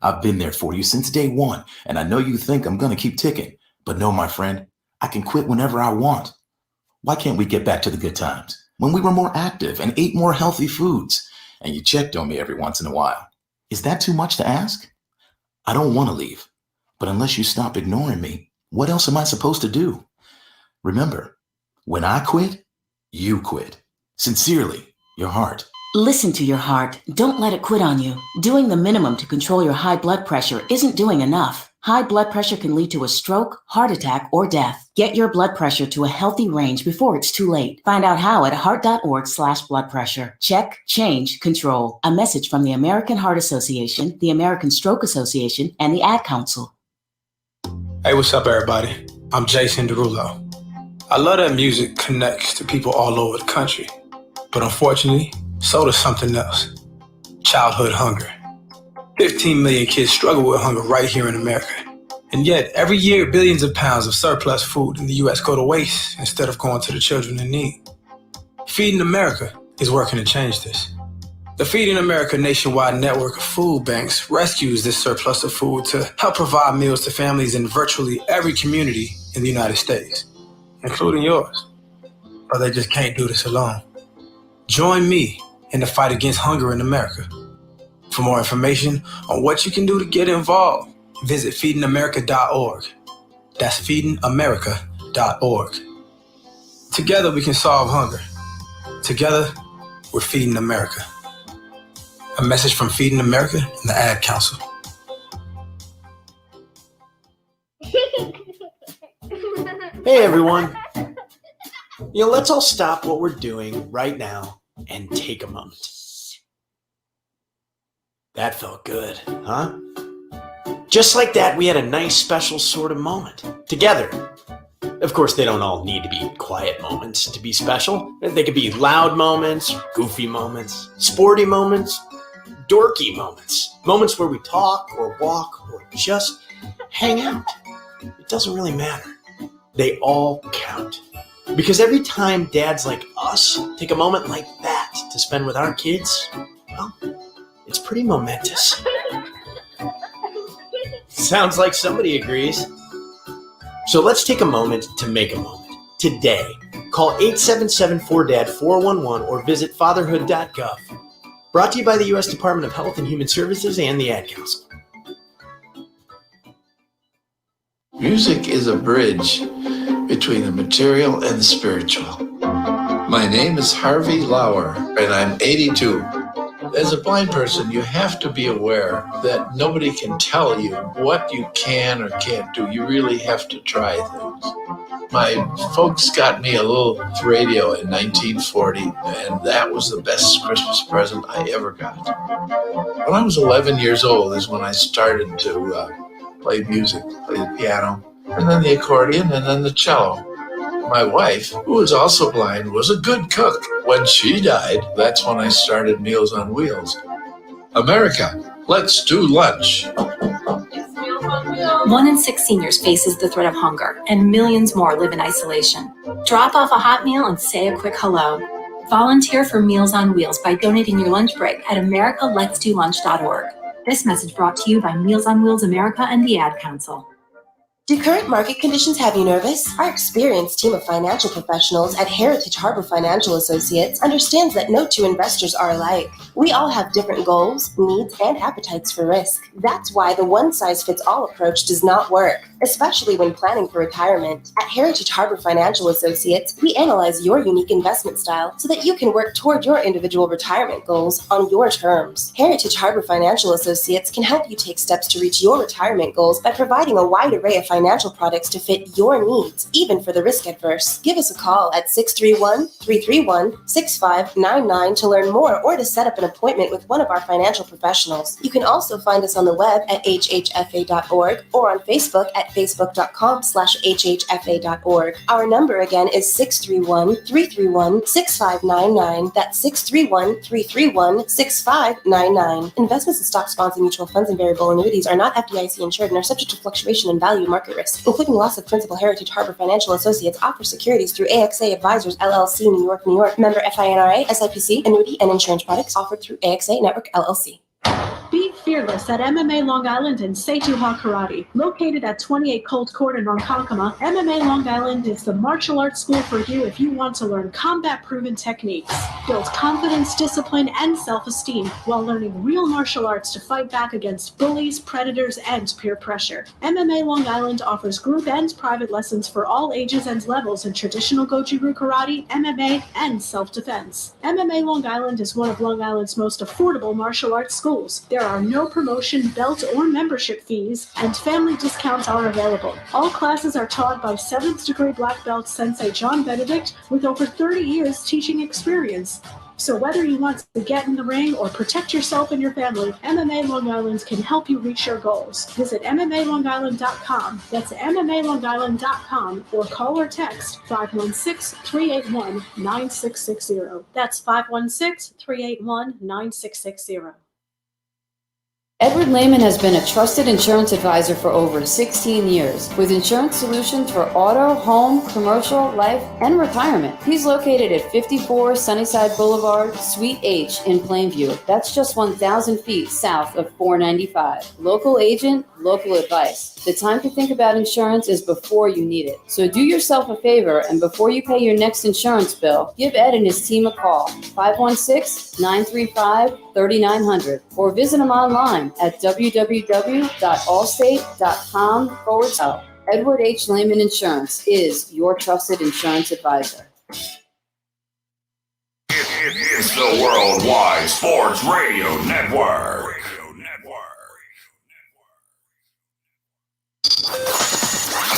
I've been there for you since day one, and I know you think I'm going to keep ticking. But no, my friend, I can quit whenever I want. Why can't we get back to the good times when we were more active and ate more healthy foods, and you checked on me every once in a while? Is that too much to ask? I don't want to leave, but unless you stop ignoring me, what else am I supposed to do? Remember, when I quit, you quit. Sincerely, your heart. Listen to your heart. Don't let it quit on you. Doing the minimum to control your high blood pressure isn't doing enough. High blood pressure can lead to a stroke, heart attack, or death. Get your blood pressure to a healthy range before it's too late. Find out how at heart.org/blood pressure. Check, change, control. A message from the American Heart Association, the American Stroke Association, and the Ad Council. Hey, what's up, everybody? I'm Jason Derulo. I love that music connects to people all over the country. But unfortunately, so does something else. Childhood hunger. 15 million kids struggle with hunger right here in America. And yet, every year, billions of pounds of surplus food in the U.S. go to waste instead of going to the children in need. Feeding America is working to change this. The Feeding America nationwide network of food banks rescues this surplus of food to help provide meals to families in virtually every community in the United States, including yours. But they just can't do this alone. Join me in the fight against hunger in America. For more information on what you can do to get involved, visit feedingamerica.org. That's feedingamerica.org. Together we can solve hunger. Together, we're Feeding America. A message from Feeding America and the Ad Council. Hey everyone. Let's all stop what we're doing right now and take a moment. That felt good, huh? Just like that, we had a nice special sort of moment together. Of course, they don't all need to be quiet moments to be special. They could be loud moments, goofy moments, sporty moments, dorky moments, moments where we talk or walk or just hang out. It doesn't really matter. They all count. Because every time dads like us take a moment like that to spend with our kids, well, it's pretty momentous. Sounds like somebody agrees. So let's take a moment to make a moment. Today, call 877-4DAD-411 or visit fatherhood.gov. Brought to you by the U.S. Department of Health and Human Services and the Ad Council. Music is a bridge between the material and the spiritual. My name is Harvey Lauer, and I'm 82. As a blind person, you have to be aware that nobody can tell you what you can or can't do. You really have to try things. My folks got me a little radio in 1940, and that was the best Christmas present I ever got. When I was 11 years old is when I started to play music, play the piano, and then the accordion, and then the cello. My wife, who was also blind, was a good cook. When she died, that's when I started Meals on Wheels. America, let's do lunch. 1 in 6 seniors faces the threat of hunger, and millions more live in isolation. Drop off a hot meal and say a quick hello. Volunteer for Meals on Wheels by donating your lunch break at americaletsdolunch.org. This message brought to you by Meals on Wheels America and the Ad Council. Do current market conditions have you nervous? Our experienced team of financial professionals at Heritage Harbor Financial Associates understands that no two investors are alike. We all have different goals, needs, and appetites for risk. That's why the one-size-fits-all approach does not work, especially when planning for retirement. At Heritage Harbor Financial Associates, we analyze your unique investment style so that you can work toward your individual retirement goals on your terms. Heritage Harbor Financial Associates can help you take steps to reach your retirement goals by providing a wide array of financial products to fit your needs, even for the risk adverse. Give us a call at 631-331-6599 to learn more or to set up an appointment with one of our financial professionals. You can also find us on the web at hhfa.org or on Facebook at facebook.com/hhfa.org. Our number again is 631-331-6599. That's 631-331-6599. Investments in stocks, bonds, and mutual funds and variable annuities are not FDIC insured and are subject to fluctuation in value and market risk, including loss of principal. Heritage Harbor Financial Associates offers securities through AXA Advisors LLC, New York, New York. Member FINRA, SIPC, annuity and insurance products offered through AXA Network LLC. Be Compete fearless at MMA Long Island and Seituha Karate. Located at 28 Colt Court in Ronkonkoma, MMA Long Island is the martial arts school for you if you want to learn combat-proven techniques, build confidence, discipline, and self-esteem while learning real martial arts to fight back against bullies, predators, and peer pressure. MMA Long Island offers group and private lessons for all ages and levels in traditional Goju-Ryu karate, MMA, and self-defense. MMA Long Island is one of Long Island's most affordable martial arts schools. There are no promotion, belt, or membership fees, and family discounts are available. All classes are taught by 7th degree black belt Sensei John Benedict with over 30 years teaching experience. So whether you want to get in the ring or protect yourself and your family, MMA Long Island can help you reach your goals. Visit MMALongIsland.com. That's MMALongIsland.com or call or text 516-381-9660. That's 516-381-9660. Edward Lehman has been a trusted insurance advisor for over 16 years with insurance solutions for auto, home, commercial, life, and retirement. He's located at 54 Sunnyside Boulevard, Suite H in Plainview. That's just 1,000 feet south of 495. Local agent, local advice. The time to think about insurance is before you need it. So do yourself a favor and before you pay your next insurance bill, give Ed and his team a call, 516-935-3900, or visit him online at www.allstate.com/. Edward H. Lehman Insurance is your trusted insurance advisor. It's the Worldwide Sports Radio Network.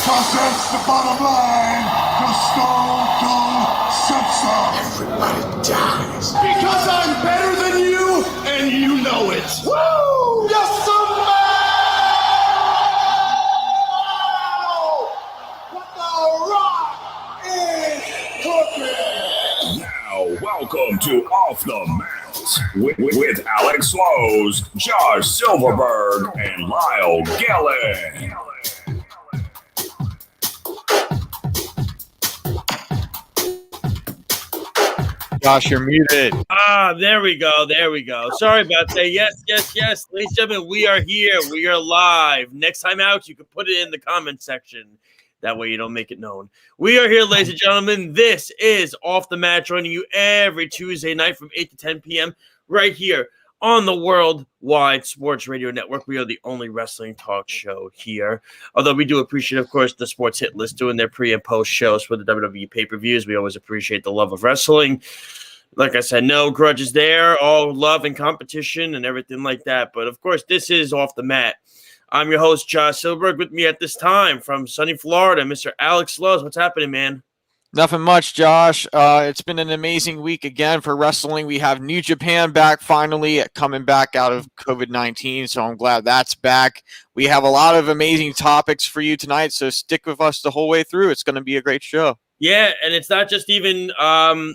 Cause that's the bottom line. The Stone Cold said so. Everybody dies. Because I'm better than you, and you know it. Woo! Yes, sir! What the rock is cooking. Now, welcome to Off the Mat with Alex Lowe's, Josh Silverberg, and Lyle Gillen. Josh, you're muted. There we go. Sorry about that. Yes. Ladies and gentlemen, we are here. We are live. Next time out, you can put it in the comment section. That way you don't make it known. We are here, ladies and gentlemen. This is Off the Mat, joining you every Tuesday night from 8 to 10 p.m. right here on the Worldwide Sports Radio Network. We are the only wrestling talk show here. Although we do appreciate, of course, the Sports Hit List doing their pre- and post shows for the WWE pay-per-views. We always appreciate the love of wrestling. Like I said, no grudges there, all love and competition and everything like that. But, of course, this is Off the Mat. I'm your host, Josh Silberg. With me at this time from sunny Florida, Mr. Alex Lowe's. What's happening, man? Nothing much, Josh. It's been an amazing week again for wrestling. We have New Japan back finally, coming back out of COVID-19, so I'm glad that's back. We have a lot of amazing topics for you tonight, so stick with us the whole way through. It's going to be a great show. Yeah, and it's not just even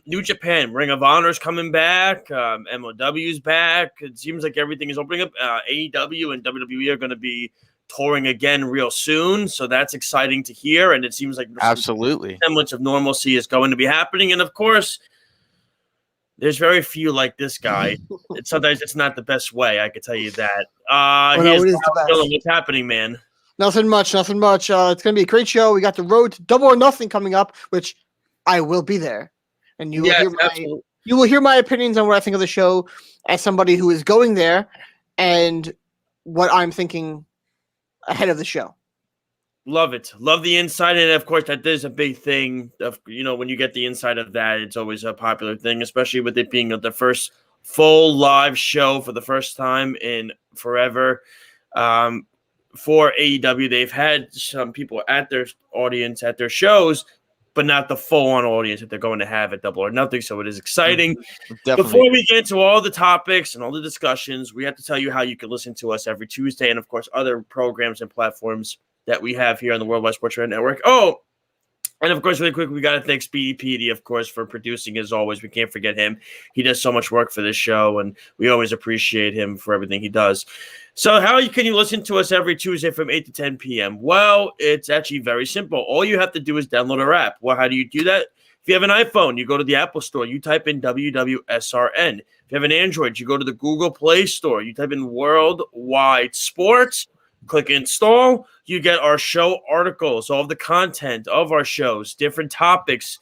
New Japan. Ring of Honor's coming back. MLW's back. It seems like everything is opening up. AEW and WWE are going to be touring again real soon, so that's exciting to hear. And it seems like absolutely semblance of normalcy is going to be happening. And of course, there's very few like this guy. Sometimes it's not the best way. I can tell you that. What's happening, man? Nothing much. It's going to be a great show. We got the Road to Double or Nothing coming up, which I will be there. And you will hear my opinions on what I think of the show as somebody who is going there and what I'm thinking ahead of the show. Love it. Love the insight. And of course, that is a big thing. When you get the insight of that, it's always a popular thing, especially with it being the first full live show for the first time in forever. For AEW, they've had some people at their audience at their shows, but not the full-on audience that they're going to have at Double or Nothing. So it is exciting. Definitely. Before we get into all the topics and all the discussions, we have to tell you how you can listen to us every Tuesday, and of course, other programs and platforms that we have here on the Worldwide Sports Radio Network. Oh, and of course, really quick, we got to thank Speedy Petey, of course, for producing as always. We can't forget him. He does so much work for this show, and we always appreciate him for everything he does. So how can you listen to us every Tuesday from 8 to 10 p.m.? Well, it's actually very simple. All you have to do is download our app. Well, how do you do that? If you have an iPhone, you go to the Apple Store. You type in WWSRN. If you have an Android, you go to the Google Play Store. You type in Worldwide Sports, click install. You get our show articles, all of the content of our shows, different topics,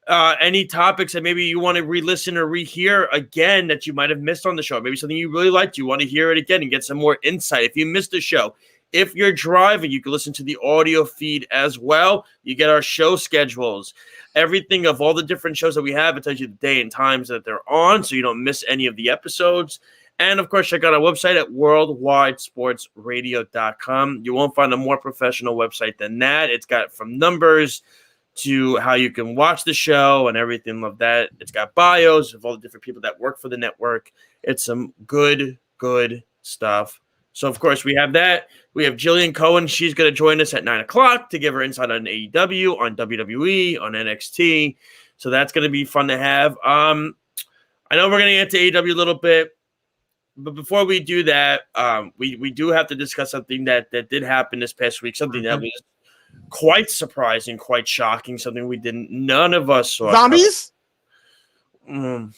any topics that maybe you want to re-listen or rehear again that you might have missed on the show. Maybe something you really liked, you want to hear it again and get some more insight. If you missed the show, if you're driving, you can listen to the audio feed as well. You get our show schedules, everything of all the different shows that we have. It tells you the day and times that they're on, so you don't miss any of the episodes. And, of course, check out our website at worldwidesportsradio.com. You won't find a more professional website than that. It's got from numbers to how you can watch the show and everything of that. It's got bios of all the different people that work for the network. It's some good stuff. So, of course, we have that. We have Jillian Cohen. She's going to join us at 9 o'clock to give her insight on AEW, on WWE, on NXT. So that's going to be fun to have. I know we're going to get to AEW a little bit, but before we do that, we do have to discuss something that did happen this past week, something that was quite surprising, quite shocking, something none of us saw. Zombies? I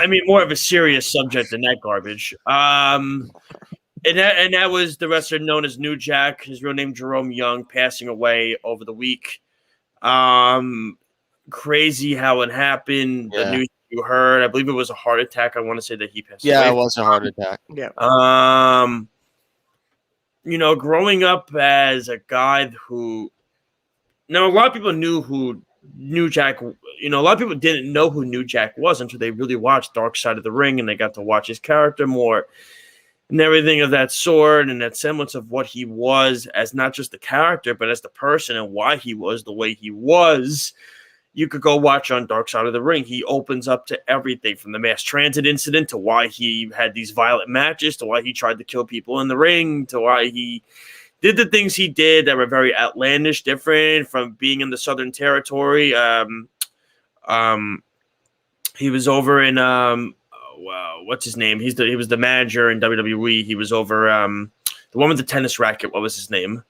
mean, more of a serious subject than that garbage. And that was the wrestler known as New Jack, his real name Jerome Young, passing away over the week. Crazy how it happened. Yeah. The news you heard, I believe it was a heart attack. I want to say that he passed away. Yeah, it was a heart attack. Yeah. Growing up as a guy who, a lot of people knew who New Jack, a lot of people didn't know who New Jack was until they really watched Dark Side of the Ring and they got to watch his character more and everything of that sort and that semblance of what he was as not just the character, but as the person and why he was the way he was. You could go watch on Dark Side of the Ring. He opens up to everything from the mass transit incident to why he had these violent matches to why he tried to kill people in the ring to why he did the things he did that were very outlandish, different from being in the Southern Territory. He was over in what's his name? He was the manager in WWE. He was over the one with the tennis racket. What was his name?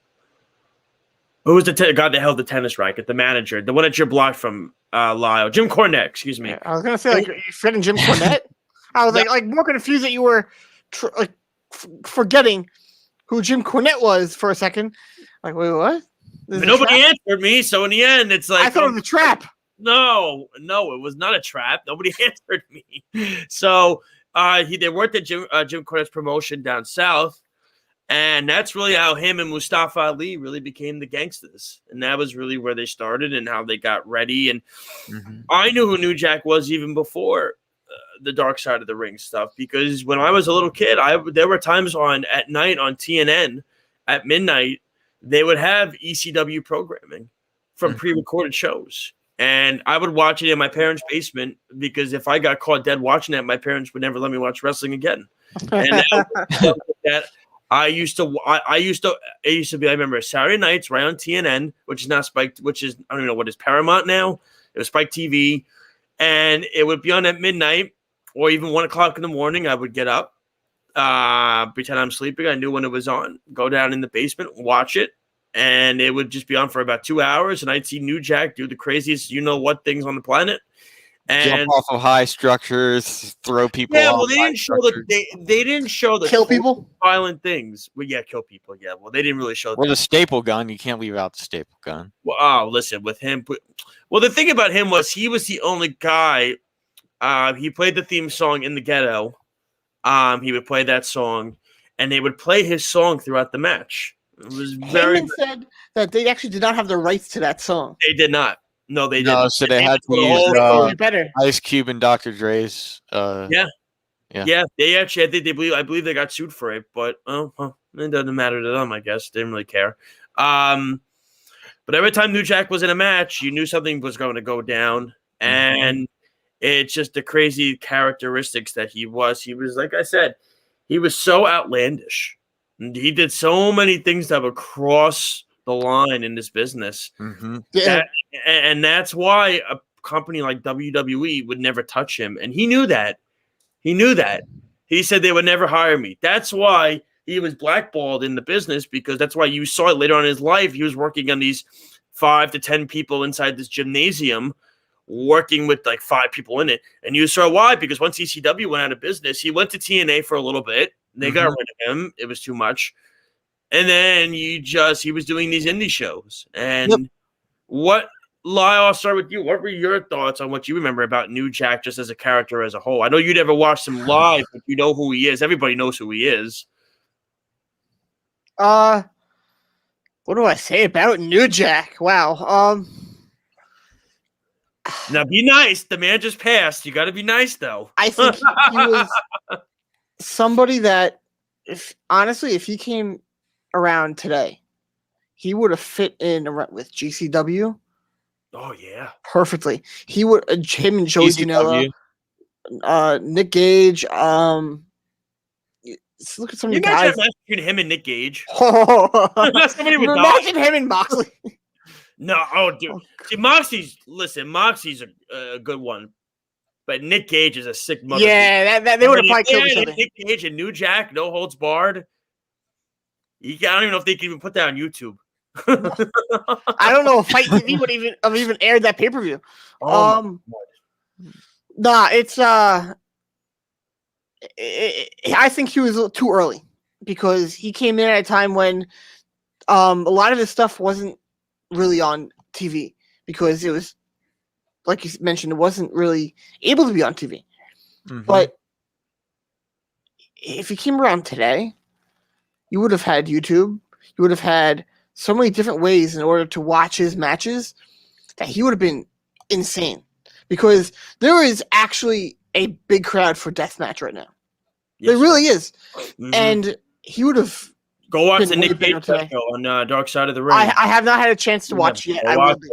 Who was the guy that held the tennis racket? The manager, the one that you're blocked from, Lyle. Jim Cornette. Excuse me. Yeah, I was gonna say you forgetting Jim Cornette. I was like more confused that you were forgetting who Jim Cornette was for a second. Like, wait, what? Nobody answered me, so in the end, it's like I thought it was a trap. No, it was not a trap. Nobody answered me. So they worked at Jim Cornette's promotion down south, and that's really how him and Mustafa Ali really became the gangsters, and that was really where they started and how they got ready. And I knew who New Jack was even before the Dark Side of the Ring stuff, because when I was a little kid, there were times at night on TNN at midnight they would have ECW programming from pre-recorded shows. And I would watch it in my parents' basement because if I got caught dead watching it, my parents would never let me watch wrestling again. And that it used to be, I remember Saturday nights right on TNN, which is now Spike, I don't even know what is Paramount now. It was Spike TV. And it would be on at midnight or even 1 o'clock in the morning. I would get up, pretend I'm sleeping. I knew when it was on, go down in the basement, watch it. And it would just be on for about 2 hours, and I'd see New Jack do the craziest things on the planet. And jump off of high structures, throw people. Yeah, off well, they didn't show the kill people, violent things. Well, yeah, kill people. Yeah, well, they didn't really show. Or the staple gun. You can't leave out the staple gun. Well, listen, with him. Well, the thing about him was he was the only guy. He played the theme song in the ghetto. He would play that song, and they would play his song throughout the match. It was very. Heyman said that they actually did not have the rights to that song. They did not. No, they didn't. So they had to use Ice Cube and Dr. Dre's. Yeah. They actually, I believe they got sued for it, but it doesn't matter to them. I guess they didn't really care. But every time New Jack was in a match, you knew something was going to go down, and it's just the crazy characteristics that he was. He was, like I said, he was so outlandish. He did so many things that would cross the line in this business. And that's why a company like WWE would never touch him. And he knew that. He said they would never hire me. That's why he was blackballed in the business, because that's why you saw it later on in his life. He was working on these 5 to 10 people inside this gymnasium working with like 5 people in it. And you saw why, because once ECW went out of business, he went to TNA for a little bit. They got rid of him. It was too much. And then he was doing these indie shows. And Lyle, I'll start with you. What were your thoughts on what you remember about New Jack just as a character as a whole? I know you never watched him live, but you know who he is. Everybody knows who he is. What do I say about New Jack? Wow. Now be nice. The man just passed. You got to be nice, though. I think he was somebody that, if he came around today, he would have fit in with GCW. Oh yeah, perfectly. He would him and Joey Janela, Nick Gage. Look at some of the guys. Imagine him and Nick Gage. Somebody would imagine him and Moxley. No, dude. See, Moxie's a good one, but Nick Gage is a sick mother. Yeah, they would have probably killed each other. Nick Gage and New Jack, no holds barred. I don't even know if they can even put that on YouTube. I don't know if Fight TV would even aired that pay per view. It's I think he was a little too early because he came in at a time when a lot of his stuff wasn't really on TV because it was, like you mentioned, it wasn't really able to be on TV. But if he came around today, you would have had YouTube. You would have had so many different ways in order to watch his matches that he would have been insane because there is actually a big crowd for deathmatch right now. Yes, there really is. And he would have go watch the Nick Gage show on Dark Side of the Ring. I have not had a chance to watch yet. I will be.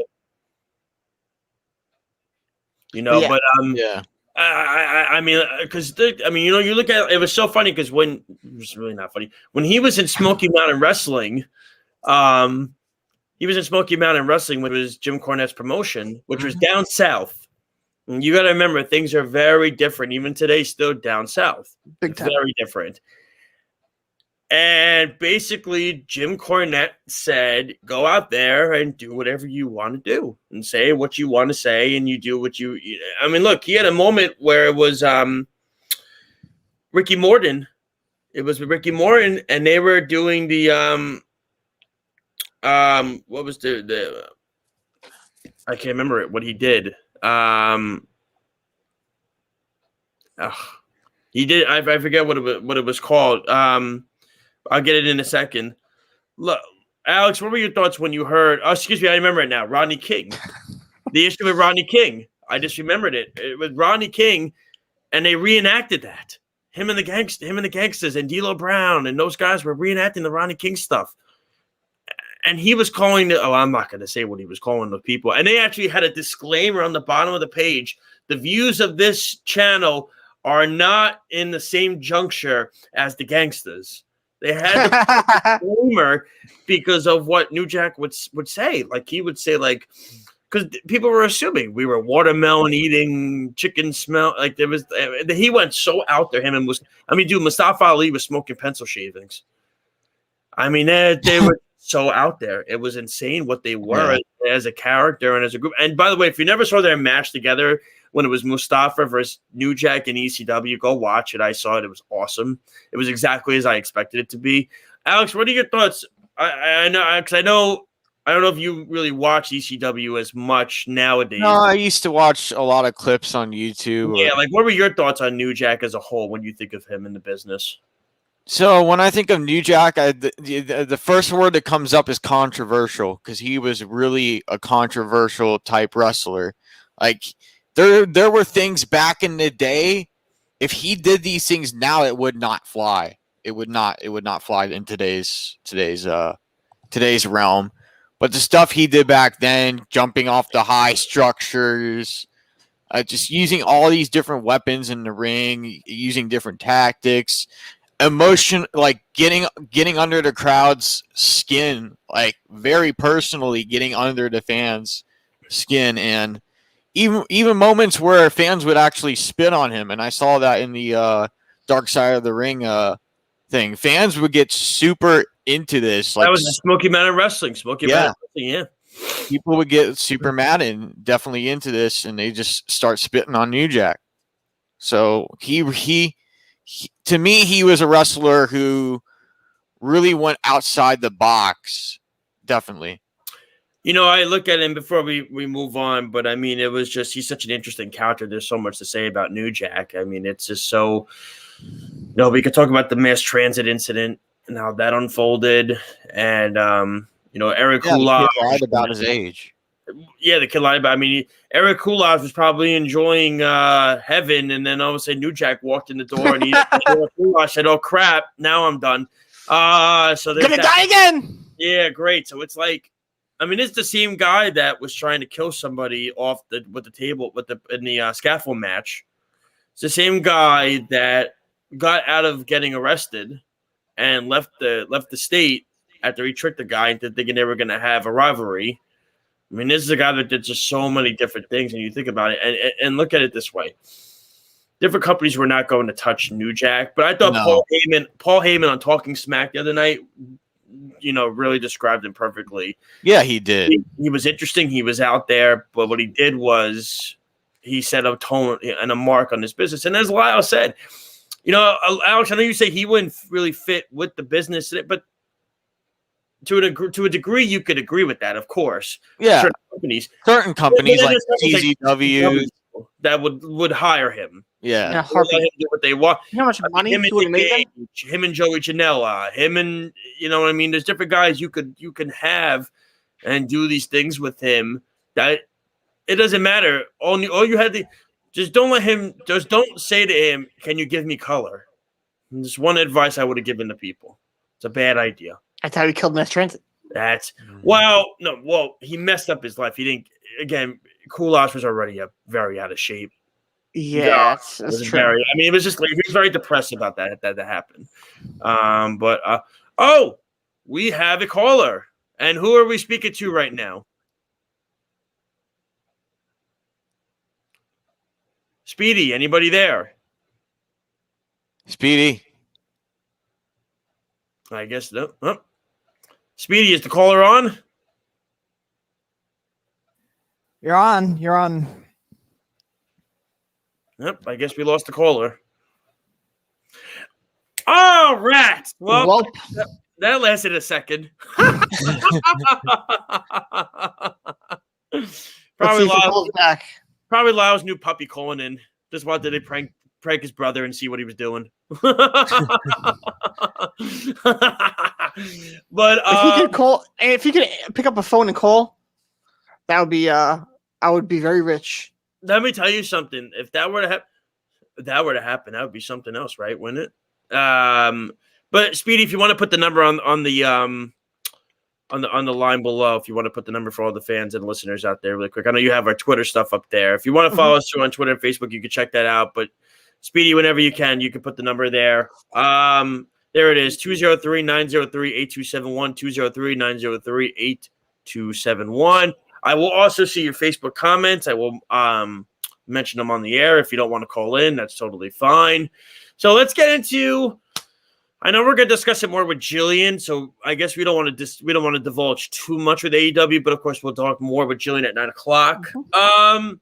But I mean, because you look at it was so funny because it was really not funny when he was in Smoky Mountain Wrestling. He was in Smoky Mountain Wrestling, which was Jim Cornette's promotion, which was down south. And you got to remember, things are very different. Even today, still down south. Big time. Very different. And basically, Jim Cornette said, go out there and do whatever you want to do and say what you want to say. And you do what you I mean, look, he had a moment where it was Ricky Morton. It was with Ricky Morton, and they were doing the what was the I can't remember it. What he did. He did. I forget what it was called. I'll get it in a second. Look, Alex, what were your thoughts when you heard? Oh, excuse me, I remember it now. Rodney King. The issue with Rodney King. I just remembered it. It was Rodney King, and they reenacted that. Him and the gangsters, and D'Lo Brown, and those guys were reenacting the Rodney King stuff. And he was calling I'm not going to say what he was calling the people. And they actually had a disclaimer on the bottom of the page. The views of this channel are not in the same juncture as the gangsters. They had a disclaimer because of what New Jack would say. Like he would say, like, because people were assuming we were watermelon eating, chicken smell. Like there was, he went so out there. Mustafa Ali was smoking pencil shavings. I mean, they were so out there. It was insane what they were as a character and as a group. And by the way, if you never saw their match together when it was Mustafa versus New Jack and ECW, go watch it. I saw it. It was awesome. It was exactly as I expected it to be. Alex, what are your thoughts? I know, because I don't know if you really watch ECW as much nowadays. No, I used to watch a lot of clips on YouTube. Yeah, like what were your thoughts on New Jack as a whole when you think of him in the business? So when I think of New Jack, the first word that comes up is controversial because he was really a controversial type wrestler. Like there were things back in the day. If he did these things now, it would not fly. It would not fly in today's realm. But the stuff he did back then, jumping off the high structures, just using all these different weapons in the ring, using different tactics. Emotion, like getting under the crowd's skin, like very personally getting under the fans' skin, and even moments where fans would actually spit on him, and I saw that in the Dark Side of the Ring thing. Fans would get super into this. Like, that was Smoky Mountain Wrestling. Yeah. people would get super mad and definitely into this, and they just start spitting on New Jack. So he to me, he was a wrestler who really went outside the box. Definitely. I look at him before we move on, but I mean, it was just, he's such an interesting character. There's so much to say about New Jack. I mean, it's just so, we could talk about the mass transit incident and how that unfolded. And, Eric Kulov lied about his age. Yeah, the kid lied about. I mean, Eric Kulov was probably enjoying heaven, and then all of a sudden, New Jack walked in the door, and Eric Kulov said, "Oh crap, now I'm done." So they're gonna die again. Yeah, great. So it's like, I mean, it's the same guy that was trying to kill somebody off in the scaffold match. It's the same guy that got out of getting arrested and left the state after he tricked the guy into thinking they were going to have a rivalry. I mean, this is a guy that did just so many different things, and you think about it, and look at it this way: different companies were not going to touch New Jack, but I thought Paul Heyman on Talking Smack the other night, really described him perfectly. Yeah, he did. He was interesting. He was out there, but what he did was he set a tone and a mark on his business. And as Lyle said, Alex, I know you say he wouldn't really fit with the business, but to a degree, you could agree with that, of course. Yeah, certain companies like TZW that would hire him. Yeah, let him do what they want. You know how much money he would make? Him and Joey Janela, him and what I mean. There's different guys you can have and do these things with him. That it doesn't matter. All you had to just don't say to him, "Can you give me color?" And just one advice I would have given the people. It's a bad idea. That's how he killed Mass Transit. He messed up his life. He didn't. Again, Kulov was already very out of shape. Yeah, that's true. It was just like he was very depressed about that happened. We have a caller, and who are we speaking to right now? Speedy, anybody there? Speedy. I guess no. Oh. Speedy, is the caller on? You're on. Yep, I guess we lost the caller. All right. Well, that lasted a second. Probably Lyle's new puppy calling in. Just wanted to prank his brother and see what he was doing. But if he could pick up a phone and call, that would be I would be very rich. Let me tell you something. If that were to happen, that would be something else, right? Wouldn't it? But Speedy, if you want to put the number on the line below, if you want to put the number for all the fans and listeners out there really quick. I know you have our Twitter stuff up there. If you want to follow us on Twitter and Facebook, you can check that out. But Speedy, whenever you can put the number there. There it is, 203-903-8271, 203-903-8271. I will also see your Facebook comments. I will mention them on the air. If you don't want to call in, that's totally fine. So let's get into. I know we're going to discuss it more with Jillian, so I guess we don't want to divulge too much with AEW, but of course we'll talk more with Jillian at 9:00.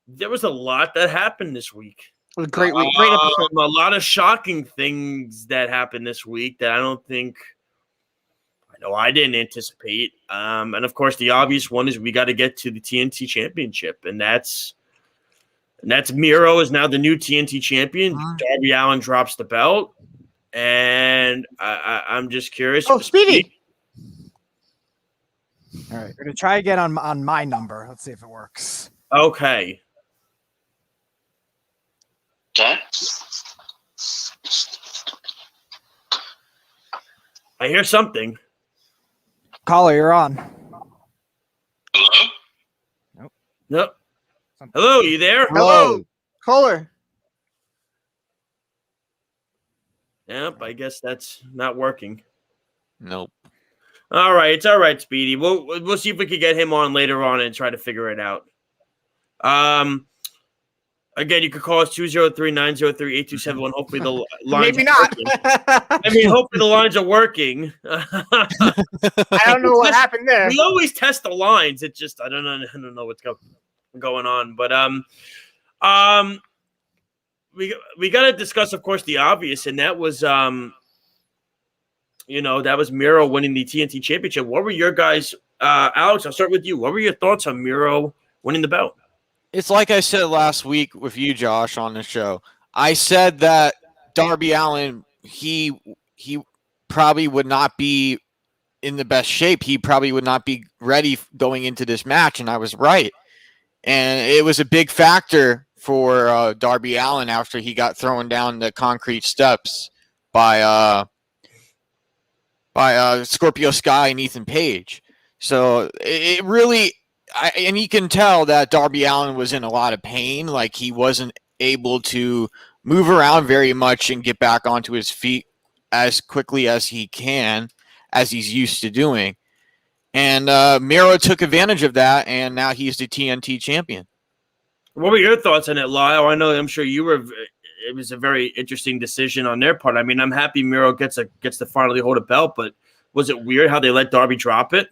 There was a lot that happened this week. It was a great week. Great episode. A lot of shocking things that happened this week that I didn't anticipate. And of course, the obvious one is we got to get to the TNT Championship, and that's Miro is now the new TNT champion. Darby Allin drops the belt, and I'm just curious. Oh, Speedy! All right, we're gonna try again on my number. Let's see if it works. Okay. I hear something. Caller, you're on. Hello? Nope. Hello, you there? Hello. Caller. Yep, I guess that's not working. Nope. All right, it's all right, Speedy. We'll see if we can get him on later on and try to figure it out. Again, you could call us 203-903-8271. Hopefully the lines Maybe not. hopefully the lines are working. I don't know what happened there. We always test the lines. It just I don't know what's going on. But we got to discuss, of course, the obvious, and that was that was Miro winning the TNT Championship. What were your guys, Alex? I'll start with you. What were your thoughts on Miro winning the belt? It's like I said last week with you, Josh, on the show. I said that Darby Allin, he probably would not be in the best shape. He probably would not be ready going into this match, and I was right. And it was a big factor for Darby Allin after he got thrown down the concrete steps by Scorpio Sky and Ethan Page. So it really... and you can tell that Darby Allin was in a lot of pain. Like, he wasn't able to move around very much and get back onto his feet as quickly as he can, as he's used to doing. And Miro took advantage of that, and now he's the TNT champion. What were your thoughts on it, Lyle? I'm sure you were. It was a very interesting decision on their part. I mean, I'm happy Miro gets to finally hold a belt, but was it weird how they let Darby drop it?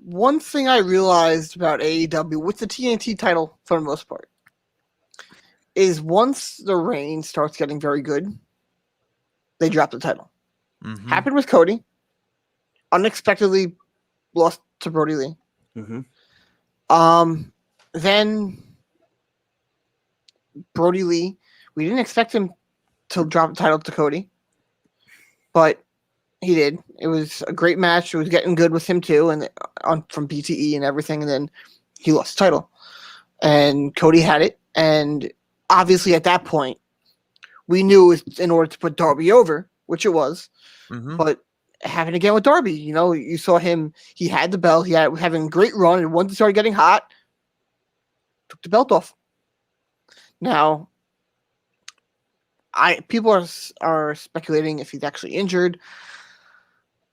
One thing I realized about AEW with the TNT title, for the most part, is once the reign starts getting very good, they drop the title. Mm-hmm. Happened with Cody. Unexpectedly lost to Brody Lee. Mm-hmm. Then Brody Lee, we didn't expect him to drop the title to Cody, but he did. It was a great match. It was getting good with him too, and from BTE and everything. And then he lost the title, and Cody had it. And obviously, at that point, we knew it was in order to put Darby over, which it was. Mm-hmm. But it happened again with Darby. You saw him. He had the belt. He had having a great run, and once it started getting hot, took the belt off. Now, people are speculating if he's actually injured.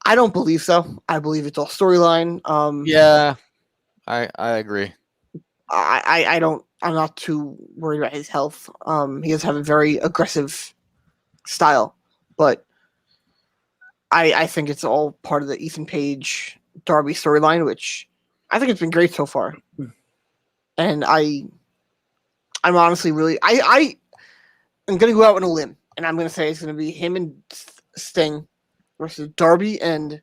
I don't believe so. I believe it's all storyline. Yeah, I agree. I'm not too worried about his health. He does have a very aggressive style, but I think it's all part of the Ethan Page Darby storyline, which I think it's been great so far. And I'm honestly really I'm gonna go out on a limb, and I'm gonna say it's gonna be him and Sting versus Darby and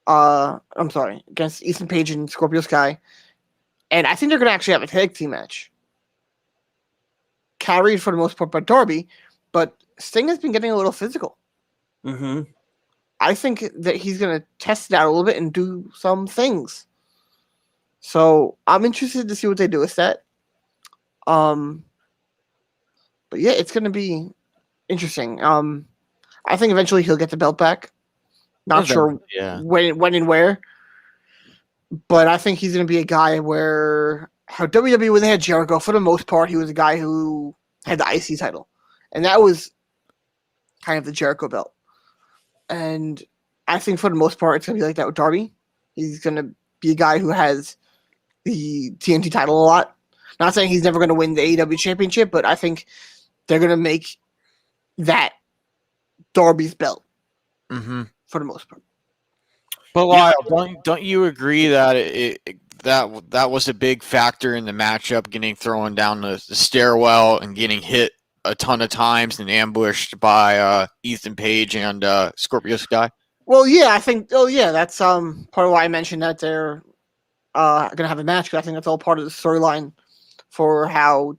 against Ethan Page and Scorpio Sky. And I think they're gonna actually have a tag team match. Carried for the most part by Darby, but Sting has been getting a little physical. Mm-hmm. I think that he's gonna test it out a little bit and do some things. So I'm interested to see what they do with that. But yeah, it's gonna be interesting. I think eventually he'll get the belt back. Not sure when and where. But I think he's going to be a guy where how WWE, when they had Jericho, for the most part, he was a guy who had the IC title. And that was kind of the Jericho belt. And I think for the most part, it's going to be like that with Darby. He's going to be a guy who has the TNT title a lot. Not saying he's never going to win the AEW championship, but I think they're going to make that Darby's belt for the most part. But Lyle, don't you agree that that was a big factor in the matchup, getting thrown down the stairwell and getting hit a ton of times and ambushed by Ethan Page and Scorpio Sky? Well, yeah, I think. Oh, yeah, that's part of why I mentioned that they're going to have a match. Because I think that's all part of the storyline for how.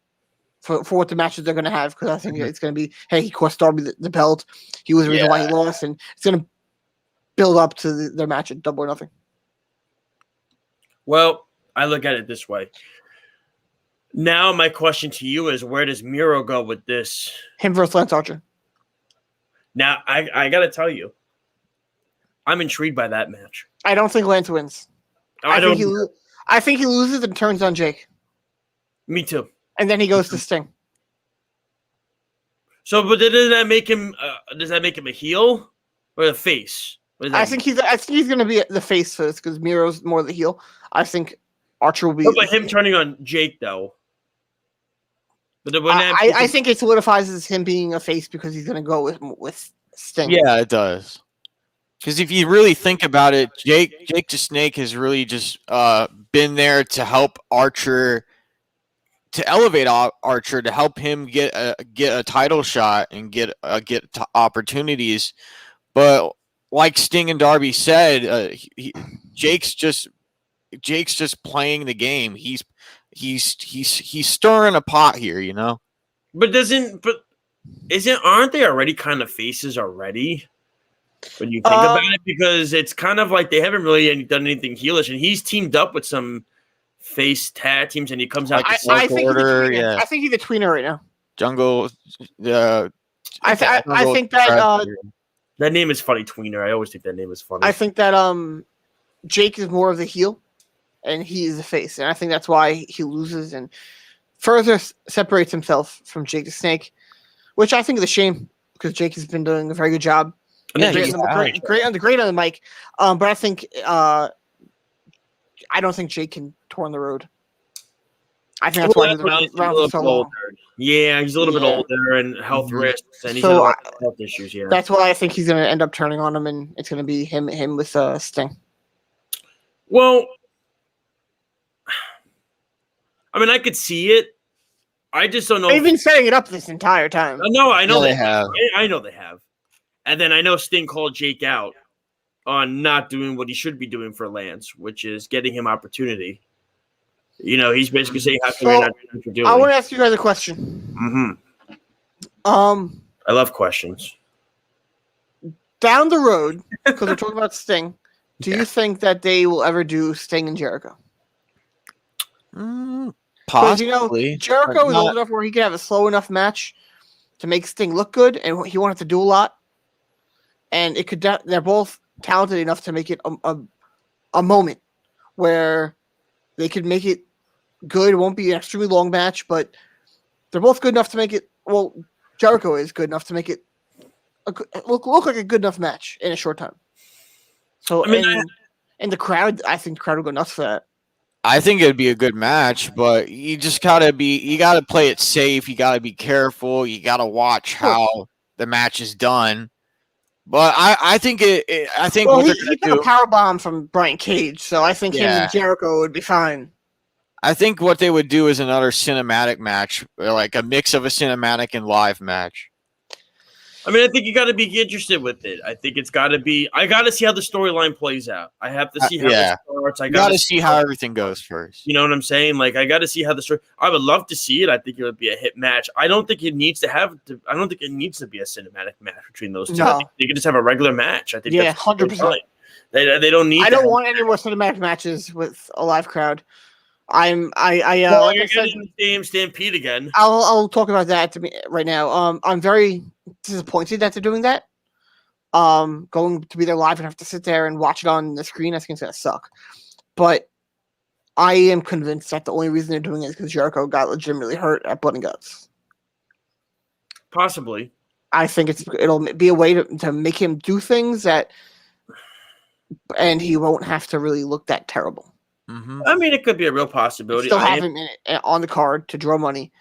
For what the matches they're going to have, because I think it's going to be, hey, he cost Darby the belt. He was the reason why he lost, and it's going to build up to their match at Double or Nothing. Well, I look at it this way. Now, my question to you is, where does Miro go with this? Him versus Lance Archer. Now, I got to tell you, I'm intrigued by that match. I don't think Lance wins. I think he loses and turns on Jake. Me too. And then he goes to Sting. So, but does that make him? Does that make him a heel or a face? I think he's going to be the face first because Miro's more the heel. I think Archer will be. What about him turning on Jake though? But I think it solidifies as him being a face because he's going to go with Sting. Yeah, it does. Because if you really think about it, Jake the Snake has really just been there to help Archer, to elevate Archer, to help him get a title shot and get opportunities. But like Sting and Darby said, Jake's just playing the game. He's stirring a pot here, you know. But aren't they already kind of faces already? When you think about it, because it's kind of like they haven't really done anything heelish, and he's teamed up with some face tag teams, and he comes out. I think he's a tweener right now. Jungle. I think that that name is funny. Tweener. I always think that name is funny. I think that Jake is more of the heel, and he is the face, and I think that's why he loses and further separates himself from Jake the Snake, which I think is a shame because Jake has been doing a very good job. Yeah, great on the mic. But I think I don't think Jake can tour on the road. I think that's why he's around so long. Yeah, he's a little bit older and health risks, and he's got a lot of health issues. Yeah, that's why I think he's going to end up turning on him, and it's going to be him with Sting. Well, I mean, I could see it. I just don't know. They've been setting it up this entire time. I know they have. I know they have. And then I know Sting called Jake out on not doing what he should be doing for Lance, which is getting him opportunity. You know, he's basically saying, "How come you're not doing what you're doing?" I want to ask you guys a question. Mm-hmm. I love questions. Down the road, because we're talking about Sting, do you think that they will ever do Sting and Jericho? Possibly. You know, Jericho is old enough where he can have a slow enough match to make Sting look good, and he won't have to do a lot. And it could. They're both talented enough to make it a moment where they could make it good. It won't be an extremely long match, but they're both good enough to make it. Well, Jericho is good enough to make it look like a good enough match in a short time. So, and the crowd, I think the crowd will go nuts for that. I think it'd be a good match, but you just gotta play it safe. You gotta be careful. You gotta watch how the match is done. But I think he took a power bomb from Brian Cage, so I think him and Jericho would be fine. I think what they would do is another cinematic match, like a mix of a cinematic and live match. I mean, I think you got to be interested with it. I think it's got to be. I got to see how the storyline plays out. I have to see how it starts. I got to see how everything goes first. You know what I'm saying? Like, I got to see how the story. I would love to see it. I think it would be a hit match. I don't think it needs to have. I don't think it needs to be a cinematic match between those two. No. I think they can just have a regular match. I think. Yeah, 100%. They don't need. I don't want any more cinematic matches with a live crowd. Well, like you're I said, getting the same Stampede again. I'll talk about that right now. I'm very disappointed that they're doing that. Going to be there live and have to sit there and watch it on the screen, I think it's gonna suck. But I am convinced that the only reason they're doing it is because Jericho got legitimately hurt at Blood and Guts. Possibly. I think it'll be a way to make him do things and he won't have to really look that terrible. Mm-hmm. I mean, it could be a real possibility. Still have him on the card to draw money.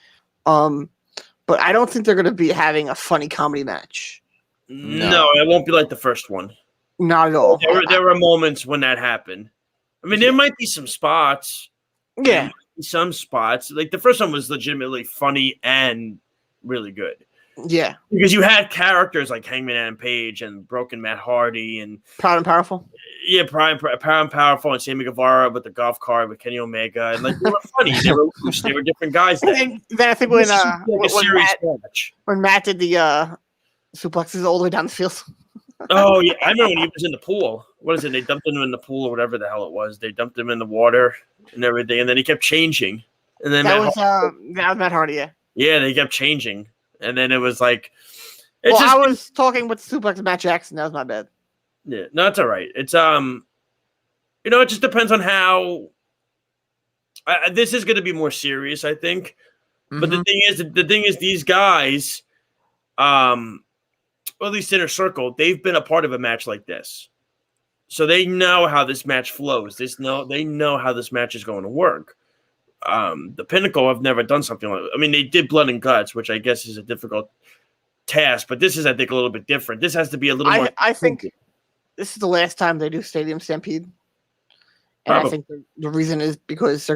But I don't think they're going to be having a funny comedy match. No, it won't be like the first one. Not at all. There were moments when that happened. I mean, there might be some spots. Yeah. Some spots. Like the first one was legitimately funny and really good. Yeah. Because you had characters like Hangman Adam Page and Broken Matt Hardy and Proud and Powerful. Yeah, Proud and Powerful and Sammy Guevara with the golf cart with Kenny Omega. And like they were funny. They were loose. They were different guys. Then I think when Matt did the suplexes all the way down the field. Oh yeah, I remember when he was in the pool. What is it? They dumped him in the pool or whatever the hell it was. They dumped him in the water and everything, and then he kept changing. And then that was Matt Hardy. Yeah, they kept changing, and then it was like. I was talking with the suplex Matt Jackson. That was my bad. Yeah, no, it's all right. It's it just depends on how. This is going to be more serious, I think. Mm-hmm. But the thing is, these guys, well, at least Inner Circle, they've been a part of a match like this. So they know how this match flows. They know how this match is going to work. The Pinnacle have never done something like that. I mean, they did Blood and Guts, which I guess is a difficult task, but this is, I think, a little bit different. This has to be a little more. I think this is the last time they do Stadium Stampede. And I think the reason is because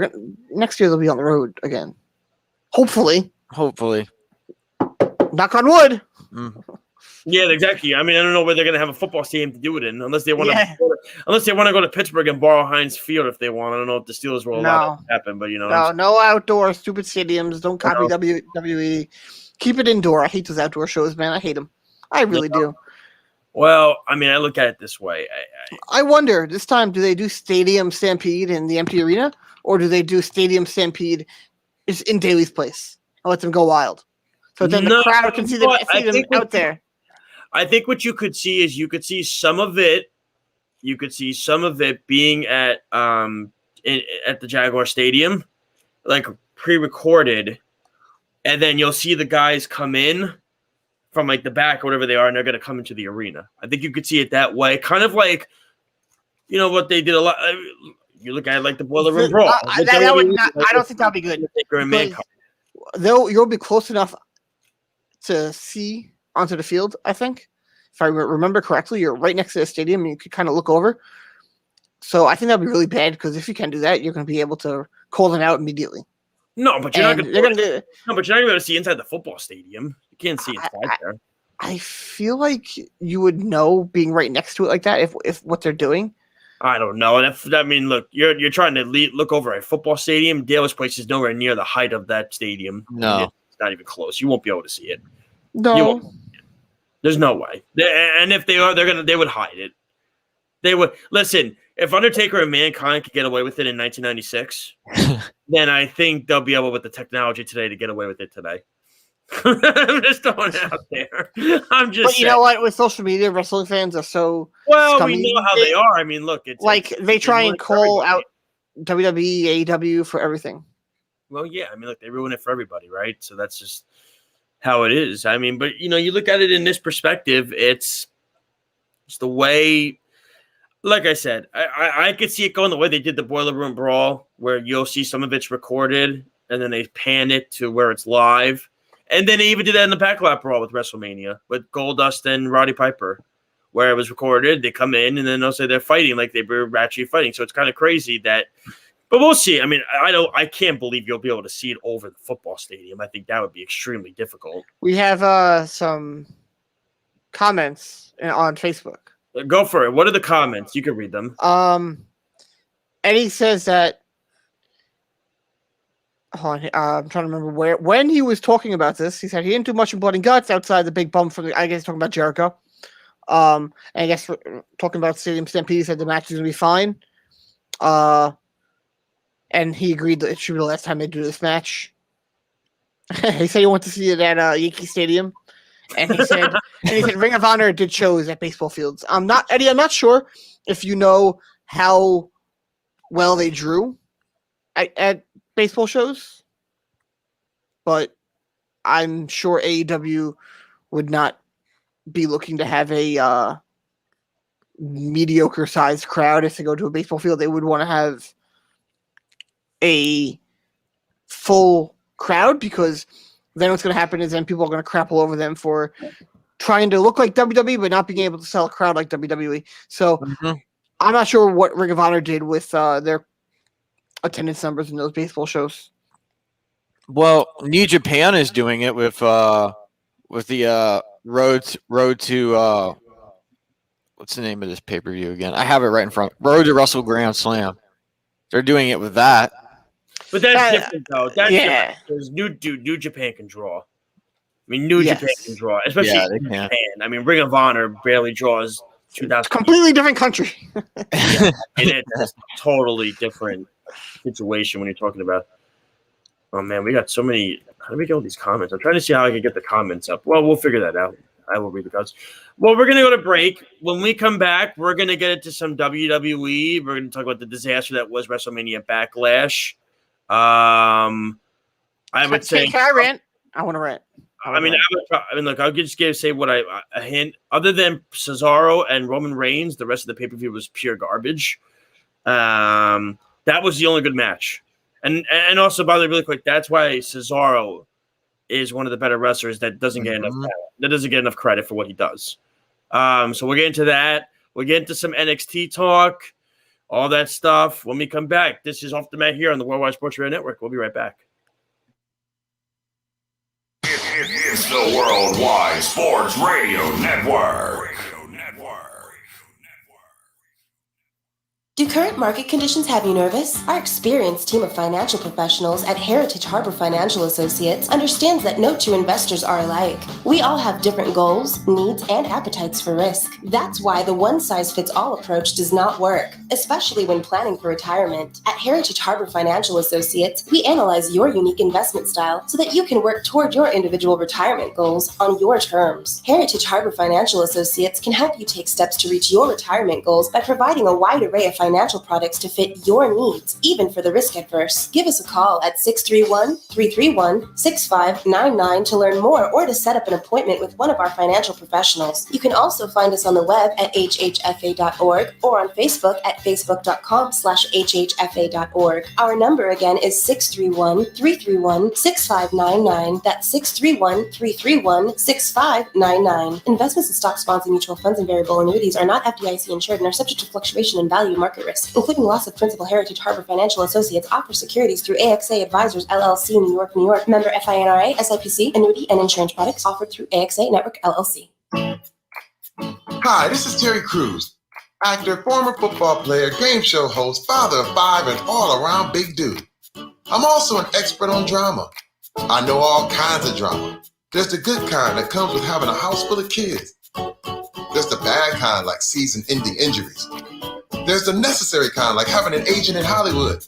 next year they'll be on the road again. Hopefully. Knock on wood. Yeah, exactly. I mean, I don't know where they're going to have a football stadium to do it in, unless they want to. Unless they want to go to Pittsburgh and borrow Heinz Field if they want. I don't know if the Steelers will allow that to happen, but no outdoor stupid stadiums. Don't copy WWE. Keep it indoor. I hate those outdoor shows, man. I hate them. I really do. Well, I mean, I look at it this way. I wonder this time, do they do Stadium Stampede in the empty arena, or do they do Stadium Stampede in Daly's place and let them go wild? So then the crowd can see them out there. I think what you could see is you could see some of it. You could see some of it being at the Jaguar Stadium, like pre-recorded, and then you'll see the guys come in from like the back or whatever they are, and they're going to come into the arena. I think you could see it that way, kind of like what they did a lot. You look at it like the Boiler Room Brawl. I don't think that'll be good. You'll be close enough to see onto the field, I think. If I remember correctly, you're right next to the stadium and you could kind of look over. So I think that'd be really bad because if you can do that, you're going to be able to call them out immediately. No, but you're not going to be able to see inside the football stadium. You can't see inside there. I feel like you would know being right next to it like that if what they're doing. I don't know. I mean, look, you're trying to look over a football stadium. Dale's place is nowhere near the height of that stadium. No. I mean, it's not even close. You won't be able to see it. No. There's no way. And if they are, they would hide it. They would listen. If Undertaker and Mankind could get away with it in 1996, then I think they'll be able with the technology today to get away with it today. I'm just throwing it out there. But you know what? With social media, wrestling fans are so we know how they are. I mean, look, they try and call out WWE, AEW for everything. Well, yeah. I mean, look, they ruin it for everybody, right? So that's just how it is. I mean, but you look at it in this perspective, it's the way. Like I said, I could see it going the way they did the Boiler Room Brawl, where you'll see some of it's recorded and then they pan it to where it's live. And then they even did that in the Backlash Brawl with WrestleMania with Goldust and Roddy Piper, where it was recorded. They come in and then they'll say they're fighting like they were actually fighting. So it's kind of crazy that, but we'll see. I mean, I can't believe you'll be able to see it over the football stadium. I think that would be extremely difficult. We have some comments on Facebook. Go for it. What are the comments? You can read them. Eddie says that. Hold on, I'm trying to remember when he was talking about this. He said he didn't do much in Blood and Guts outside the big bump from I guess talking about Jericho. And I guess talking about Stadium Stampede, he said the match is gonna be fine. And he agreed that it should be the last time they do this match. He said he wanted to see it at Yankee Stadium. And he said, Ring of Honor did shows at baseball fields. I'm not sure if you know how well they drew at baseball shows, but I'm sure AEW would not be looking to have a mediocre sized crowd if they go to a baseball field. They would want to have a full crowd because then what's going to happen is then people are going to crap all over them for trying to look like WWE but not being able to sell a crowd like WWE. So I'm not sure what Ring of Honor did with their attendance numbers in those baseball shows. Well, New Japan is doing it with the road to what's the name of this pay-per-view again? I have it right in front. Road to Wrestle Grand Slam. They're doing it with that. But that's different, though. That's different because New Japan can draw. I mean, New Japan can draw, especially New Japan. I mean, Ring of Honor barely draws 2,000. Completely different country. It's a totally different situation when you're talking about. Oh man, we got so many. How do we get all these comments? I'm trying to see how I can get the comments up. Well, we'll figure that out. I will read the comments. Well, we're gonna go to break. When we come back, we're gonna get into some WWE. We're gonna talk about the disaster that was WrestleMania Backlash. I would say. Can I rant? I want to rant. Look, I'll just say what a hint. Other than Cesaro and Roman Reigns, the rest of the pay-per-view was pure garbage. That was the only good match. And also, by the way, really quick, that's why Cesaro is one of the better wrestlers that doesn't get enough credit for what he does. So we'll get into that. We'll get into some NXT talk, all that stuff when we come back. This is Off the Mat here on the Worldwide Sports Radio Network. We'll be right back. It's the Worldwide Sports Radio Network. Do current market conditions have you nervous? Our experienced team of financial professionals at Heritage Harbor Financial Associates understands that no two investors are alike. We all have different goals, needs, and appetites for risk. That's why the one-size-fits-all approach does not work, especially when planning for retirement. At Heritage Harbor Financial Associates, we analyze your unique investment style so that you can work toward your individual retirement goals on your terms. Heritage Harbor Financial Associates can help you take steps to reach your retirement goals by providing a wide array of financial products to fit your needs, even for the risk adverse. Give us a call at 631-331-6599 to learn more or to set up an appointment with one of our financial professionals. You can also find us on the web at hhfa.org or on Facebook at facebook.com/hhfa.org. Our number again is 631-331-6599. That's 631-331-6599. Investments in stock, bonds, and mutual funds and variable annuities are not FDIC insured and are subject to fluctuation in value, market risk, including loss of principal. Heritage Harbor Financial Associates offers securities through AXA Advisors LLC, New York, New York. Member FINRA, SIPC. Annuity and insurance products offered through AXA Network LLC. Hi, this is Terry Crews, actor, former football player, game show host, father of 5, and all-around big dude. I'm also an expert on drama. I know all kinds of drama. There's the good kind that comes with having a house full of kids. There's the bad kind, like season-ending injuries. There's the necessary kind, like having an agent in Hollywood.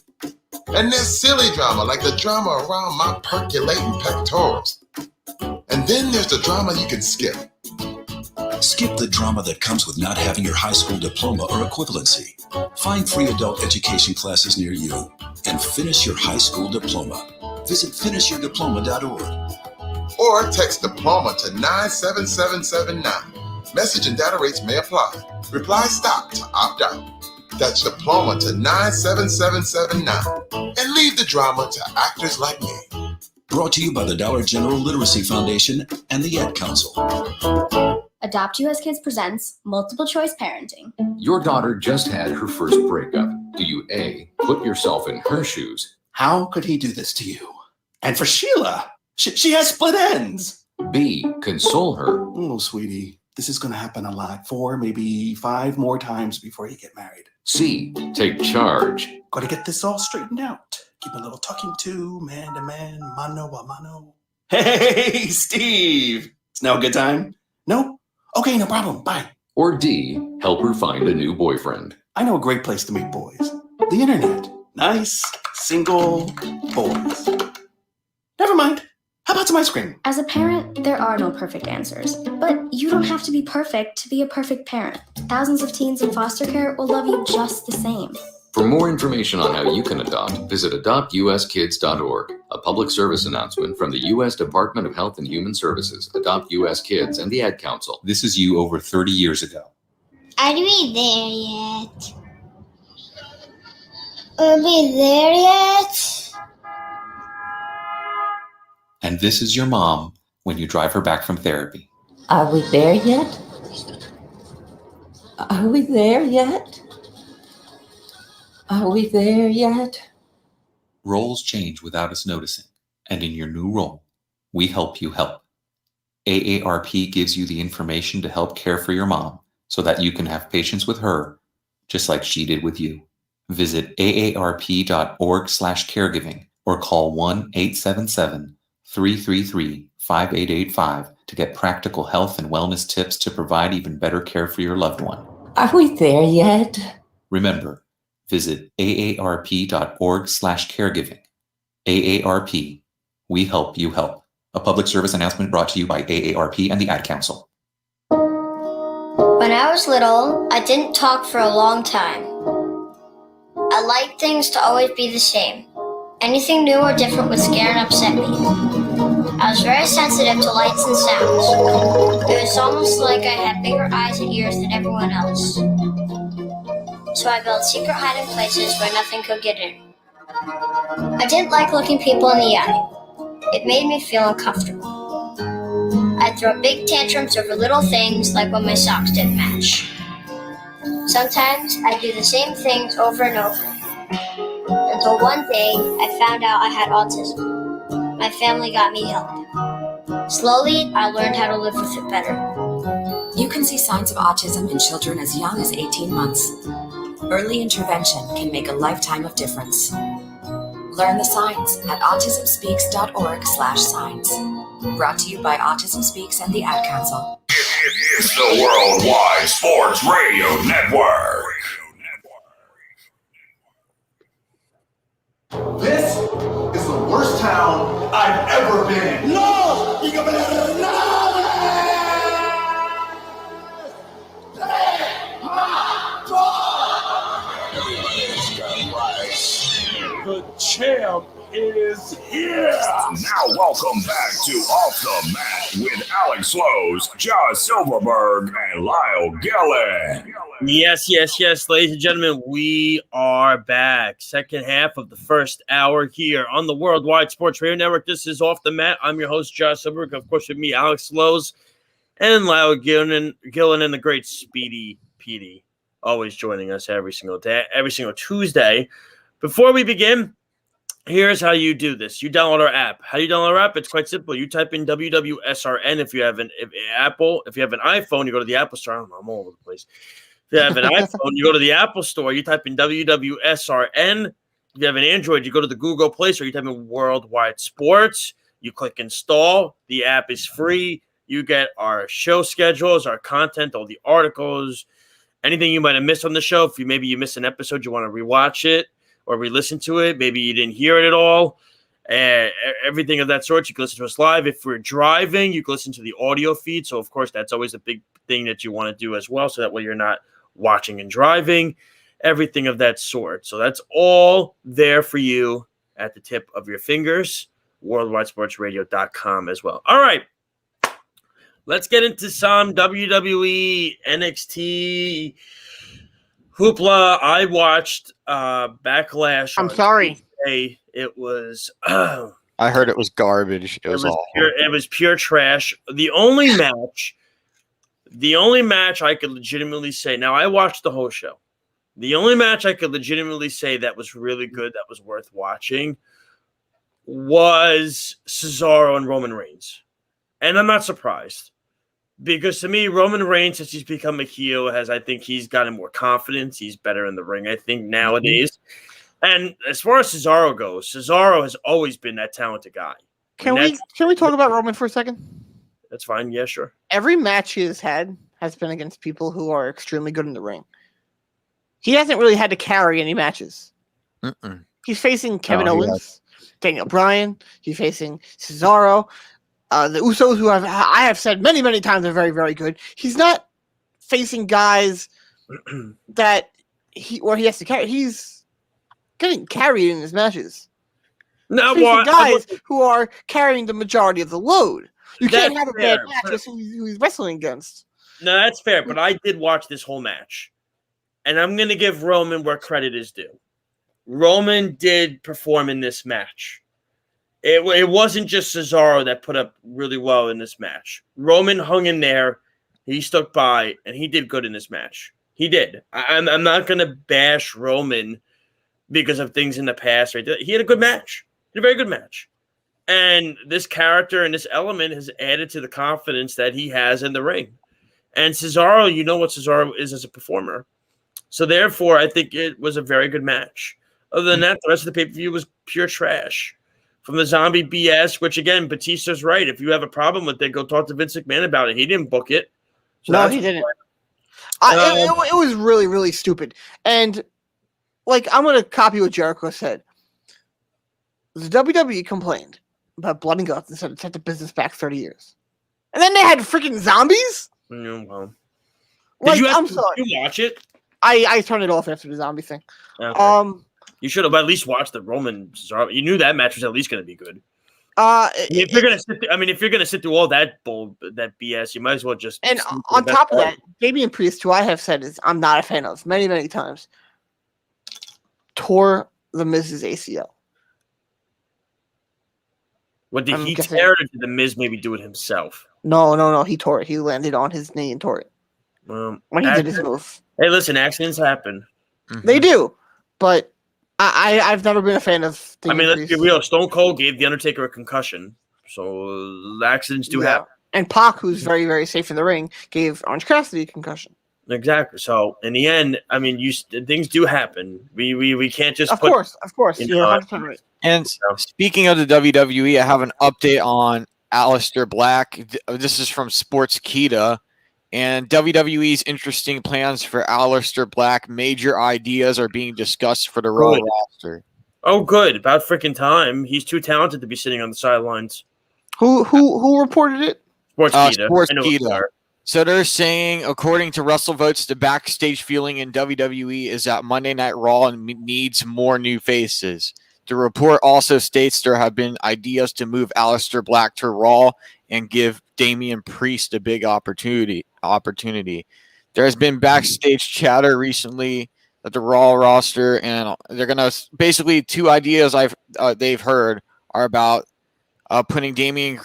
And there's silly drama, like the drama around my percolating pectorals. And then there's the drama you can skip. Skip the drama that comes with not having your high school diploma or equivalency. Find free adult education classes near you and finish your high school diploma. Visit finishyourdiploma.org. Or text diploma to 97779. Message and data rates may apply. Reply STOP to opt out. That's diploma to 97779. And leave the drama to actors like me. Brought to you by the Dollar General Literacy Foundation and the Ad Council. Adopt US Kids presents Multiple Choice Parenting. Your daughter just had her first breakup. Do you A, put yourself in her shoes? How could he do this to you? And for Sheila, she has split ends. B, console her. Oh, sweetie, this is going to happen a lot. 4, maybe 5 more times before you get married. C, take charge. Got to get this all straightened out. Keep a little talking to, man to man, mano a mano. Hey, Steve. It's now a good time? No? Okay, no problem. Bye. Or D, help her find a new boyfriend. I know a great place to meet boys. The internet. Nice, single boys. Never mind. How about some ice cream? As a parent, there are no perfect answers. But you don't have to be perfect to be a perfect parent. Thousands of teens in foster care will love you just the same. For more information on how you can adopt, visit adoptuskids.org, a public service announcement from the U.S. Department of Health and Human Services, Adopt U.S. Kids, and the Ad Council. This is you over 30 years ago. Are we there yet? Are we there yet? And this is your mom when you drive her back from therapy. Are we there yet? Are we there yet? Are we there yet? Roles change without us noticing, and in your new role, we help you help. AARP gives you the information to help care for your mom so that you can have patience with her, just like she did with you. Visit aarp.org/caregiving or call 1-877-333-5885 to get practical health and wellness tips to provide even better care for your loved one. Are we there yet? Remember, visit aarp.org/caregiving. AARP, we help you help. A public service announcement brought to you by AARP and the Ad Council. When I was little, I didn't talk for a long time. I liked things to always be the same. Anything new or different would scare and upset me. I was very sensitive to lights and sounds. It was almost like I had bigger eyes and ears than everyone else. So I built secret hiding places where nothing could get in. I didn't like looking people in the eye. It made me feel uncomfortable. I'd throw big tantrums over little things like when my socks didn't match. Sometimes I'd do the same things over and over. Until one day, I found out I had autism. My family got me help. Slowly, I learned how to live with it better. You can see signs of autism in children as young as 18 months. Early intervention can make a lifetime of difference. Learn the signs at autismspeaks.org/signs. Brought to you by Autism Speaks and the Ad Council. It's the Worldwide Sports Radio Network. This is the worst town I've ever been in. No! You got The champ is here. Now welcome back to Off the Mat with Alex Slows, Josh Silverberg, and Lyle Gillen. Yes, ladies and gentlemen, we are back. Second half of the first hour here on the Worldwide Sports Radio Network. This is Off the Mat. I'm your host, Josh Silverberg. Of course, with me, Alex Slows, and Lyle Gillen, and the great Speedy Petey, always joining us every single day, every single Tuesday. Before we begin, here's how you do this. You download our app. How do you download our app? It's quite simple. You type in WWSRN if you have an Apple. If you have an iPhone, you go to the Apple Store. I don't know, I'm all over the place. If you have an iPhone, you go to the Apple Store. You type in WWSRN. If you have an Android, you go to the Google Play Store. You type in Worldwide Sports. You click install. The app is free. You get our show schedules, our content, all the articles, anything you might have missed on the show. If maybe you missed an episode, you want to rewatch it or re-listen to it. Maybe you didn't hear it at all. Everything of that sort. You can listen to us live. If we're driving, you can listen to the audio feed. So, of course, that's always a big thing that you want to do as well. So that way you're not watching and driving. Everything of that sort. So that's all there for you at the tip of your fingers. WorldwideSportsRadio.com as well. All right. Let's get into some WWE NXT hoopla. I watched Backlash. I'm sorry. Tuesday. It was. I heard it was garbage. It was awful. It was pure trash. The only match I could legitimately say. Now I watched the whole show. The only match I could legitimately say that was really good, that was worth watching, was Cesaro and Roman Reigns, and I'm not surprised. Because to me, Roman Reigns, since he's become a heel, I think he's gotten more confidence. He's better in the ring, I think, nowadays. And as far as Cesaro goes, Cesaro has always been that talented guy. Can we talk about Roman for a second? That's fine. Yeah, sure. Every match he has had has been against people who are extremely good in the ring. He hasn't really had to carry any matches. He's facing Kevin Owens, Daniel Bryan. He's facing Cesaro. The Usos, who I have said many, many times are very, very good. He's not facing guys that he has to carry. He's getting carried in his matches. No, guys who are carrying the majority of the load. You can't have a bad match with who he's wrestling against. No, that's fair, but I did watch this whole match. And I'm going to give Roman where credit is due. Roman did perform in this match. It wasn't just Cesaro that put up really well in this match. Roman hung in there. He stuck by, and he did good in this match. He did. I'm not going to bash Roman because of things in the past. Right? He had a good match. He had a very good match. And this character and this element has added to the confidence that he has in the ring. And Cesaro, you know what Cesaro is as a performer. So therefore, I think it was a very good match. Other than that, the rest of the pay-per-view was pure trash. From the zombie BS, which again, Batista's right. If you have a problem with it, go talk to Vince McMahon about it. He didn't book it. So no, he didn't. It was really, really stupid. And I'm going to copy what Jericho said. The WWE complained about Blood and Guts and said it set the business back 30 years. And then they had freaking zombies? Well. I'm sorry. Did you watch it? I turned it off after the zombie thing. Okay. You should have at least watched the Roman Cesaro. You knew that match was at least going to be good. If you're gonna sit through all that BS, you might as well just. And on top of that, Damian Priest, who I have said is I'm not a fan of many, many times, tore the Miz's ACL. What did he tear it, or did the Miz maybe do it himself? No. He tore it. He landed on his knee and tore it. When he did his move. Hey, listen, accidents happen. They do, but I've never been a fan of. Let's be real. Stone Cold gave The Undertaker a concussion, so accidents do happen. And Pac, who's very, very safe in the ring, gave Orange Cassidy a concussion. Exactly. So in the end, things do happen. We can't just. Of course. You're 100% right. And speaking of the WWE, I have an update on Aleister Black. This is from Sportskeeda. And WWE's interesting plans for Aleister Black. Major ideas are being discussed for the Raw roster. Oh, good. About freaking time. He's too talented to be sitting on the sidelines. Who reported it? Sportskeeda. So they're saying, according to WrestleVotes, the backstage feeling in WWE is that Monday Night Raw needs more new faces. The report also states there have been ideas to move Aleister Black to Raw and give Damian Priest a big opportunity. There has been backstage chatter recently at the Raw roster, and they're gonna basically two ideas they've heard are about putting Damian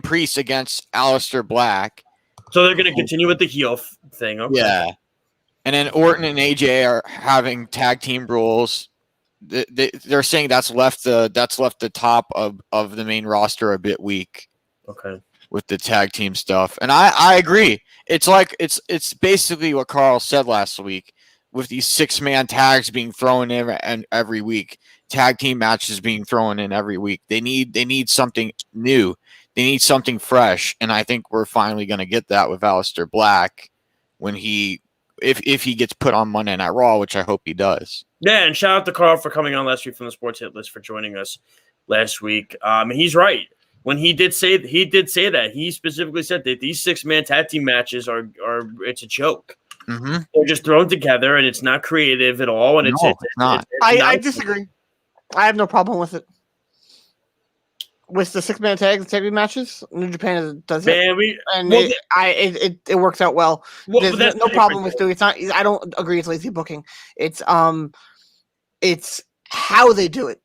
Priest against Aleister Black. So they're gonna continue with the heel thing. Okay. Yeah, and then Orton and AJ are having tag team roles. They're saying that's left the top of the main roster a bit weak. Okay. With the tag team stuff. And I agree. It's like it's basically what Carl said last week with these 6-man tags being thrown in every week, tag team matches being thrown in every week. They need something new. They need something fresh. And I think we're finally going to get that with Aleister Black when if he gets put on Monday Night Raw, which I hope he does. Yeah, and shout out to Carl for coming on last week from the Sports Hit List for joining us last week. He's right. When he did say that, he specifically said that these 6-man tag team matches are it's a joke. Mm-hmm. They're just thrown together, and it's not creative at all. And it's not. I disagree. I have no problem with it. With the 6-man tag team matches, New Japan does it, it works out well. There's no problem with doing it. It's not. I don't agree with lazy booking. It's how they do it.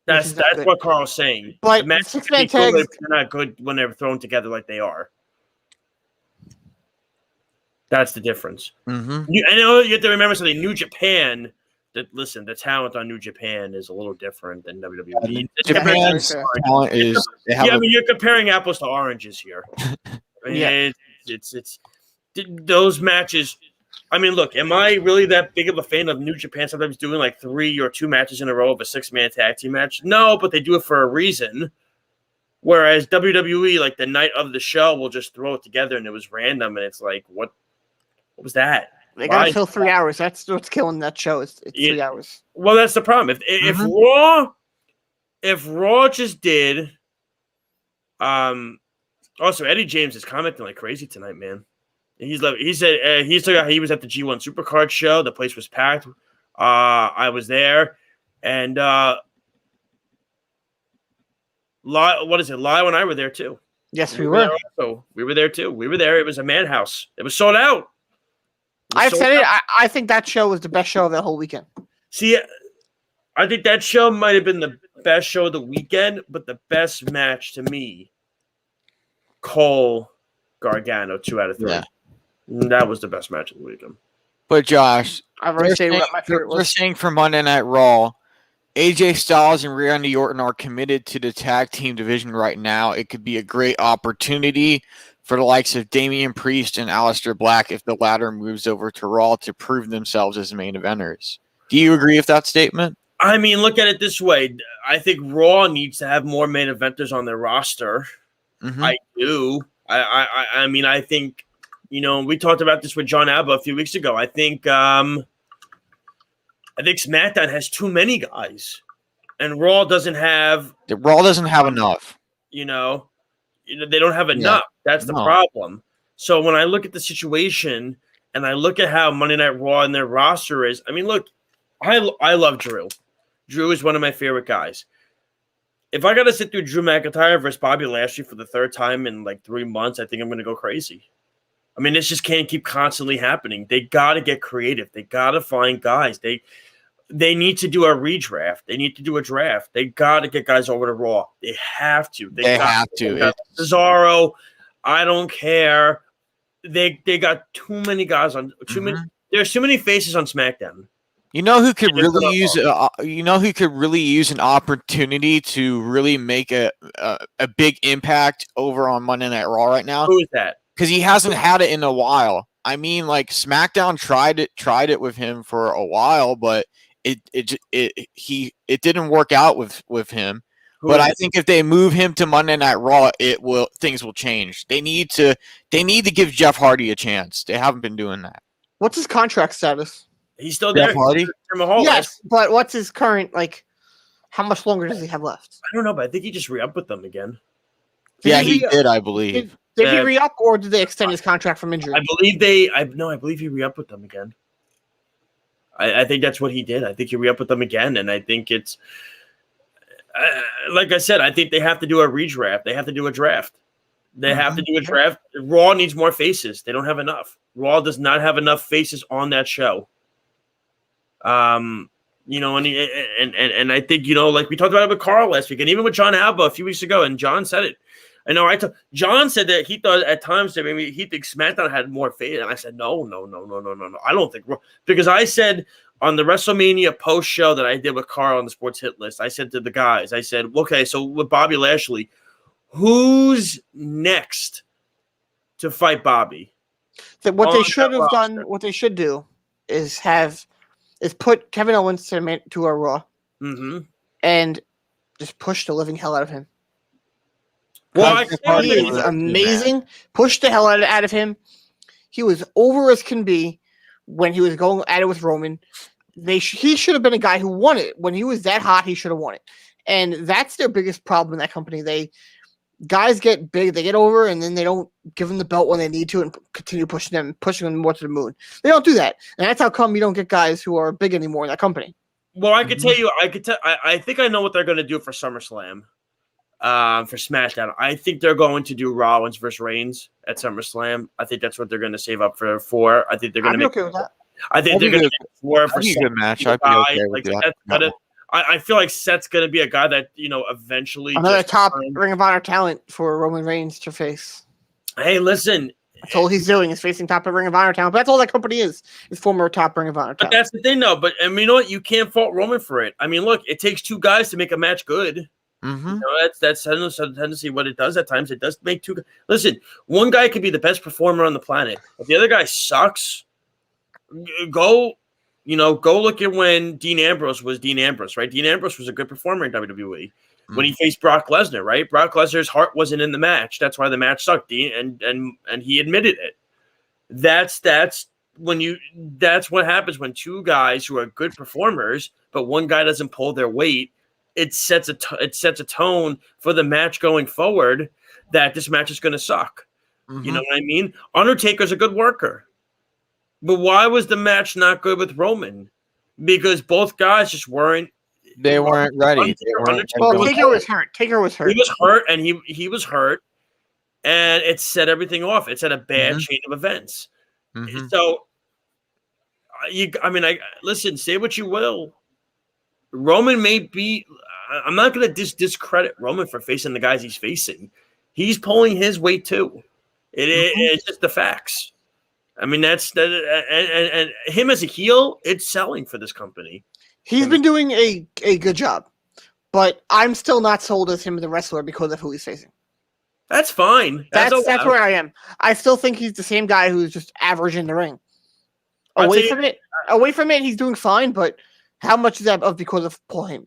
That's what Carl's saying. But the 6-man tags are not good when they're thrown together like they are. That's the difference. Mm-hmm. I know you have to remember something. New Japan. Listen, the talent on New Japan is a little different than WWE. Japan's talent is. You're comparing apples to oranges here. It's those matches. I mean, look, am I really that big of a fan of New Japan sometimes doing like 3 or 2 matches in a row of a 6-man tag team match? No, but they do it for a reason. Whereas WWE, like the night of the show, will just throw it together and it was random and it's like, what was that? They gotta fill 3 hours. That's what's killing that show. It's 3 hours. Well, that's the problem. If Raw just did, also Eddie James is commenting like crazy tonight, man. He said he was at the G1 Supercard show. The place was packed. I was there, and what is it? Lyle and I were there too. Yes, we were. We were there too. We were there. It was a madhouse. It was sold out. I've said it. I think that show was the best show of that whole weekend. See, I think that show might have been the best show of the weekend, but the best match to me, Cole Gargano, 2 out of 3. Yeah. That was the best match of the weekend. But Josh, I've already said what my favorite was. We're saying for Monday Night Raw, AJ Styles and Randy Orton are committed to the tag team division right now. It could be a great opportunity for the likes of Damian Priest and Aleister Black if the latter moves over to Raw to prove themselves as main eventers. Do you agree with that statement? I mean, look at it this way. I think Raw needs to have more main eventers on their roster. Mm-hmm. I do. I mean, I think, we talked about this with John Alba a few weeks ago. I think SmackDown has too many guys, and Raw doesn't have. Raw doesn't have enough. They don't have enough. That's the problem. So when I look at the situation and I look at how Monday Night Raw and their roster is, I mean, look, I love Drew. Drew is one of my favorite guys. if I got to sit through Drew McIntyre versus Bobby Lashley for the third time in like 3 months, I think I'm going to go crazy. I mean, this just can't keep constantly happening. They got to get creative. They got to find guys. They need to do a redraft. They need to do a draft. They got to get guys over to Raw. They have to. They have to. Cesaro, I don't care. They got too many guys on too many. There's too many faces on SmackDown. You know who could really use an opportunity to really make a big impact over on Monday Night Raw right now? Who is that? Because he hasn't had it in a while. I mean, like SmackDown tried it with him for a while, but it didn't work out with him. But I think if they move him to Monday Night Raw, things will change. They need to give Jeff Hardy a chance. They haven't been doing that. What's his contract status? He's still there. Jeff Hardy? Yes, but what's his current, like, how much longer does he have left? I don't know, but I think he just re-upped with them again. Yeah, he did, I believe. Did he re-up, or did they extend his contract from injury? I believe I believe he re-upped with them again. I think that's what he did. I think he re-upped with them again, and I think it's like I said, I think they have to do a redraft. They have to do a draft. They have to do a draft. Raw needs more faces. They don't have enough. Raw does not have enough faces on that show. You know, and I think, you know, like we talked about it with Carl last week, and even with John Alba a few weeks ago, and John said it. I know John said that he thought at times that maybe he thinks SmackDown had more faith, and I said no. I don't think, because I said on the WrestleMania post show that I did with Carl on the Sports Hit List, I said to the guys, I said, okay, so with Bobby Lashley, who's next to fight Bobby? What they should have done, what they should do, is put Kevin Owens to a Raw, and just push the living hell out of him. Well, he is amazing. Push the hell out of him. He was over as can be when he was going at it with Roman. He should have been a guy who won it. When he was that hot, he should have won it. And that's their biggest problem in that company. Guys get big, they get over, and then they don't give them the belt when they need to and continue pushing them more to the moon. They don't do that. And that's how come you don't get guys who are big anymore in that company. Well, I could tell you, I think I know what they're going to do for SummerSlam. For SmackDown, I think they're going to do Rollins versus Reigns at SummerSlam. I think that's what they're going to save up for 4. I think they're going to make. Okay with that. I think they're going to make 4 for a good match. I'd be okay with that. I feel like Seth's going to be a guy that, you know, eventually another top Ring of Honor talent for Roman Reigns to face. Hey, listen. That's all he's doing is facing top Ring of Honor talent. But that's all that company is former top Ring of Honor talent. But that's the thing, though. But you know what? You can't fault Roman for it. I mean, look, it takes 2 guys to make a match good. You know, that's tendency what it does at times. It does make 2. Listen, one guy could be the best performer on the planet. If the other guy sucks, go look at when Dean Ambrose was Dean Ambrose, right? Dean Ambrose was a good performer in WWE when he faced Brock Lesnar, right? Brock Lesnar's heart wasn't in the match. That's why the match sucked. And he admitted it. That's what happens when 2 guys who are good performers, but one guy doesn't pull their weight. It sets a tone for the match going forward that this match is going to suck. You know what I mean? Undertaker's a good worker. But why was the match not good with Roman? Because both guys just weren't. They weren't ready. Taker was hurt. Taker was hurt. He was hurt, and he was hurt, and it set everything off. It set a bad chain of events. So, listen. Say what you will. Roman may be. I'm not going to discredit Roman for facing the guys he's facing. He's pulling his weight too. It's just the facts. I mean, that's and him as a heel, it's selling for this company. He's been doing a good job, but I'm still not sold as him as a wrestler because of who he's facing. That's fine. That's where I am. I still think he's the same guy who's just average in the ring. Away from it, he's doing fine, but how much is that because of Paul Heyman?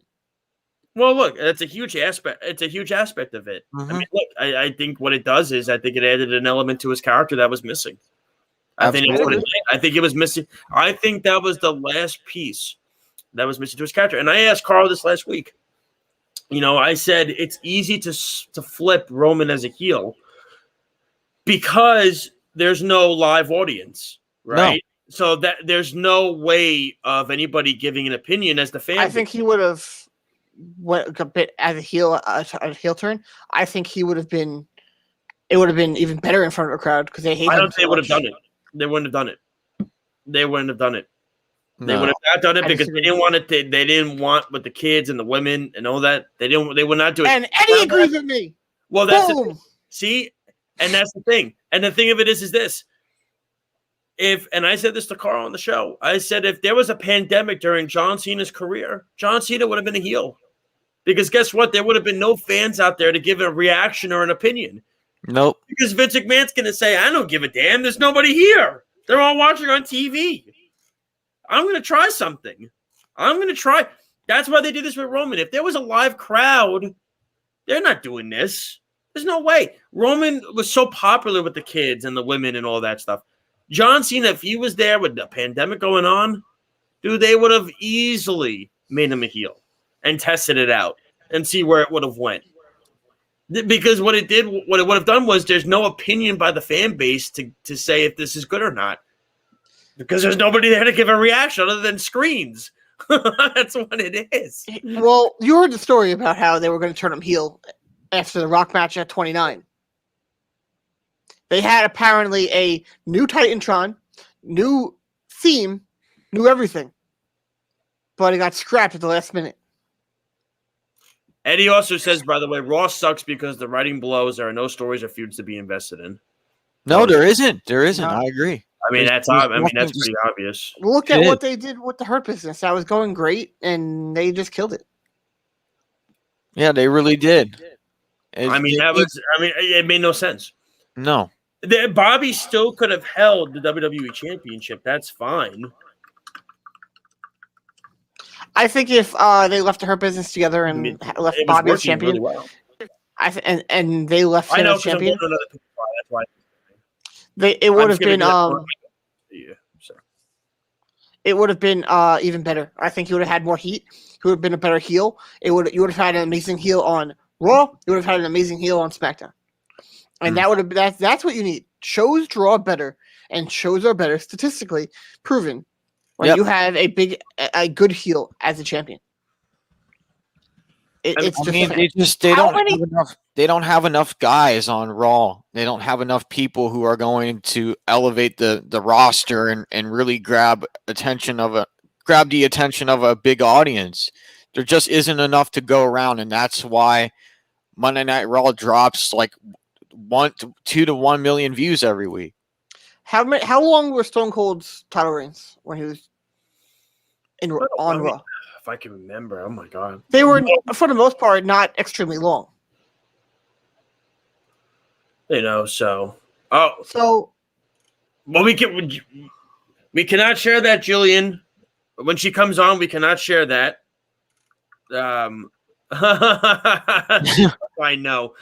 Well, look, that's a huge aspect. It's a huge aspect of it. I mean, look, I think what it does is I think it added an element to his character that was missing. I think it was missing. I think that was the last piece that was missing to his character. And I asked Carl this last week. You know, I said it's easy to flip Roman as a heel because there's no live audience, right? No. So that there's no way of anybody giving an opinion as the fan. I think he would have went a bit as a heel turn, I think it would have been even better in front of a crowd because they hate. I don't think they would have done it. They wouldn't have done it. They wouldn't have done it. They would have not done it because they didn't want it. They didn't want with the kids and the women and all that. They didn't. They would not do it. And Eddie agrees with me. Well, that's see, and that's the thing. And the thing of it is this. And I said this to Carl on the show. I said if there was a pandemic during John Cena's career, John Cena would have been a heel. Because guess what? There would have been no fans out there to give a reaction or an opinion. Nope. Because Vince McMahon's going to say, I don't give a damn. There's nobody here. They're all watching on TV. I'm going to try something. I'm going to try. That's why they did this with Roman. If there was a live crowd, they're not doing this. There's no way. Roman was so popular with the kids and the women and all that stuff. John Cena, if he was there with the pandemic going on, dude, they would have easily made him a heel and tested it out and see where it would have went. Because what it would have done was there's no opinion by the fan base to say if this is good or not. Because there's nobody there to give a reaction other than screens. That's what it is. Well, you heard the story about how they were going to turn him heel after the Rock match at 29. They had apparently a new Titantron, new theme, new everything. But it got scrapped at the last minute. Eddie also says, by the way, Raw sucks because the writing blows. There are no stories or feuds to be invested in. No, there isn't. There isn't. I agree. I mean, that's pretty obvious. Look at what they did with the Hurt Business. That was going great, and they just killed it. Yeah, they really did. It made no sense. No. Bobby still could have held the WWE Championship. That's fine. I think if they left the Hurt Business together and left Bobby as champion, really well. and they left him as champion, that's why. It would have been it would have been even better. I think he would have had more heat. He would have been a better heel. You would have had an amazing heel on Raw. You would have had an amazing heel on SmackDown. And that's what you need. Shows draw better, and shows are better statistically proven when you have a good heel as a champion. They don't have enough guys on Raw. They don't have enough people who are going to elevate the roster and really grab the attention of a big audience. There just isn't enough to go around, and that's why Monday Night Raw drops like 2 to 1 million views every week. How long were Stone Cold's title reigns when he was on Raw? If I can remember, oh my god, they were for the most part not extremely long. Well, we cannot share that, Jillian. When she comes on, we cannot share that. I know.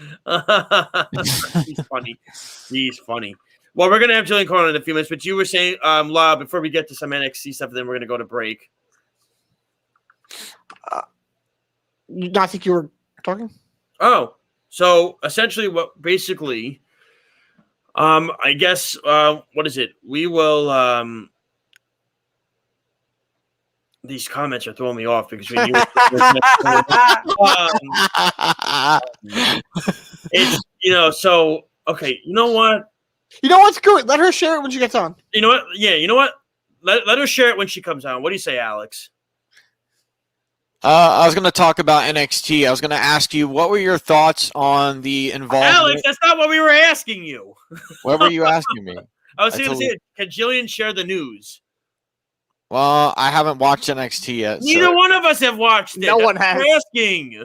He's funny. Well, we're gonna have Jillian call in a few minutes, but you were saying, La, before we get to some NXT stuff, then we're gonna go to break. I think you were talking. Oh, so essentially, I guess, what is it? We will. These comments are throwing me off because it's So okay, you know what? Screw it. Let her share it when she gets on. You know what? Yeah, you know what? Let her share it when she comes on. What do you say, Alex? I was going to talk about NXT. I was going to ask you, what were your thoughts on the involvement? Alex, that's not what we were asking you. What were you asking me? I was going to say, can Jillian share the news? Well, I haven't watched NXT yet. Neither one of us have watched it. No one has. We're asking.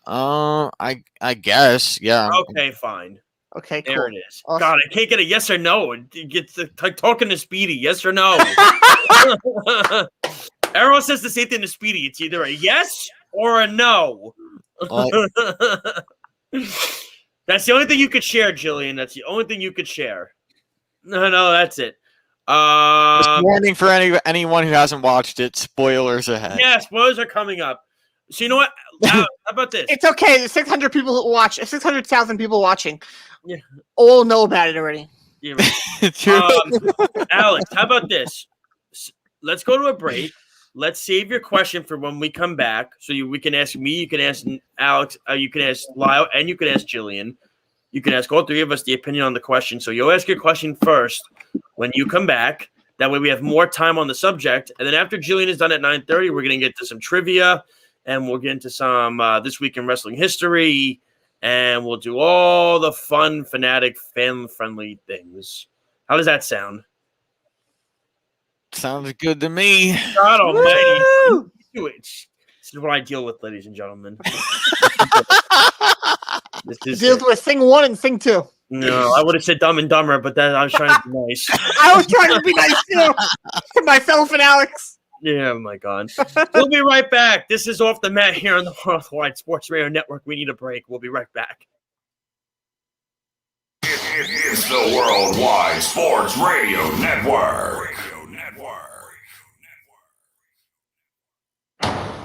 I guess, yeah. Okay, fine. Okay, there cool. it is. Awesome. God, I can't get a yes or no. It gets like talking to Speedy. Yes or no. Everyone says the same thing to Speedy. It's either a yes or a no. That's the only thing you could share, Jillian. That's the only thing you could share. No, that's it. Just warning for anyone who hasn't watched it. Spoilers ahead. Yeah, spoilers are coming up. So you know what? How about this? It's okay. The 600 people who watch, 600,000 people watching, yeah, all know about it already. Yeah, right. Alex, how about this? Let's go to a break. let's save your question for when we come back. So we can ask me, you can ask Alex, you can ask Lyle, and you can ask Jillian. You can ask all three of us the opinion on the question. So you'll ask your question first when you come back. That way we have more time on the subject. And then after Jillian is done at 9:30, we're going to get to some trivia, and we'll get into some This Week in Wrestling History, and we'll do all the fun, fanatic, fan-friendly things. How does that sound? Sounds good to me. God almighty. This is what I deal with, ladies and gentlemen. This deals with thing 1 and thing 2. No, I would have said Dumb and Dumber, but I was trying to be nice. I was trying to be nice too. To myself and Alex. Yeah, oh my God. We'll be right back. This is Off the Mat here on the Worldwide Sports Radio Network. We need a break. We'll be right back. It's the Worldwide Sports Radio Network.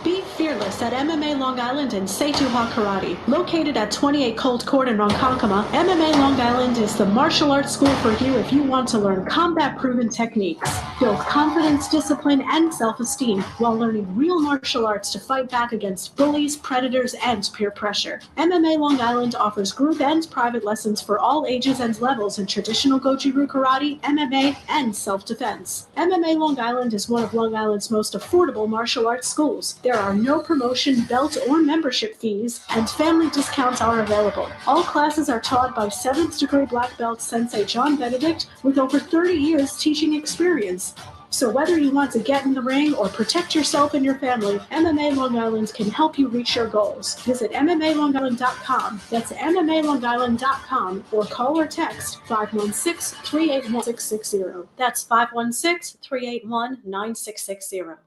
Be fearless at MMA Long Island and Seituha Karate. Located at 28 Colt Court in Ronkonkoma, MMA Long Island is the martial arts school for you if you want to learn combat-proven techniques, build confidence, discipline, and self-esteem while learning real martial arts to fight back against bullies, predators, and peer pressure. MMA Long Island offers group and private lessons for all ages and levels in traditional Goju-Ryu Karate, MMA, and self-defense. MMA Long Island is one of Long Island's most affordable martial arts schools. There are no promotion, belt, or membership fees, and family discounts are available. All classes are taught by 7th degree black belt Sensei John Benedict with over 30 years teaching experience. So whether you want to get in the ring or protect yourself and your family, MMA Long Island can help you reach your goals. Visit MMALongIsland.com. That's MMALongIsland.com, or call or text 516-381-9660. That's 516-381-9660.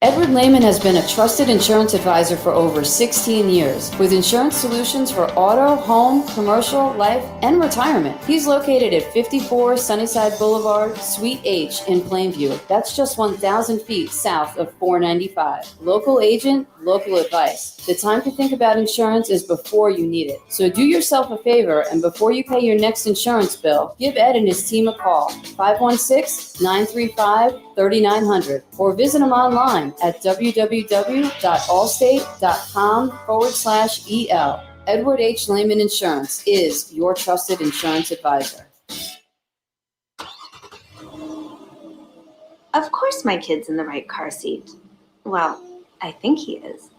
Edward Lehman has been a trusted insurance advisor for over 16 years with insurance solutions for auto, home, commercial, life, and retirement. He's located at 54 Sunnyside Boulevard, Suite H in Plainview. That's just 1,000 feet south of 495. Local agent, local advice. The time to think about insurance is before you need it. So do yourself a favor, and before you pay your next insurance bill, give Ed and his team a call, 516-935-3900, or visit him online at www.allstate.com/EL. Edward H. Lehman Insurance is your trusted insurance advisor. Of course my kid's in the right car seat. Well, I think he is.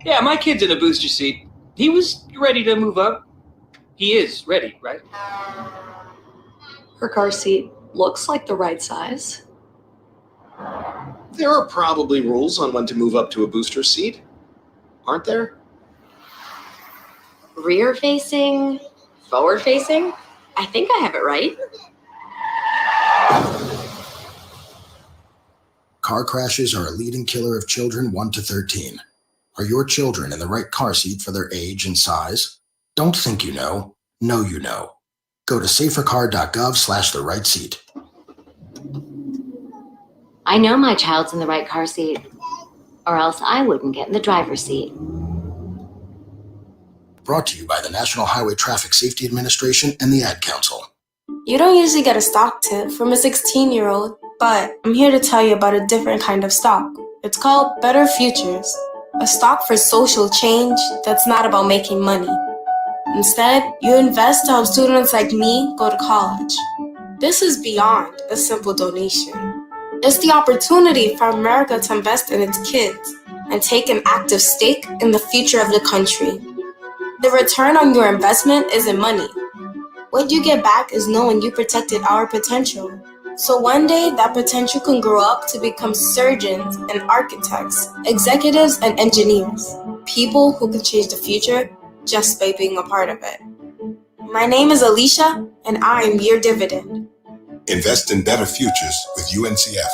Yeah, my kid's in a booster seat. He was ready to move up. He is ready, right? Her car seat looks like the right size. There are probably rules on when to move up to a booster seat, aren't there? Rear facing, forward facing? I think I have it right. Car crashes are a leading killer of children 1 to 13. Are your children in the right car seat for their age and size? Don't think you know. Know you know. Go to safercar.gov/the-right-seat. I know my child's in the right car seat, or else I wouldn't get in the driver's seat. Brought to you by the National Highway Traffic Safety Administration and the Ad Council. You don't usually get a stock tip from a 16-year-old, but I'm here to tell you about a different kind of stock. It's called Better Futures, a stock for social change that's not about making money. Instead, you invest to help students like me go to college. This is beyond a simple donation. It's the opportunity for America to invest in its kids and take an active stake in the future of the country. The return on your investment isn't money. What you get back is knowing you protected our potential. So one day, that potential can grow up to become surgeons and architects, executives and engineers, people who can change the future just by being a part of it. My name is Alicia, and I am your dividend. Invest in better futures with UNCF.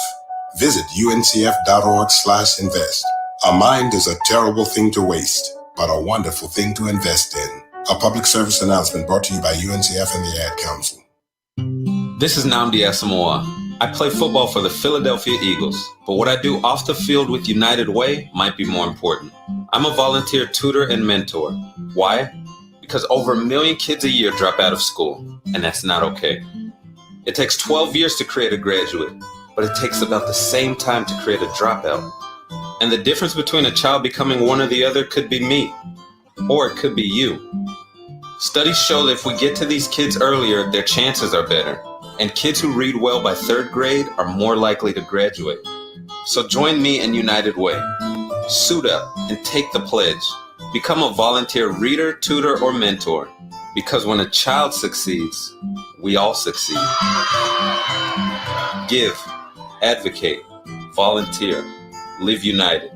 Visit uncf.org/invest. A mind is a terrible thing to waste, but a wonderful thing to invest in. A public service announcement brought to you by UNCF and the Ad Council. This is Nnamdi Asamoah. I play football for the Philadelphia Eagles, but what I do off the field with United Way might be more important. I'm a volunteer tutor and mentor. Why? Because over 1 million kids a year drop out of school, and that's not okay. It takes 12 years to create a graduate, but but it takes about the same time to create a dropout. And the difference between a child becoming one or the other could be me, or it could be you. Studies show that if we get to these kids earlier, their chances are better, and kids who read well by 3rd grade are more likely to graduate. So join me in United Way. Suit up and take the pledge. Become a volunteer reader, tutor, or mentor, because when a child succeeds, we all succeed. Give, advocate, volunteer, live united.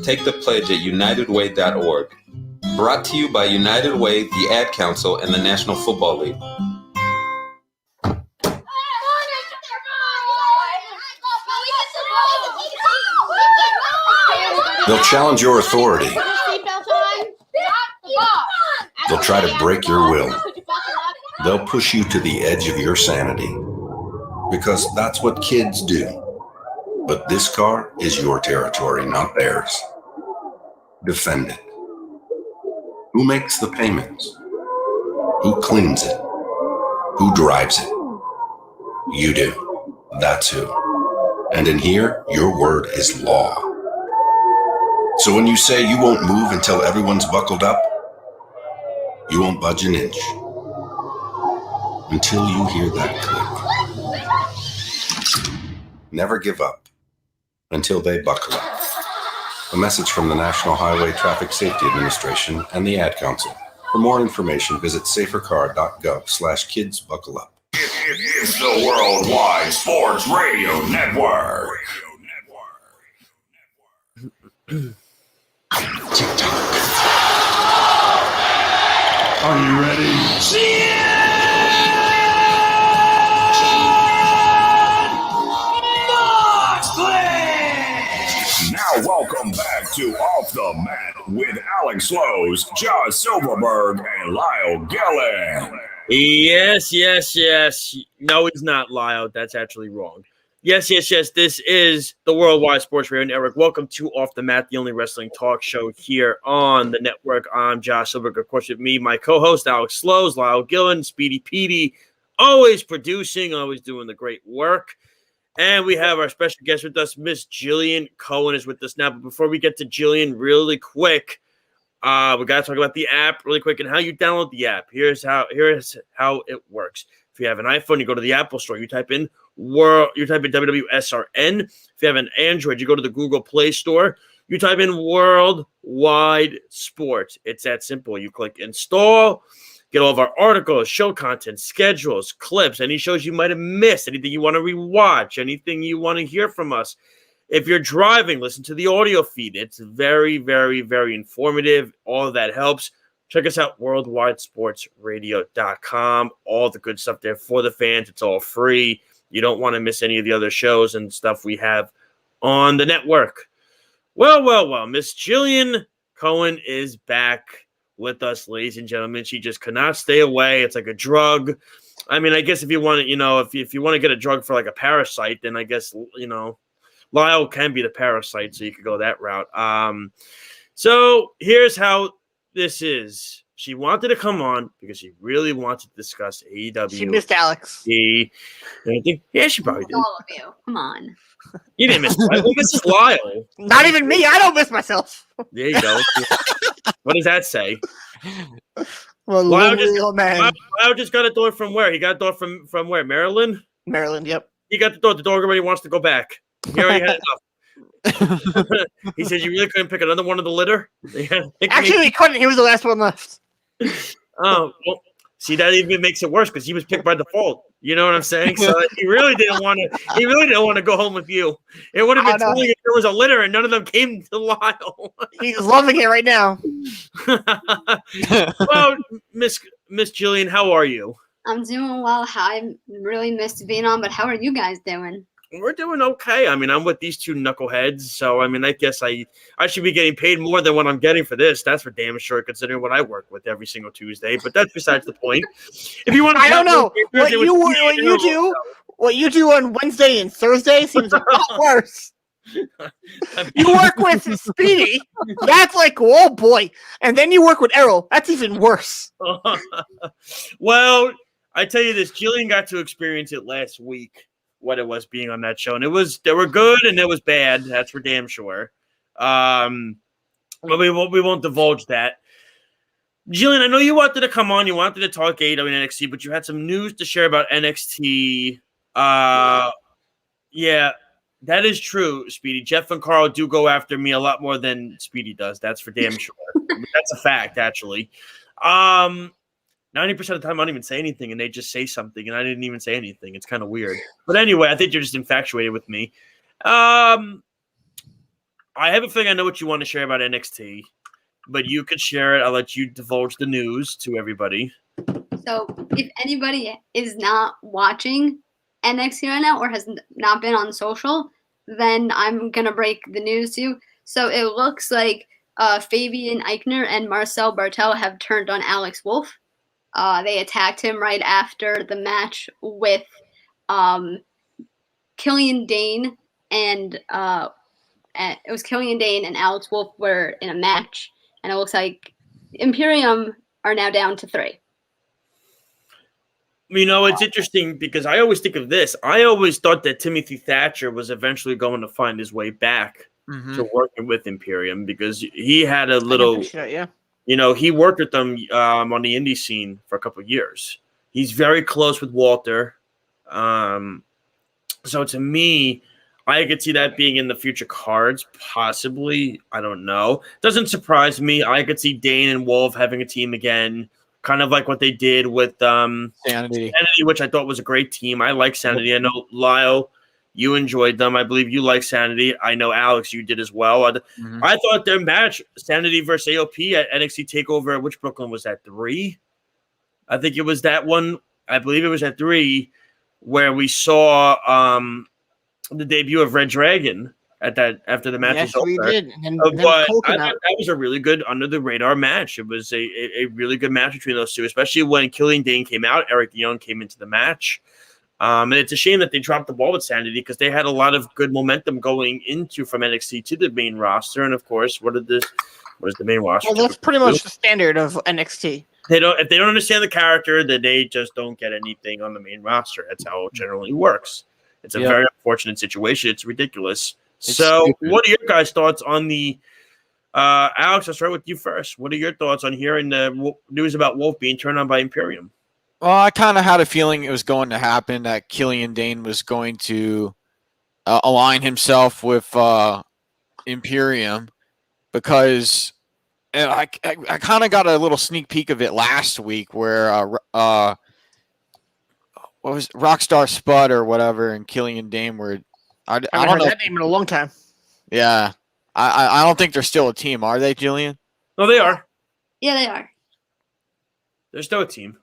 Take the pledge at unitedway.org. Brought to you by United Way, the Ad Council, and the National Football League. They'll challenge your authority. They'll try to break your will. They'll push you to the edge of your sanity. Because that's what kids do. But this car is your territory, not theirs. Defend it. Who makes the payments? Who cleans it? Who drives it? You do. That's who. And in here, your word is law. So when you say you won't move until everyone's buckled up, you won't budge an inch. Until you hear that click. Never give up until they buckle up. A message from the National Highway Traffic Safety Administration and the Ad Council. For more information, visit safercar.gov/kidsbuckleup. It's the Worldwide Sports Radio Network. Are you ready? Now welcome back to Off the Mat with Alex Slows, Josh Silverberg, and Lyle Gillen. Yes. No, he's not, Lyle. That's actually wrong. Yes. This is the Worldwide Sports Radio Network. Welcome to Off the Mat, the only wrestling talk show here on the network. I'm Josh Silverberg. Of course, with me, my co-host, Alex Slows, Lyle Gillen, Speedy Petey, always producing, always doing the great work. And we have our special guest with us, Miss Jillian Cohen is with us now. But before we get to Jillian really quick, we got to talk about the app really quick and how you download the app. Here's how it works. If you have an iPhone, you go to the Apple Store. You type in WWSRN. If you have an Android, you go to the Google Play Store. You type in Worldwide Sports. It's that simple. You click install. Get all of our articles, show content, schedules, clips, any shows you might have missed, anything you want to rewatch, anything you want to hear from us. If you're driving, listen to the audio feed. It's very, very, very informative. All of that helps. Check us out, worldwidesportsradio.com. All the good stuff there for the fans. It's all free. You don't want to miss any of the other shows and stuff we have on the network. Well. Miss Jillian Cohen is back with us, ladies and gentlemen. She just cannot stay away. It's like a drug. I mean, I guess if you want to, if you want to get a drug for like a parasite, then I guess, Lyle can be the parasite, so you could go that route. So here's how this is. She wanted to come on because she really wanted to discuss AEW. She missed Alex. And I think, she probably did. All of you. Come on. You didn't miss Lyle. This is Lyle. Not even me. I don't miss myself. There you go. What does that say? Well, Lyle just got a door from where? He got a door from where? Maryland? Maryland, yep. He got the door. The dog already wants to go back. He already had enough. He said you really couldn't pick another one of the litter? Actually, he couldn't. He was the last one left. Oh, well, see, that even makes it worse because he was picked by default. You know what I'm saying? So he really didn't want to. He really didn't want to go home with you. It would have been funny if there was a litter and none of them came to Lyle. He's loving it right now. Well, Miss Jillian, how are you? I'm doing well. I really missed being on, but how are you guys doing? We're doing okay. I mean, I'm with these two knuckleheads, so I mean, I guess I should be getting paid more than what I'm getting for this. That's for damn sure, considering what I work with every single Tuesday. But that's besides the point. If you want, I don't know what you do on Wednesday and Thursday seems a lot worse. You work with Speedy. That's like, oh boy, and then you work with Errol. That's even worse. Well, I tell you this, Jillian got to experience it last week what it was being on that show, and they were good and it was bad. That's for damn sure. But we won't divulge that. Jillian, I know you wanted to come on. You wanted to talk AEW and NXT, but you had some news to share about NXT. Yeah, that is true, Speedy. Jeff and Carl do go after me a lot more than Speedy does. That's for damn sure. That's a fact, actually. 90% of the time, I don't even say anything, and they just say something, and I didn't even say anything. It's kind of weird. But anyway, I think you're just infatuated with me. I have a feeling I know what you want to share about NXT, but you could share it. I'll let you divulge the news to everybody. So if anybody is not watching NXT right now or has not been on social, then I'm going to break the news to you. So it looks like Fabian Eichner and Marcel Bartel have turned on Alex Wolf. They attacked him right after the match with Killian Dane and it was Killian Dane and Alex Wolf were in a match, and it looks like Imperium are now down to 3. You know, it's interesting because I always think of this. I always thought that Timothy Thatcher was eventually going to find his way back to working with Imperium because he had a little, you know, he worked with them on the indie scene for a couple of years. He's very close with Walter. So to me, I could see that being in the future cards, possibly. I don't know. Doesn't surprise me. I could see Dane and Wolf having a team again, kind of like what they did with Sanity, which I thought was a great team. I like Sanity. I know, Lyle, you enjoyed them. I believe you like Sanity. I know, Alex, you did as well. I thought their match, Sanity versus AOP at NXT TakeOver, which Brooklyn was at 3? I think it was that one. I believe it was at 3 where we saw the debut of Red Dragon at that after the match was over. Yes, we did. And But then I Cole came thought out. that was a really good under the radar match. It was a really good match between those two, especially when Killian Dane came out. Eric Young came into the match. And it's a shame that they dropped the ball with Sanity because they had a lot of good momentum going into from NXT to the main roster. And of course, what is the main roster? Well, that's pretty much the standard of NXT. If they don't understand the character, then they just don't get anything on the main roster. That's how it generally works. It's a very unfortunate situation. It's ridiculous. So, what are your guys' thoughts on the Alex? I'll start with you first. What are your thoughts on hearing the news about Wolf being turned on by Imperium? Well, I kind of had a feeling it was going to happen, that Killian Dane was going to align himself with Imperium, because I kind of got a little sneak peek of it last week where what was it, Rockstar Spud or whatever and Killian Dane were. I I don't haven't know. heard that name in a long time. Yeah, I don't think they're still a team, are they, Jillian? No, they are. Yeah, they are. They're still a team.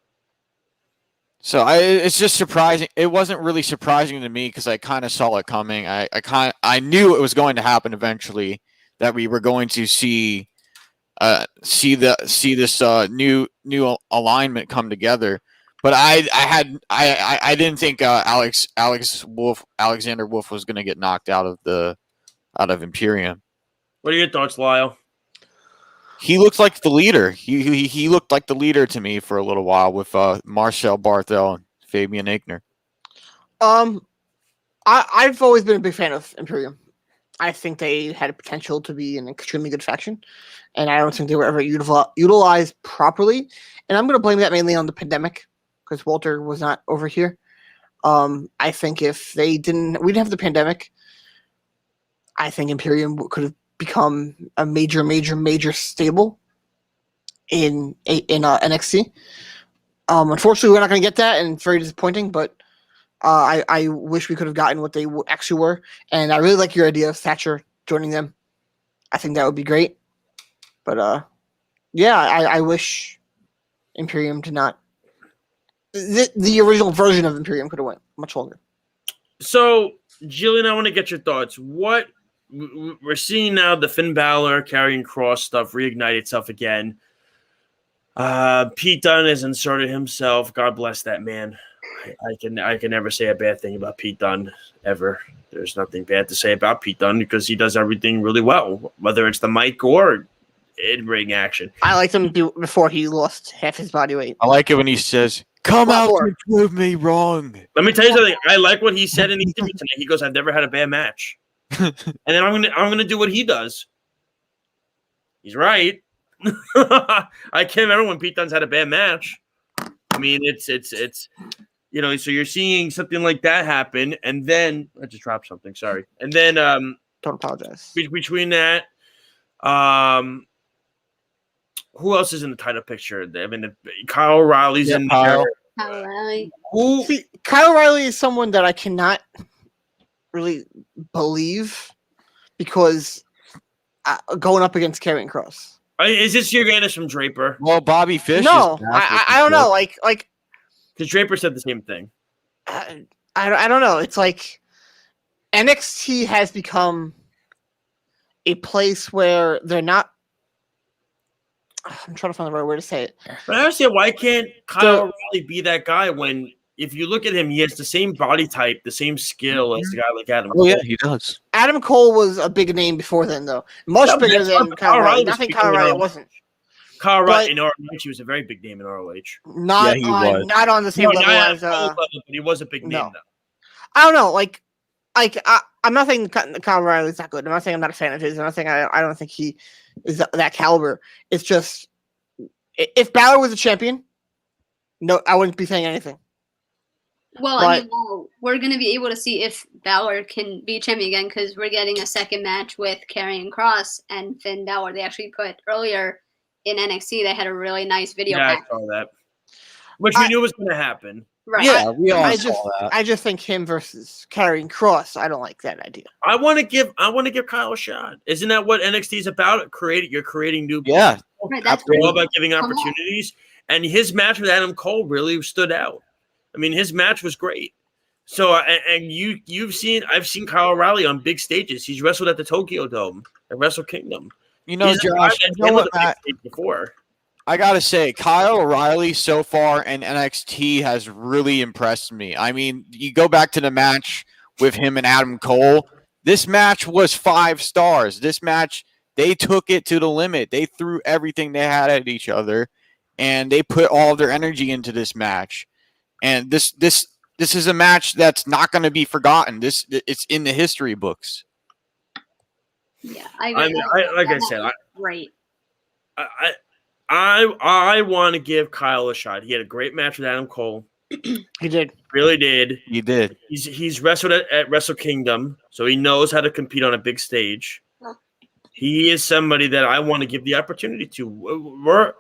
So it's just surprising. It wasn't really surprising to me because I kind of saw it coming. I knew it was going to happen eventually, that we were going to see this new alignment come together. But I didn't think Alexander Wolf was going to get knocked out of Imperium. What are your thoughts, Lyle? He looked like the leader. He looked like the leader to me for a little while with Marcel Barthel and Fabian Eichner. I've always been a big fan of Imperium. I think they had a potential to be an extremely good faction, and I don't think they were ever utilized properly. And I'm going to blame that mainly on the pandemic, because Walter was not over here. I think if we didn't have the pandemic, I think Imperium could have become a major stable in NXT. Unfortunately, we're not going to get that, and it's very disappointing. But I wish we could have gotten what they actually were, and I really like your idea of Thatcher joining them. I think that would be great. But yeah, I wish Imperium did not. The original version of Imperium could have went much longer. So, Jillian, I want to get your thoughts. What we're seeing now, the Finn Balor carrying Cross stuff reignite itself again. Pete Dunne has inserted himself. God bless that man. I can never say a bad thing about Pete Dunne ever. There's nothing bad to say about Pete Dunne because he does everything really well, whether it's the mic or in-ring action. I liked him before he lost half his body weight. I like it when he says, Come out to prove me wrong. Let me tell you something. I like what he said in the interview tonight. He goes, "I've never had a bad match," and then I'm gonna do what he does. He's right. I can't remember when Pete Dunne's had a bad match. I mean, it's so you're seeing something like that happen, and then I just dropped something. Sorry, and then don't apologize. Between that, who else is in the title picture? I mean, Kyle O'Reilly's in there. Kyle O'Reilly. See, Kyle O'Reilly is someone that I cannot really believe because going up against Karrion Kross. Is this your Anderson from Draper? Well, Bobby Fish. No, I don't know. Like because Draper said the same thing. I don't know. It's like NXT has become a place where they're not. I'm trying to find the right way to say it. But I understand why can't Kyle O'Reilly be that guy when, if you look at him, he has the same body type, the same skill as a guy like Adam Cole. Yeah, he does. Adam Cole was a big name before then, though. Much bigger than Kyle O'Reilly. Nothing Kyle O'Reilly wasn't. Kyle O'Reilly in ROH, he was a very big name in ROH. Not on the same level as. But he was a big name, though. I don't know. I'm not saying Kyle O'Reilly's not good. I'm not saying I'm not a fan of his. I'm not saying I don't think he is that caliber. It's just if Balor was a champion, no, I wouldn't be saying anything. Well, I mean, we're going to be able to see if Balor can be champion again because we're getting a second match with Karrion Kross and Finn Balor. They actually put earlier in NXT. They had a really nice video. Yeah, I saw that. Which we knew was going to happen. Right. Yeah, we all saw that. I just think him versus Karrion Kross. I don't like that idea. I want to give Kyle a shot. Isn't that what NXT is about? You're creating new. Yeah, right, that's all about giving opportunities. And his match with Adam Cole really stood out. I mean, his match was great. So, and I've seen Kyle O'Reilly on big stages. He's wrestled at the Tokyo Dome, at Wrestle Kingdom. You know, Josh, before. I gotta say, Kyle O'Reilly so far in NXT has really impressed me. I mean, you go back to the match with him and Adam Cole. This match was 5 stars. This match, they took it to the limit. They threw everything they had at each other, and they put all of their energy into this match. And this is a match that's not going to be forgotten. It's in the history books. Yeah, right. I want to give Kyle a shot. He had a great match with Adam Cole. He did. Really did. He did. He's wrestled at Wrestle Kingdom, so he knows how to compete on a big stage. He is somebody that I want to give the opportunity to.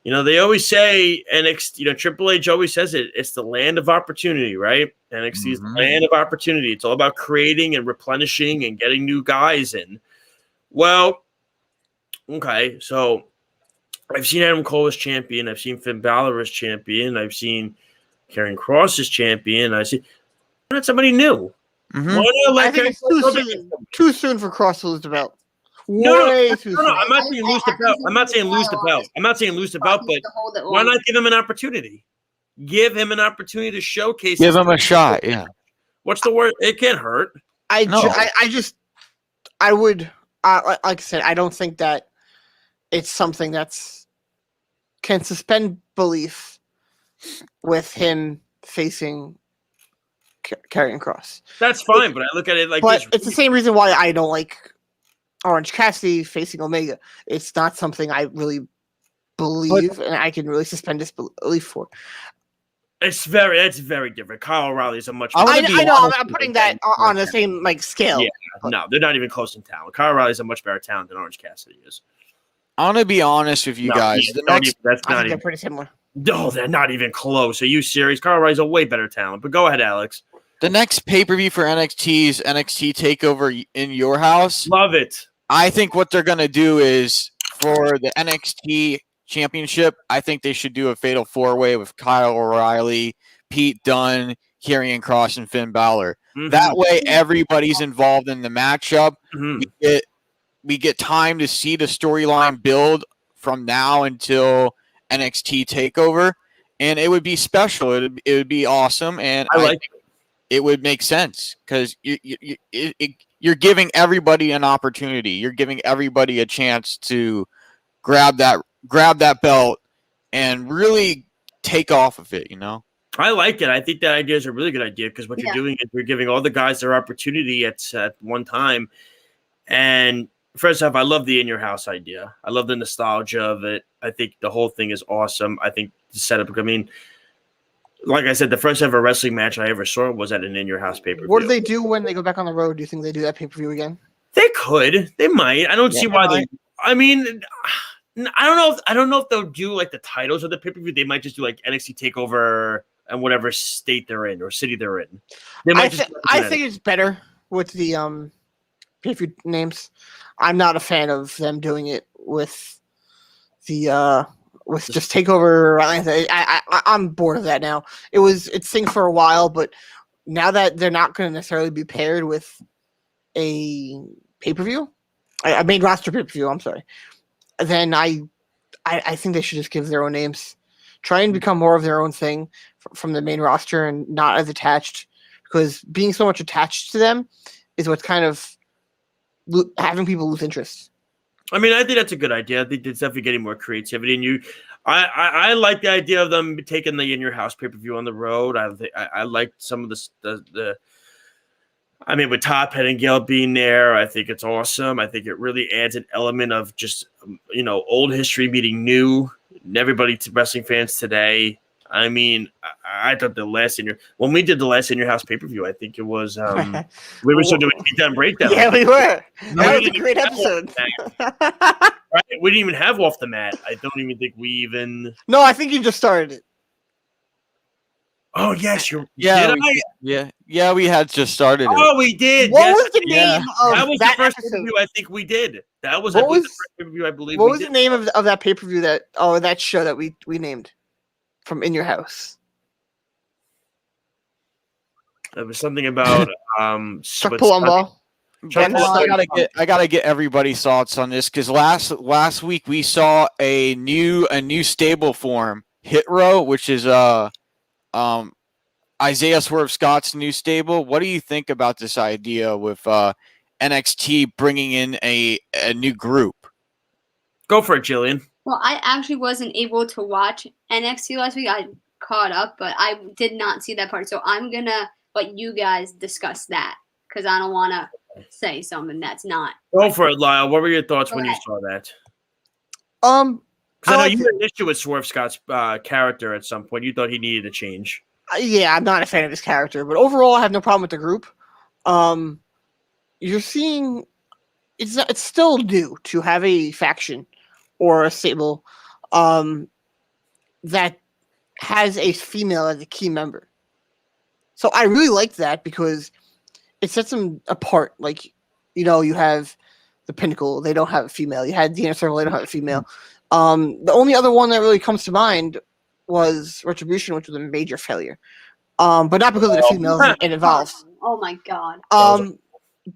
They always say NXT, Triple H always says it's the land of opportunity, right? NXT is the land of opportunity. It's all about creating and replenishing and getting new guys in. Well, okay, so I've seen Adam Cole as champion. I've seen Finn Balor as champion. I've seen Karrion Kross as champion. Why not somebody new? I think it's too soon for Kross to lose the belt. No, I'm not saying lose the belt. I'm not saying lose the belt, but why not give him an opportunity? Give him an opportunity to showcase. Give him a shot, yeah. What's the word? It can't hurt. Like I said, I don't think that it's something that's can suspend belief with him facing Karrion Kross. That's fine, but I look at it like this. It's the same reason why I don't like Orange Cassidy facing Omega. It's not something I really believe, and I can really suspend disbelief for. It's very different. Kyle O'Reilly is a much. I know. I'm putting that on the same scale. Yeah, no, they're not even close in talent. Kyle O'Reilly is a much better talent than Orange Cassidy is. I want to be honest with you guys. I think they're pretty similar. No, they're not even close. Are you serious? Kyle O'Reilly's a way better talent. But go ahead, Alex. The next pay-per-view for NXT is NXT TakeOver in your house. Love it. I think what they're going to do is for the NXT Championship, I think they should do a fatal 4-way with Kyle O'Reilly, Pete Dunne, Karrion Kross, and Finn Balor. That way, everybody's involved in the matchup. We get time to see the storyline build from now until NXT TakeOver, and it would be special. It would be awesome, and it would make sense because you're giving everybody an opportunity. You're giving everybody a chance to grab that belt and really take off of it, you know? I like it. I think that idea is a really good idea because what you're doing is you're giving all the guys their opportunity at one time. And first off, I love the in your house idea. I love the nostalgia of it. I think the whole thing is awesome. I think the setup, I mean, like I said, the first ever wrestling match I ever saw was at an in your house pay-per-view. What do they do when they go back on the road? Do you think they do that pay-per-view again? They could. They might. I don't see why they. I mean, I don't know if they'll do like the titles of the pay-per-view. They might just do like NXT Takeover and whatever state they're in or city they're in. They might I think it's better with the pay-per-view names. I'm not a fan of them doing it with the with just Takeover. I'm bored of that now. It's thing for a while, but now that they're not going to necessarily be paired with a pay-per-view, a main roster pay-per-view, I'm sorry, then I think they should just give their own names. Try and become more of their own thing from the main roster and not as attached, because being so much attached to them is what's kind of having people lose interest. I mean, I think that's a good idea. I think it's definitely getting more creativity. And I like the idea of them taking the in your house pay-per-view on the road. I like some of the I mean, with Top Head and Gail being there, I think it's awesome. I think it really adds an element of just, old history meeting new. Everybody, wrestling fans today. I mean, I thought when we did the last in your house pay-per-view, I think it was we were still doing beatdown breakdown. Yeah, we were. That was a great episode. Right? We didn't even have off the mat. I don't even think we even. No, I think you just started it. Oh yes, you're. Yeah, we had just started it. Oh, we did. What yes, was the name of that was that the first episode? pay-per-view I think we did. That was, What was the first pay-per-view I believe. What we was did. the name of that pay-per-view that show that we named from In Your House? It was something about Chuck Palumbo. I gotta get everybody's thoughts on this, because last week we saw a new stable form, Hit Row, which is Isaiah Swerve Scott's new stable. What do you think about this idea with NXT bringing in a new group? Go for it, Jillian. Well, I actually wasn't able to watch NXT last week. I caught up, but I did not see that part. So I'm going to let you guys discuss that, because I don't want to say something that's not. Go for it, Lyle. What were your thoughts when you saw that? I know you had an issue with Swerve Scott's character at some point. You thought he needed a change. Yeah, I'm not a fan of his character, but overall, I have no problem with the group. You're seeing it's still due to have a faction or a stable that has a female as a key member. So I really like that because it sets them apart. Like, you have the Pinnacle; they don't have a female. You had the Inner Circle; they don't have a female. The only other one that really comes to mind was Retribution, which was a major failure. But not because of the females it involves. Oh my god.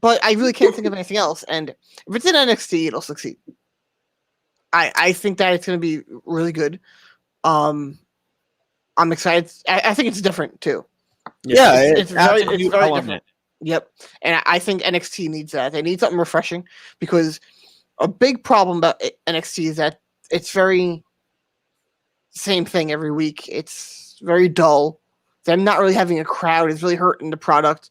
But I really can't think of anything else. And if it's in NXT, it'll succeed. I think that it's going to be really good. I'm excited. I think it's different too. Yeah, it's very different. Yep. And I think NXT needs that. They need something refreshing, because a big problem about NXT is that it's very same thing every week. It's very dull. Them not really having a crowd is really hurting the product.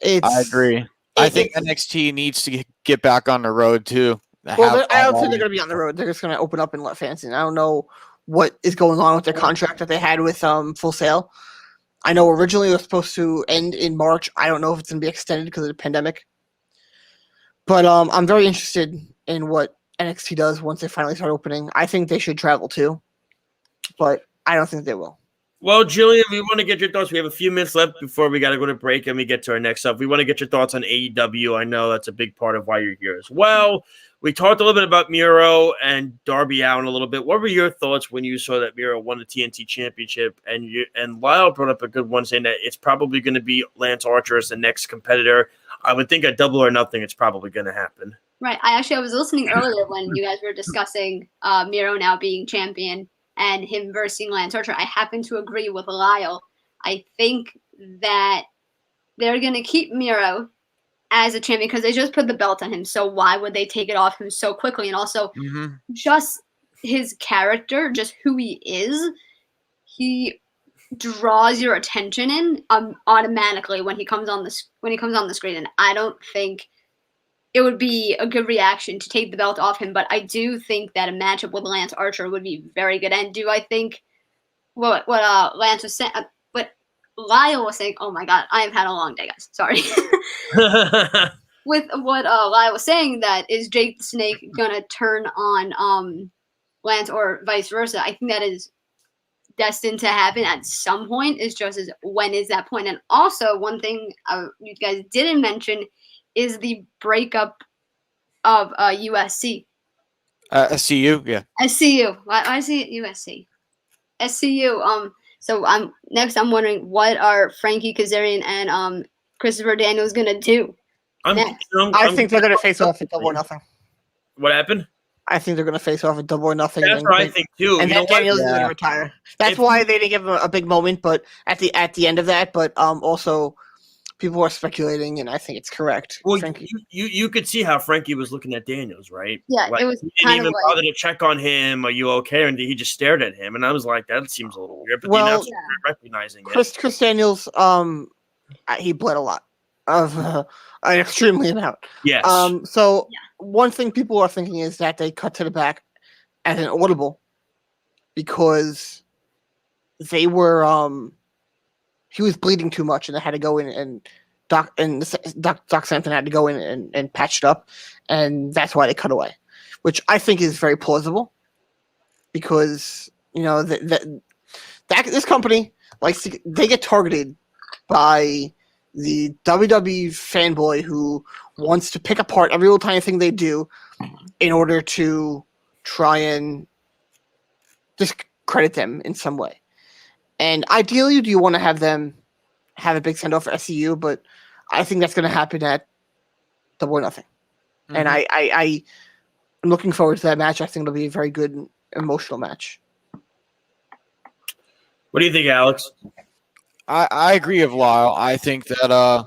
I agree. I think NXT needs to get back on the road too. Well, I don't think they're going to be on the road. They're just going to open up and let fans in. I don't know what is going on with their contract that they had with Full Sail. I know originally it was supposed to end in March. I don't know if it's going to be extended because of the pandemic. But I'm very interested in what NXT does once they finally start opening. I think they should travel too, but I don't think they will. Well, Jillian, we want to get your thoughts. We have a few minutes left before we got to go to break and we get to our next stuff. We want to get your thoughts on AEW. I know that's a big part of why you're here as well. We talked a little bit about Miro and Darby Allin a little bit. What were your thoughts when you saw that Miro won the TNT Championship? And Lyle brought up a good one, saying that it's probably going to be Lance Archer as the next competitor. I would think at Double or Nothing, it's probably going to happen. Right. I was listening earlier when you guys were discussing Miro now being champion and him versus Lance Archer. I happen to agree with Lyle. I think that they're going to keep Miro as a champion because they just put the belt on him. So why would they take it off him so quickly? And also just his character, just who he is, he draws your attention in automatically when he comes on the screen, and I don't think it would be a good reaction to take the belt off him. But I do think that a matchup with Lance Archer would be very good. And do I think what Lance was saying? What Lyle was saying? Oh my God, I have had a long day, guys. Sorry. With what Lyle was saying, that is Jake the Snake gonna turn on Lance or vice versa? I think that is destined to happen at some point. Is just as when is that point? And also one thing you guys didn't mention is the breakup of USC. SCU, yeah. SCU. Why is it USC? SCU. So I'm wondering, what are Frankie Kazarian and Christopher Daniels gonna do? I think they're gonna face off at Double or Nothing. What happened? I think they're gonna face off at Double or Nothing. That's what I think too. And You then know what? Daniels is gonna retire. That's why they didn't give him a big moment. But at the end of that, but also people are speculating, and I think it's correct. Well, you could see how Frankie was looking at Daniels, right? Yeah, like, it was he didn't kind even of like, bother to check on him. Are you okay? And he just stared at him, and I was like, that seems a little weird. But the announcer recognizing it. Chris Daniels, he bled a lot of an extremely amount. Yes. So one thing people are thinking is that they cut to the back as an audible because they were he was bleeding too much, and they had to go in and Doc Sampson had to go in and patch it up, and that's why they cut away, which I think is very plausible because this company they get targeted by the WWE fanboy who wants to pick apart every little tiny thing they do in order to try and discredit them in some way. And ideally, do you want to have them have a big send-off for SCU? But I think that's going to happen at Double or Nothing. Mm-hmm. And I'm looking forward to that match. I think it'll be a very good, emotional match. What do you think, Alex? I agree with Lyle. I think that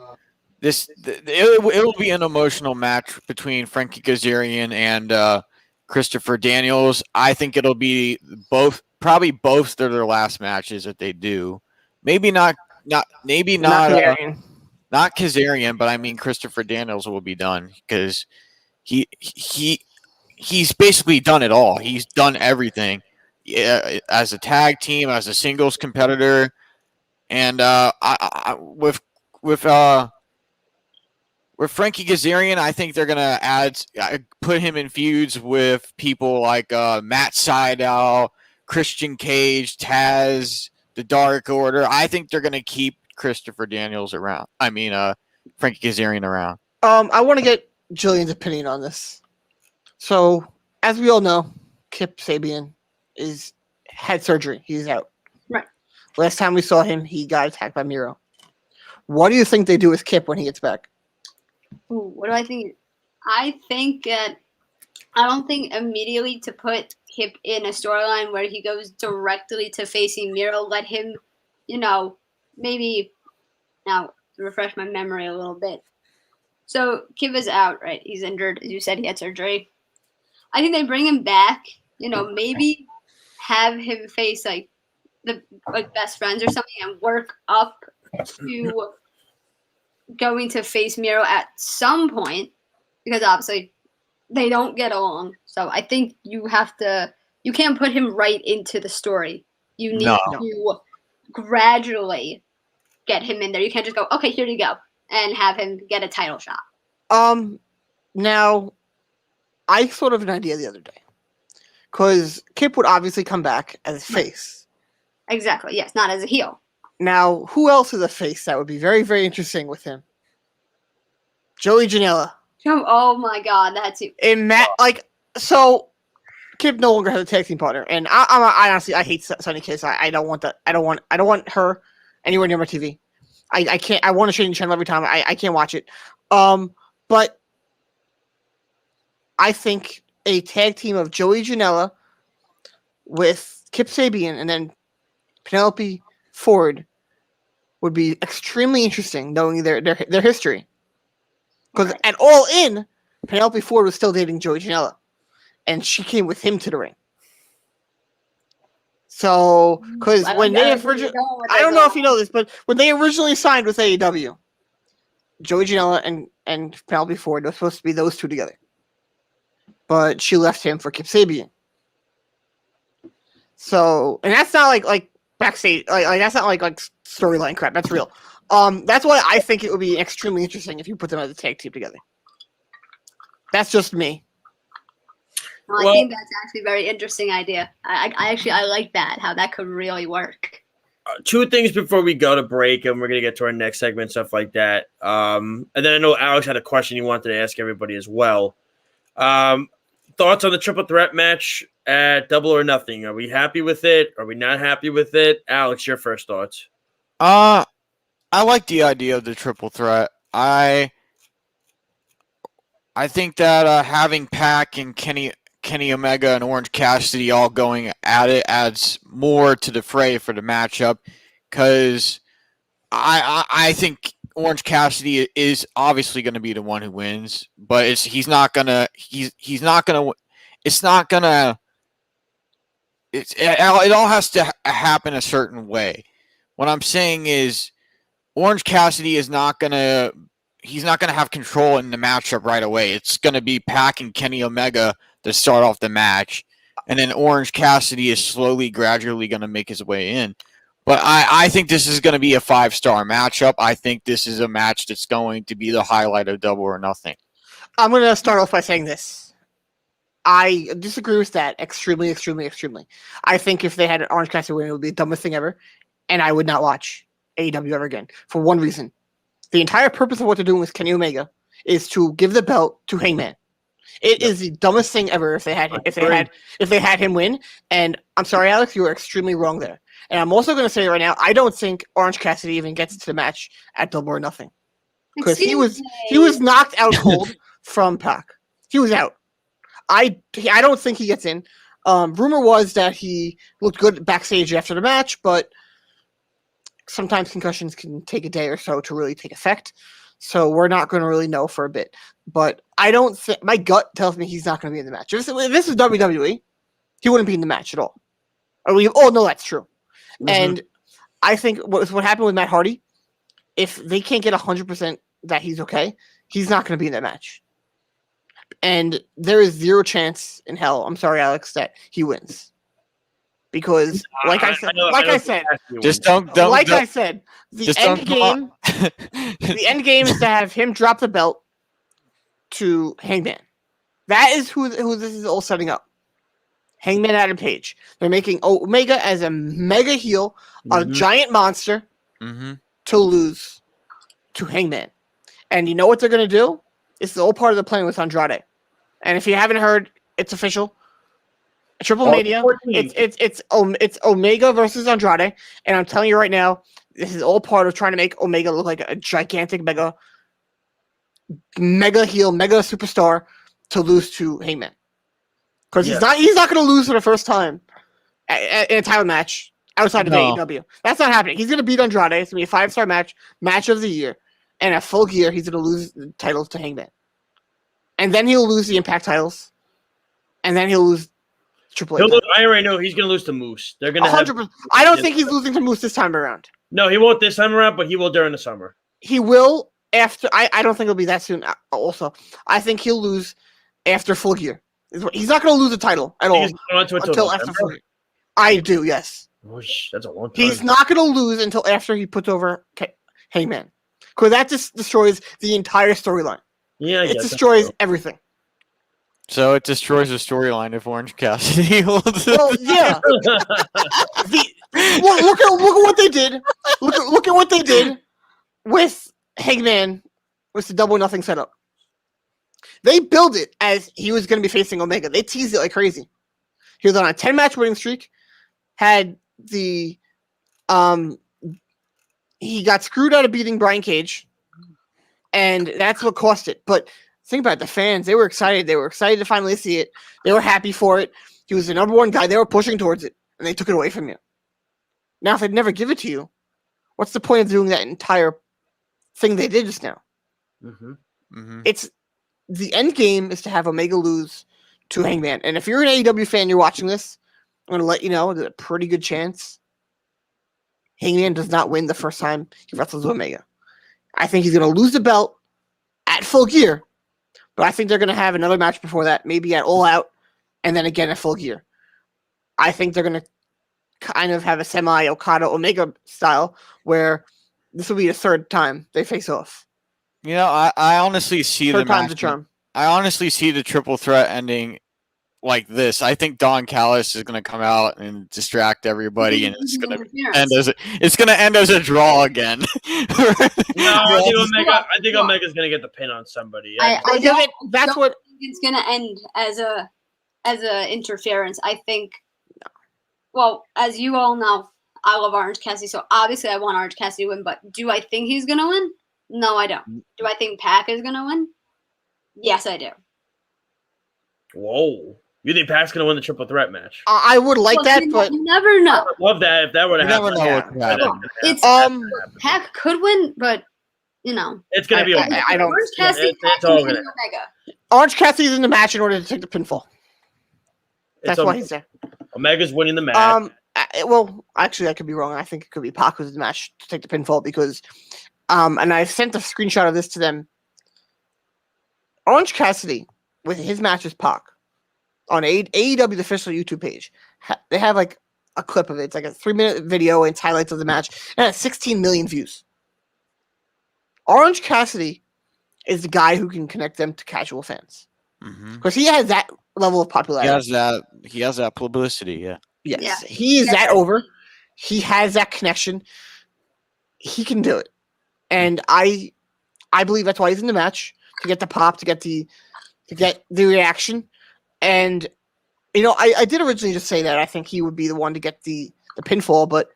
it will be an emotional match between Frankie Kazarian and Christopher Daniels. I think it'll be probably both of their last matches that they do. Maybe not Kazarian, but I mean Christopher Daniels will be done because he's basically done it all. He's done everything as a tag team, as a singles competitor, and with Frankie Kazarian, I think they're gonna put him in feuds with people like Matt Sydal, Christian Cage, Taz, the Dark Order. I think they're gonna keep Christopher Daniels around. I mean, Frankie Kazarian around. I want to get Jillian's opinion on this. So, as we all know, Kip Sabian had surgery. He's out. Right. Last time we saw him, he got attacked by Miro. What do you think they do with Kip when he gets back? Ooh, what do I think? I think that I don't think immediately to put Kip in a storyline where he goes directly to facing Miro. Let him, maybe now to refresh my memory a little bit. So Kip is out, right? He's injured. As you said, he had surgery. I think they bring him back, maybe have him face the best friends or something and work up to going to face Miro at some point because obviously they don't get along. So I think you can't put him right into the story. You need to gradually get him in there. You can't just go, okay, here you go, and have him get a title shot. Now, I thought of an idea the other day. Because Kip would obviously come back as a face. Exactly, yes, not as a heel. Now, who else is a face that would be very, very interesting with him? Joey Janela. Oh my God, that's it. So Kip no longer has a tag team partner, and I honestly hate Sonny Kiss. I don't want that. I don't want her anywhere near my TV. I can't. I want to change the channel every time. I can't watch it. But I think a tag team of Joey Janela with Kip Sabian and then Penelope Ford would be extremely interesting, knowing their history. Because at All In, Penelope Ford was still dating Joey Janela, and she came with him to the ring. So, because I when don't they know where you're originally, going with I this don't know if one. you know this, but when they originally signed with AEW, Joey Janela and Penelope Ford were supposed to be those two together, but she left him for Kip Sabian. So, and that's not like backstage, like that's not like storyline crap. That's real. That's why I think it would be extremely interesting if you put them as a tag team together. That's just me. Well, I think that's actually a very interesting idea. I like that, how that could really work. Two things before we go to break, and we're going to get to our next segment, stuff like that. And then I know Alex had a question he wanted to ask everybody as well. Thoughts on the triple threat match at Double or Nothing? Are we happy with it? Are we not happy with it? Alex, your first thoughts. I like the idea of the triple threat. I think that having Pac and Kenny Omega and Orange Cassidy all going at it adds more to the fray for the matchup, because I think Orange Cassidy is obviously going to be the one who wins, but it all has to happen a certain way. What I'm saying is Orange Cassidy is not going to have control in the matchup right away. It's going to be Pac and Kenny Omega to start off the match, and then Orange Cassidy is gradually going to make his way in. But I think this is going to be a 5-star matchup. I think this is a match that's going to be the highlight of Double or Nothing. I'm going to start off by saying this. I disagree with that extremely, extremely, extremely. I think if they had an Orange Cassidy win, it would be the dumbest thing ever, and I would not watch AEW ever again for one reason. The entire purpose of what they're doing with Kenny Omega is to give the belt to Hangman. It is the dumbest thing ever if they had him win. And I'm sorry, Alex, you were extremely wrong there. And I'm also going to say right now, I don't think Orange Cassidy even gets to the match at Double or Nothing, because he was knocked out cold from Pac. He was out. I don't think he gets in. Rumor was that he looked good backstage after the match, but sometimes concussions can take a day or so to really take effect. So we're not going to really know for a bit. But I don't think, my gut tells me he's not going to be in the match. If this is WWE, he wouldn't be in the match at all. No, that's true. Mm-hmm. And I think what happened with Matt Hardy, if they can't get 100% that he's okay, he's not going to be in that match. And there is zero chance in hell, I'm sorry, Alex, that he wins. Because, I said, the end game is to have him drop the belt to Hangman. That is who this is all setting up. Hangman Adam Page. They're making Omega as a mega heel, a giant monster, to lose to Hangman. And you know what they're going to do? It's all part of the plan with Andrade. And if you haven't heard, it's official. Triple Mania. It's Omega versus Andrade, and I'm telling you right now, this is all part of trying to make Omega look like a gigantic mega heel, mega superstar to lose to Hangman. Because he's not going to lose for the first time in a title match outside of AEW. That's not happening. He's going to beat Andrade. It's going to be a 5-star match of the year, and at Full Gear, he's going to lose the titles to Hangman, and then he'll lose the Impact titles, and then he'll lose Triple H. I already know he's going to lose to Moose. They're going to 100%. I don't think he's losing to Moose this time around. No, he won't this time around, but he will during the summer. He will after. I don't think it'll be that soon. Also, I think he'll lose after Full Gear. He's not going to lose the title at all until after Full Gear. I do, yes. That's a long time. He's not going to lose until after he puts over Hangman, because that just destroys the entire storyline. Yeah, it destroys everything. So it destroys the storyline if Orange Cassidy holds it. Well, yeah. Look at what they did. Look at what they did with Hangman with the Double or Nothing setup. They built it as he was going to be facing Omega. They teased it like crazy. He was on a 10-match winning streak. Had the he got screwed out of beating Brian Cage, and that's what cost it. But think about it, the fans. They were excited. They were excited to finally see it. They were happy for it. He was the number one guy. They were pushing towards it, and they took it away from you. Now, if they'd never give it to you, what's the point of doing that entire thing they did just now? It's the end game is to have Omega lose to Hangman. And if you're an AEW fan, you're watching this, going to let you know there's a pretty good chance Hangman does not win the first time he wrestles Omega. I think he's going to lose the belt at Full Gear, but I think they're going to have another match before that, maybe at All Out, and then again at Full Gear. I think they're going to kind of have a semi-Okada Omega style where this will be the third time they face off. You know, I honestly see Third time's the charm. I honestly see the triple threat ending like this. I think Don Callis is going to come out and distract everybody, and it's going to end as a draw again. No, I think Omega's going to get the pin on somebody. I don't think it's going to end as a interference. I think, well, as you all know, I love Orange Cassidy, so obviously I want Orange Cassidy to win, but do I think he's going to win? No, I don't. Do I think Pac is going to win? Yes, I do. Whoa. You think Pac's going to win the triple threat match? I would like that, but you never know. I would love that if that were to happen. It's Pac could win, but you know it's going to be. I don't. Orange Cassidy, it's all gonna. Omega. Orange Cassidy's in the match in order to take the pinfall. That's why he's there. Omega's winning the match. Well, actually, I could be wrong. I think it could be Pac who's in the match to take the pinfall because, and I sent a screenshot of this to them. Orange Cassidy with his match with Pac on AEW's official YouTube page. They have like a clip of it. It's like a 3-minute video and it's highlights of the match, and it has 16 million views. Orange Cassidy is the guy who can connect them to casual fans because he has that level of popularity. He has that publicity. Yeah. Yes, Yeah. he is that over. He has that connection. He can do it, and I believe that's why he's in the match, to get the pop, to get the reaction. And you know, I did originally just say that I think he would be the one to get the pinfall, but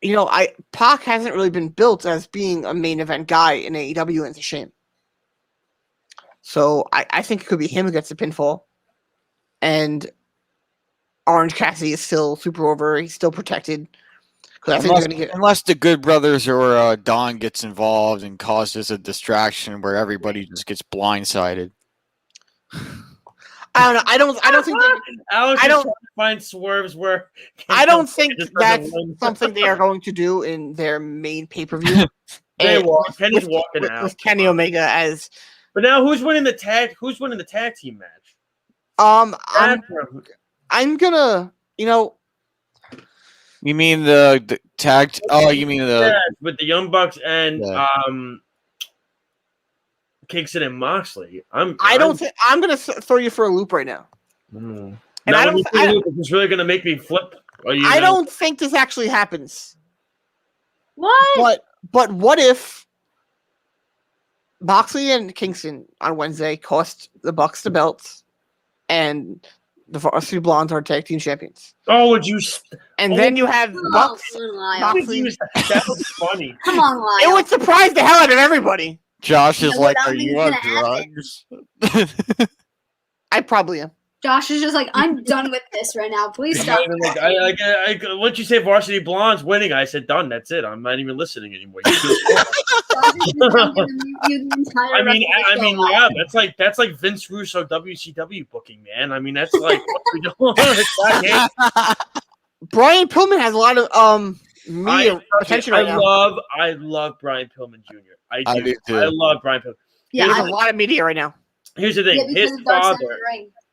you know, Pac hasn't really been built as being a main event guy in AEW, and it's a shame. So I think it could be him who gets the pinfall, and Orange Cassidy is still super over. He's still protected. Unless the Good Brothers or Don gets involved and causes a distraction where everybody just gets blindsided. I don't know. I don't think Alex is trying to find swerves where I don't think that's something they are going to do in their main pay-per-view. Kenny's walking out with Kenny Omega as. But now, who's winning the tag team match? I'm gonna, you know. You mean the tag? You mean with the Young Bucks and Kingston and Moxley. I'm gonna throw you for a loop right now. And it's really gonna make me flip. I don't think this actually happens. What? But what if Moxley and Kingston on Wednesday cost the Bucks the belts, and the Varsity Blondes are tag team champions? Oh, would you? And then you have Bucks. Moxley. That was funny. Come on, Lyle. It would surprise the hell out of everybody. Josh is like, "Are you on drugs?" I probably am. Josh is just like, I'm done with this right now. Please stop. Once you say Varsity Blondes winning, I said done. That's it. I'm not even listening anymore. I mean, yeah, that's like Vince Russo WCW booking, man. I mean, that's like Brian Pillman has a lot of media attention right now. I love Brian Pillman Jr. I do too. I love Brian Pillman. Yeah, he has a lot of media right now. Here's the thing: his father.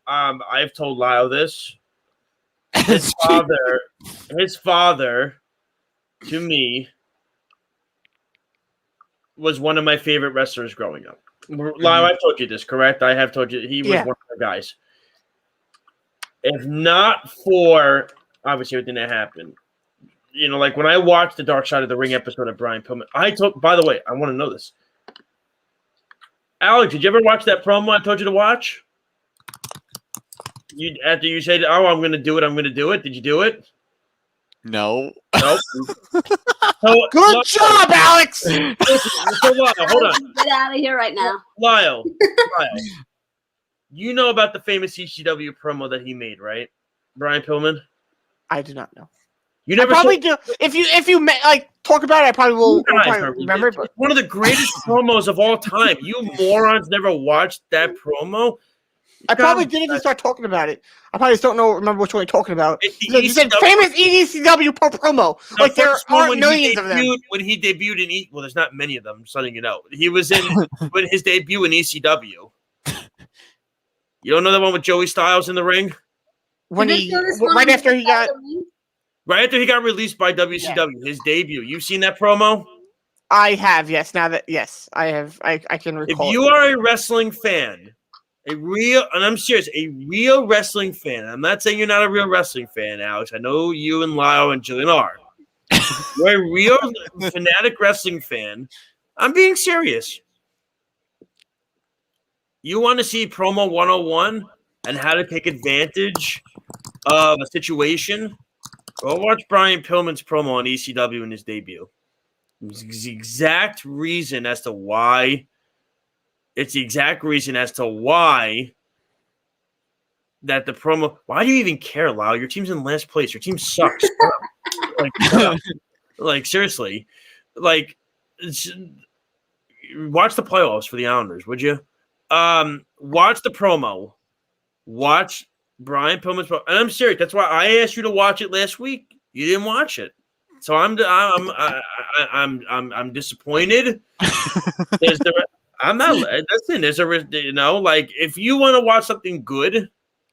I've told Lyle this. His father, to me, was one of my favorite wrestlers growing up. Lyle, I've told you this, correct? I have told you he was one of the guys. If not for, obviously it didn't happen. You know, like when I watched the Dark Side of the Ring episode of Brian Pillman, by the way, I want to know this. Alex, did you ever watch that promo I told you to watch? After you said, "Oh, I'm going to do it," Did you do it? No. Nope. Good job, Alex. So Lyle, hold on. Get out of here right now, Lyle. You know about the famous ECW promo that he made, right, Brian Pillman? I do not know. You never probably do. If you talk about it, I probably will remember. It's one of the greatest promos of all time. You morons never watched that promo. I probably didn't even start talking about it. I probably just don't remember which one you're talking about. You said famous ECW promo. The Like there first one aren't when millions of them. When he debuted in well, there's not many of them. I'm letting it out. He was in when his debut in ECW. You don't know that one with Joey Styles in the ring? When right after he got released by WCW, his debut. You've seen that promo? I have, yes. Yes, I have. I can recall. If you are a wrestling fan, and I'm serious, a real wrestling fan. I'm not saying you're not a real wrestling fan, Alex. I know you and Lyle and Jillian are. You're a real fanatic wrestling fan. I'm being serious. You want to see promo 101 and how to take advantage of a situation? Go watch Brian Pillman's promo on ECW in his debut. It's the exact reason as to why. It's the exact reason as to why that the promo. Why do you even care, Lyle? Your team's in last place. Your team sucks. like seriously, watch the playoffs for the Islanders, would you? Watch the promo. Watch Brian Pillman's promo. And I'm serious. That's why I asked you to watch it last week. You didn't watch it. So I'm disappointed. I'm not. Listen, there's like if you want to watch something good,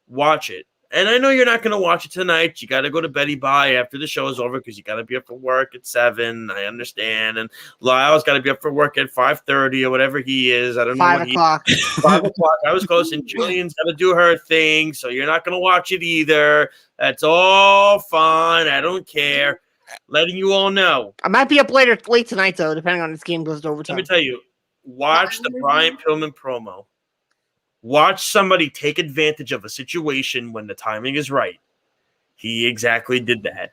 watch it. And I know you're not going to watch it tonight. You got to go to Betty Bye after the show is over because you got to be up for work at 7. I understand. And Lyle's got to be up for work at 5:30 or whatever he is. I don't know. 5 o'clock. 5 o'clock. I was close. And Julian's got to do her thing, so you're not going to watch it either. That's all fine. I don't care. Letting you all know. I might be up late tonight, though, depending on this game goes to overtime. Let me tell you. Watch the Brian Pillman promo. Watch somebody take advantage of a situation when the timing is right. He exactly did that.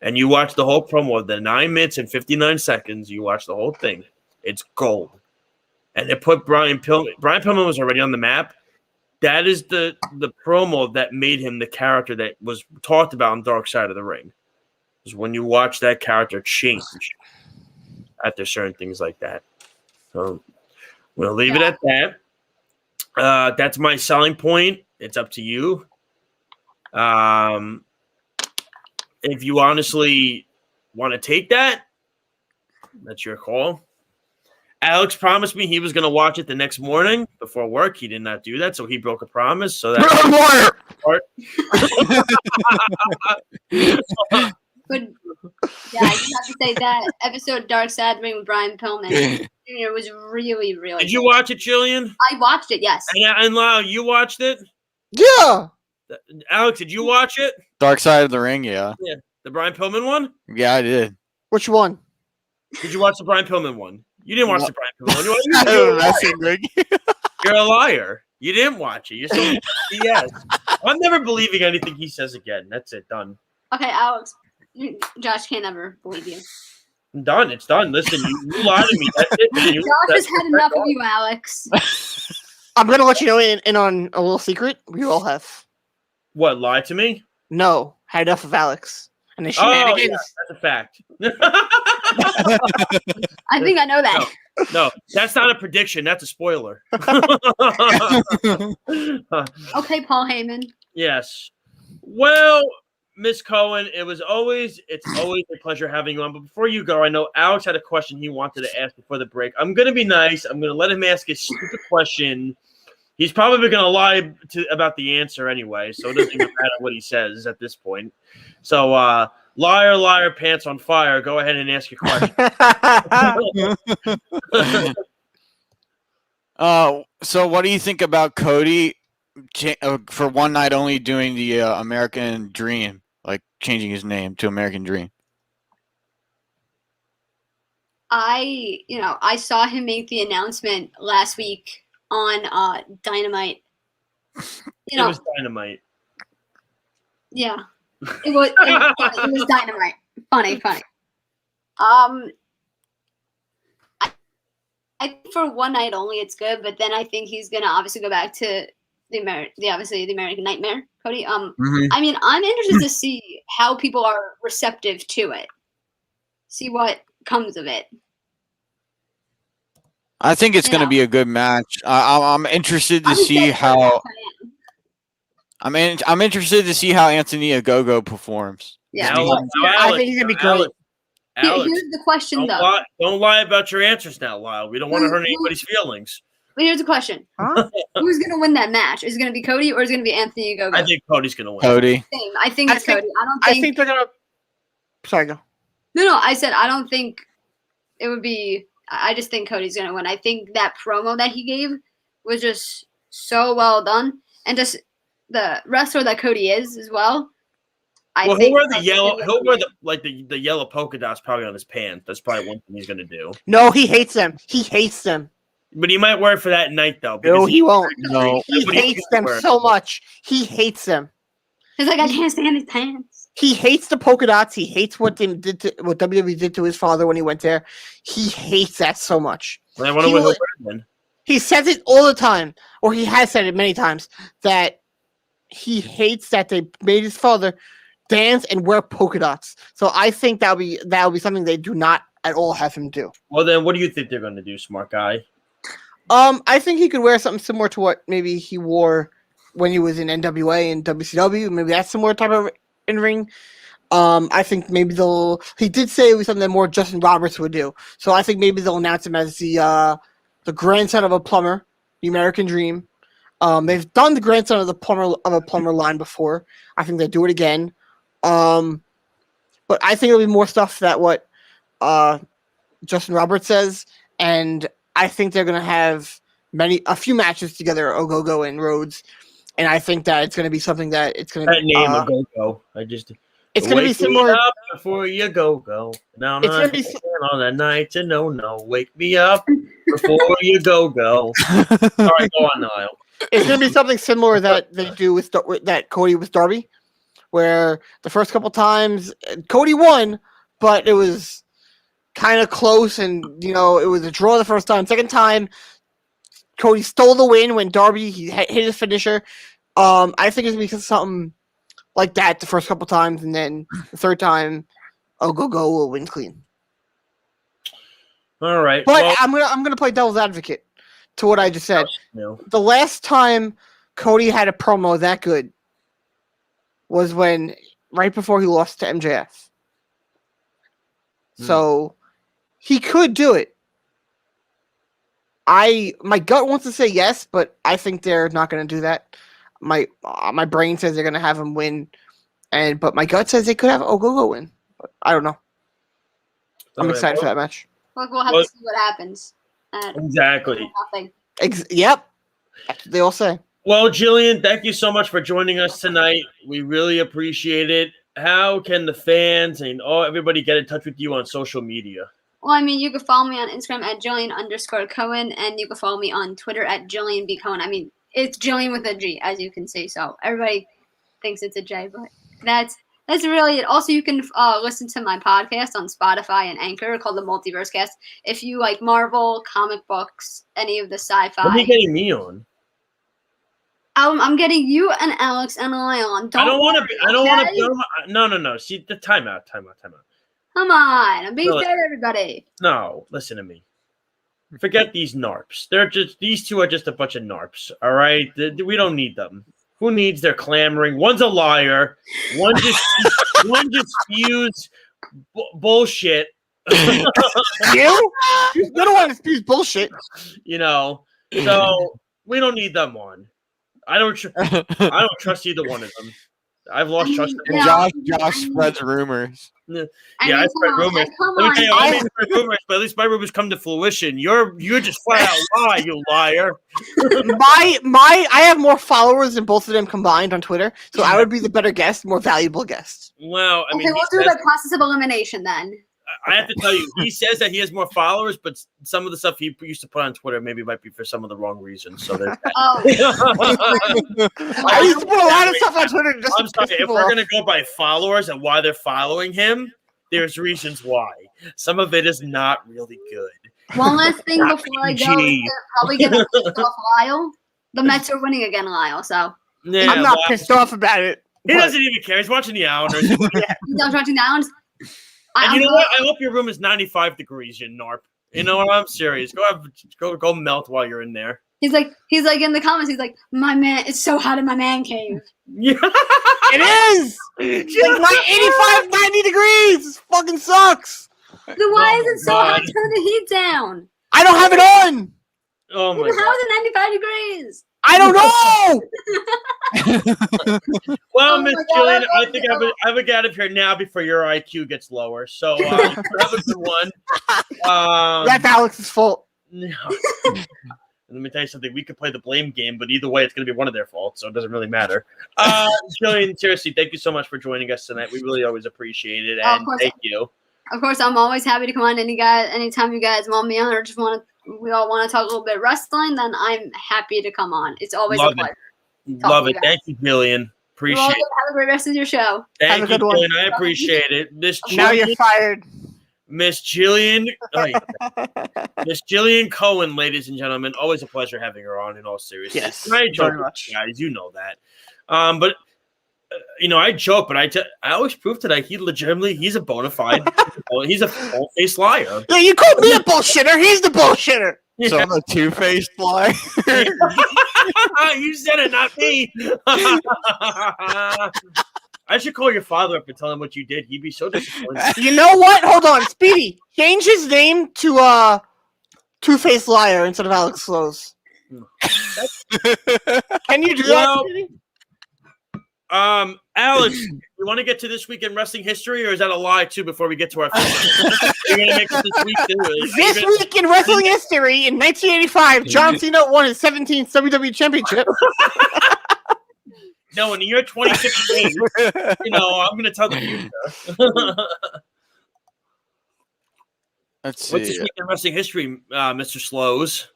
And you watch the whole promo of the 9 minutes and 59 seconds. You watch the whole thing. It's gold. And it put Brian Pillman. Brian Pillman was already on the map. That is the promo that made him the character that was talked about on Dark Side of the Ring. Is when you watch that character change after certain things like that. So we'll leave it at that. That's my selling point. It's up to you. If you honestly want to take that, that's your call. Alex promised me he was going to watch it the next morning before work. He did not do that, so he broke a promise. So that's part. Good. Yeah, I just have to say that episode Dark Side Ring with Brian Pillman Jr. was really, really Did you watch it, Jillian? I watched it, yes. And Lyle, you watched it? Yeah. Alex, did you watch it? Dark Side of the Ring, yeah. Yeah. The Brian Pillman one? Yeah, I did. Which one? Did you watch the Brian Pillman one? You didn't watch the Brian Pillman one. You're a liar. You didn't watch it. You're so yes. I'm never believing anything he says again. That's it. Done. Okay, Alex. Josh can't ever believe you. I'm done. It's done. Listen, you lied to me. That's it. Josh has had enough of you, Alex. I'm going to let you know in on a little secret. We all have. What, lied to me? No, had enough of Alex. And the shenanigans. Yeah, that's a fact. I think I know that. No, that's not a prediction. That's a spoiler. Okay, Paul Heyman. Yes. Well, Miss Cohen, it's always a pleasure having you on. But before you go, I know Alex had a question he wanted to ask before the break. I'm going to be nice. I'm going to let him ask a stupid question. He's probably going to lie about the answer anyway, so it doesn't even matter what he says at this point. So, liar, liar, pants on fire. Go ahead and ask your question. So what do you think about Cody for one night only doing the American Dream, like changing his name to American Dream? I saw him make the announcement last week on Dynamite. It was Dynamite. Yeah. It was Dynamite. Funny. I think for one night only it's good, but then I think he's gonna obviously go back to the American Nightmare, Cody. I mean, I'm interested to see how people are receptive to it. See what comes of it. I think it's going to be a good match. I'm interested to see how. I'm interested to see how Anthony Ogogo performs. Yeah, I think he's gonna be great. Here's the question, though. Don't lie about your answers now, Lyle. We don't want to hurt anybody's feelings. But here's the question: who's gonna win that match? Is it gonna be Cody or is it gonna be Anthony Ogogo? I think Cody's gonna win. Cody. Same. I think it's Cody. I think they're gonna. Sorry, go. No. I said I don't think it would be. I just think Cody's gonna win. I think that promo that he gave was just so well done, and just the wrestler that Cody is as well. He'll wear the yellow. He'll wear the yellow polka dots probably on his pants. That's probably one thing he's gonna do. No, he hates them. He hates them. But he might wear it for that night though. No, he won't. No, he hates them so much. He hates them. He's like, I can't stand his pants. He hates the polka dots. He hates what they did to what WWE did to his father when he went there. He hates that so much. I wonder what he'll wear then. He says it all the time, or he has said it many times, that he hates that they made his father dance and wear polka dots. So I think that'll be something they do not at all have him do. Well, then what do you think they're going to do, smart guy? I think he could wear something similar to what maybe he wore when he was in NWA and WCW. Maybe that's similar type of in ring. I think maybe he did say it was something that more Justin Roberts would do. So I think maybe they'll announce him as the grandson of a plumber, the American Dream. They've done the grandson of a plumber line before. I think they do it again. But I think it'll be more stuff that what Justin Roberts says, and I think they're gonna have a few matches together, Ogogo and Rhodes, and I think that it's gonna be something that it's gonna that name Ogogo. It's gonna be similar. Me up before you go. Now It's gonna be on that night to no. Wake me up before you go. Sorry, go on, Niall. It's gonna be something similar that they do with that Cody with Darby, where the first couple times Cody won, but it was kind of close, and it was a draw the first time. Second time, Cody stole the win when Darby hit his finisher. I think it's because something like that the first couple times, and then the third time, Ogogo will win clean. All right, but I'm gonna play devil's advocate to what I just said. No. The last time Cody had a promo that good was right before he lost to MJF. So he could do it. My gut wants to say yes, but I think they're not going to do that. My brain says they're going to have him win, but my gut says they could have Ogogo win. But I don't know. I'm excited for that match. Look, we'll have to see what happens. Exactly. Nothing. Yep. That's what they all say. Well, Jillian, thank you so much for joining us tonight. We really appreciate it. How can the fans and everybody get in touch with you on social media? Well, I mean, you can follow me on Instagram at Jillian_Cohen, and you can follow me on Twitter at Jillian B. Cohen. I mean, it's Jillian with a G, as you can see. So everybody thinks it's a J, but that's really it. Also, you can listen to my podcast on Spotify and Anchor called The Multiverse Cast. If you like Marvel, comic books, any of the sci-fi. What are you getting me on? I'm getting you and Alex and Lyle on. I don't want to. No. See, the timeout. Come on, I'm being fair to everybody. No, listen to me. Forget these narps. These two are just a bunch of narps. All right, we don't need them. Who needs their clamoring? One's a liar. One just spews bullshit. You don't want to spew bullshit. So we don't need them on. I don't trust either one of them. I've lost trust in them. Josh spreads rumors. Yeah, I spread rumors. Let me tell you, I may spread rumors, but at least my rumors come to fruition. You're just flat out lie, you liar. I have more followers than both of them combined on Twitter, so I would be the better guest, more valuable guest. Well, I mean, we'll do the process of elimination then. I have to tell you, he says that he has more followers, but some of the stuff he used to put on Twitter maybe might be for some of the wrong reasons. So there's that. I used to put a lot of stuff on Twitter. I'm sorry, if we're gonna go by followers and why they're following him, there's reasons why. Some of it is not really good. One last thing before I go, probably gonna piss off Lyle. The Mets are winning again, Lyle. So yeah, I'm not pissed off about it. He doesn't even care. He's watching the Islanders. He's watching the Islanders. And you know what? I hope your room is 95 degrees, you narp. You know what? I'm serious. Go melt while you're in there. He's like in the comments. He's like, my man, it's so hot in my man cave. Yeah, it is. It's like 85, 90 degrees. This fucking sucks. Then why is it so hot? Turn the heat down. I don't have it on. Oh my How is god. it 95 degrees? I don't know. Well, Oh Miss my God, Jillian, I think I would get out of here now before your IQ gets lower. So have a good one. That's Alex's fault. No. Let me tell you something. We could play the blame game, but either way, it's going to be one of their faults, so it doesn't really matter. Jillian, seriously, thank you so much for joining us tonight. We really always appreciate it, and thank you. Of course, I'm always happy to come on anytime you guys want me on, or just we all want to talk a little bit wrestling. Then I'm happy to come on. It's always a pleasure. Love it. Thank you, Jillian. Appreciate it. Have a great rest of your show. Thank you, Jillian. I appreciate it. Now you're fired. Miss Jillian. Miss Jillian Cohen, ladies and gentlemen. Always a pleasure having her on, in all seriousness. Yes, I joke very much. guys. You know that. But I joke, but I always prove today he's a bona fide, he's a full-faced liar. Yeah, you called me a bullshitter. He's the bullshitter. So I'm a two-faced liar. You said it, not me. I should call your father up and tell him what you did. He'd be so disappointed. You know what? Hold on, Speedy. Change his name to Two-Faced Liar instead of Alex Slows. Can you do that, Speedy? Alex, you want to get to this week in wrestling history, or is that a lie too? Before we get to our, you're gonna make it this week too. This week in wrestling history, in 1985, John Cena won his 17th WWE Championship. No, in the year 2015, I'm gonna tell the future. Let's see. What's this week in wrestling history, Mr. Slows?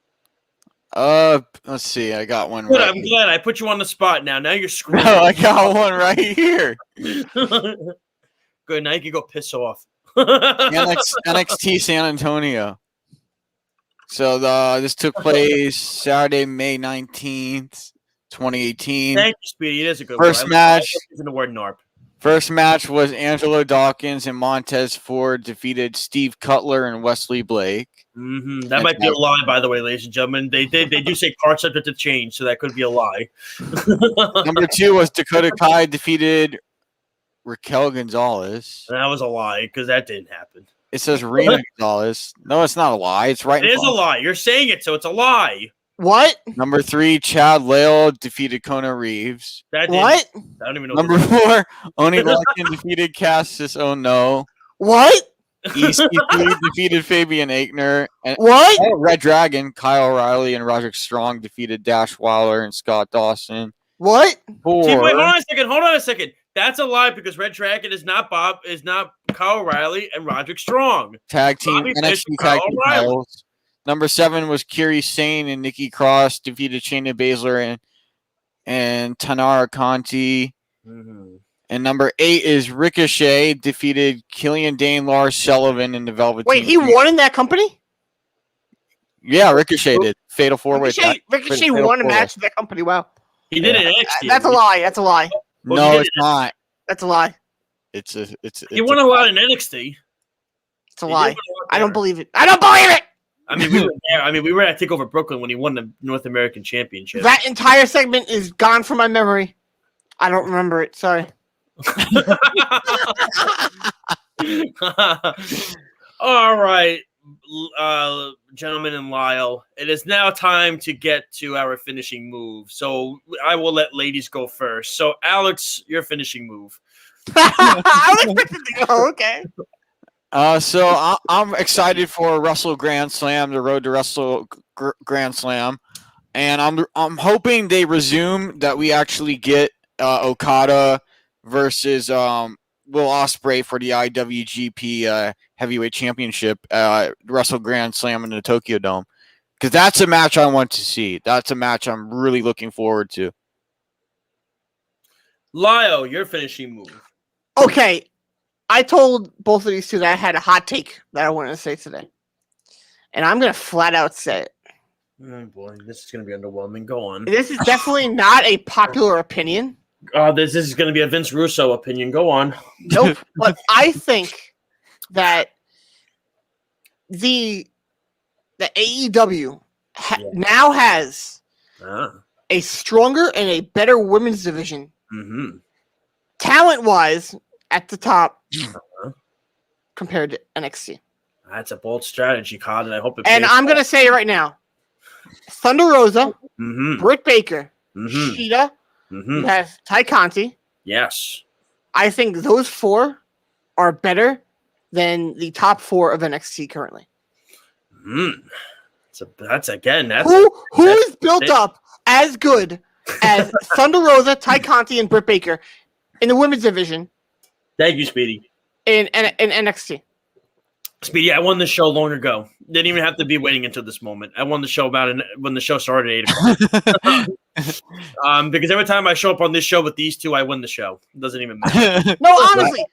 Let's see. I got one. Good, Right I'm glad I put you on the spot now. Now you're screwed. No, I got one right here. Good. Now you can go piss off. NXT San Antonio. So this took place Saturday, May 19th, 2018. Thank you, Speedy. It is a good First one. match. In the word NARP. First match was Angelo Dawkins and Montez Ford defeated Steve Cutler and Wesley Blake. Mm-hmm. That might be a lie, by the way, ladies and gentlemen. They do say card subject to change, so that could be a lie. Number 2 was Dakota Kai defeated Raquel Gonzalez. That was a lie because that didn't happen. It says Rena Gonzalez. No, it's not a lie. It's right. It is a lie. You're saying it, so it's a lie. What? Number 3, Chad Lale defeated Kona Reeves. What? I don't even know. Number 4, Oni Lorcan defeated Cassius Ono. What? EC3 defeated Fabian Aichner. And What? Red Dragon, Kyle O'Reilly and Roderick Strong defeated Dash Wilder and Scott Dawson. What? 4. See, wait, hold on a second. That's a lie because Red Dragon is not Kyle O'Reilly and Roderick Strong. Tag team Bobby NXT Fish and tag Kyle team O'Reilly. titles. Number 7 was Kyrie Sane and Nikki Cross defeated Shayna Baszler and Tanara Conti. Mm-hmm. And number 8 is Ricochet defeated Killian Dane, Lars Sullivan in the Velveteen. Wait, he won in that company? Yeah, Ricochet did. Fatal 4-way. Ricochet won a match in that company. Wow. He did it in NXT. That's a lie. That's a lie. No, it's not. That's a lie. He won a lot in NXT. It's a lie. I don't believe it. I don't believe it. I mean, we were there. I mean, we were at TakeOver Brooklyn when he won the North American Championship. That entire segment is gone from my memory. I don't remember it. Sorry. All right, gentlemen and Lyle, it is now time to get to our finishing move. So I will let ladies go first. So Alex, your finishing move. Okay. So I'm excited for Wrestle Grand Slam, the Road to Wrestle Grand Slam, and I'm hoping they resume that we actually get Okada versus Will Ospreay for the IWGP Heavyweight Championship Wrestle Grand Slam in the Tokyo Dome, because that's a match I want to see. That's a match I'm really looking forward to. Lyle, your finishing move. Okay. I told both of these two that I had a hot take that I wanted to say today. And I'm going to flat out say it. Oh boy, this is going to be underwhelming. Go on. This is definitely not a popular opinion. This is going to be a Vince Russo opinion. Go on. Nope. But I think that the AEW now has a stronger and a better women's division. Mm-hmm. Talent-wise, at the top compared to NXT. That's a bold strategy, Cod, and I hope it And pays I'm off. going to say it right now. Thunder Rosa, Britt Baker, Sheeta, you have Ty Conti. Yes. I think those 4 are better than the top 4 of NXT currently. That's again. Who is built up as good as Thunder Rosa, Ty Conti, and Britt Baker in the women's division? Thank you, Speedy. In NXT. Speedy, I won the show long ago. Didn't even have to be waiting until this moment. I won the show when the show started at 8 o'clock. Because every time I show up on this show with these two, I win the show. It doesn't even matter. No, honestly,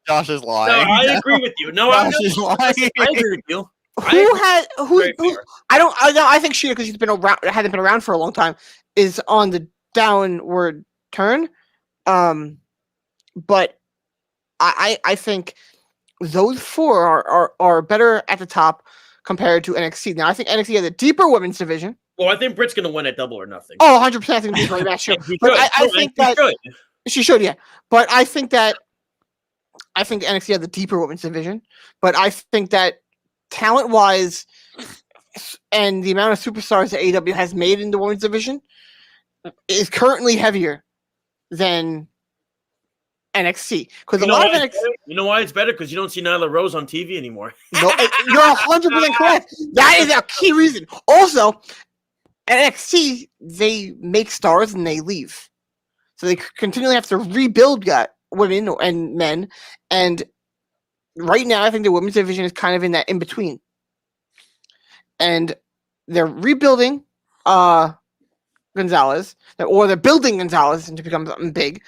Josh is lying. No, I agree with you. No, I agree with you. I think Sheeta, because she's been around, hasn't been around for a long time, is on the downward turn. But I think those 4 are better at the top compared to NXT. Now I think NXT has a deeper women's division. Well, I think Britt's going to win at Double or Nothing. Oh, 100%. I think she's match. Sure. But I think that she should, yeah. But I think NXT has the deeper women's division. But I think that talent-wise and the amount of superstars that AEW has made in the women's division is currently heavier than NXT. Because a lot of NXT... You know why it's better? Because you don't see Nyla Rose on TV anymore. No, you're 100% correct. That is a key reason. Also, NXT, they make stars and they leave. So they continually have to rebuild women and men. And right now, I think the women's division is kind of in that in-between. And they're rebuilding Gonzalez, or they're building Gonzalez to become something big.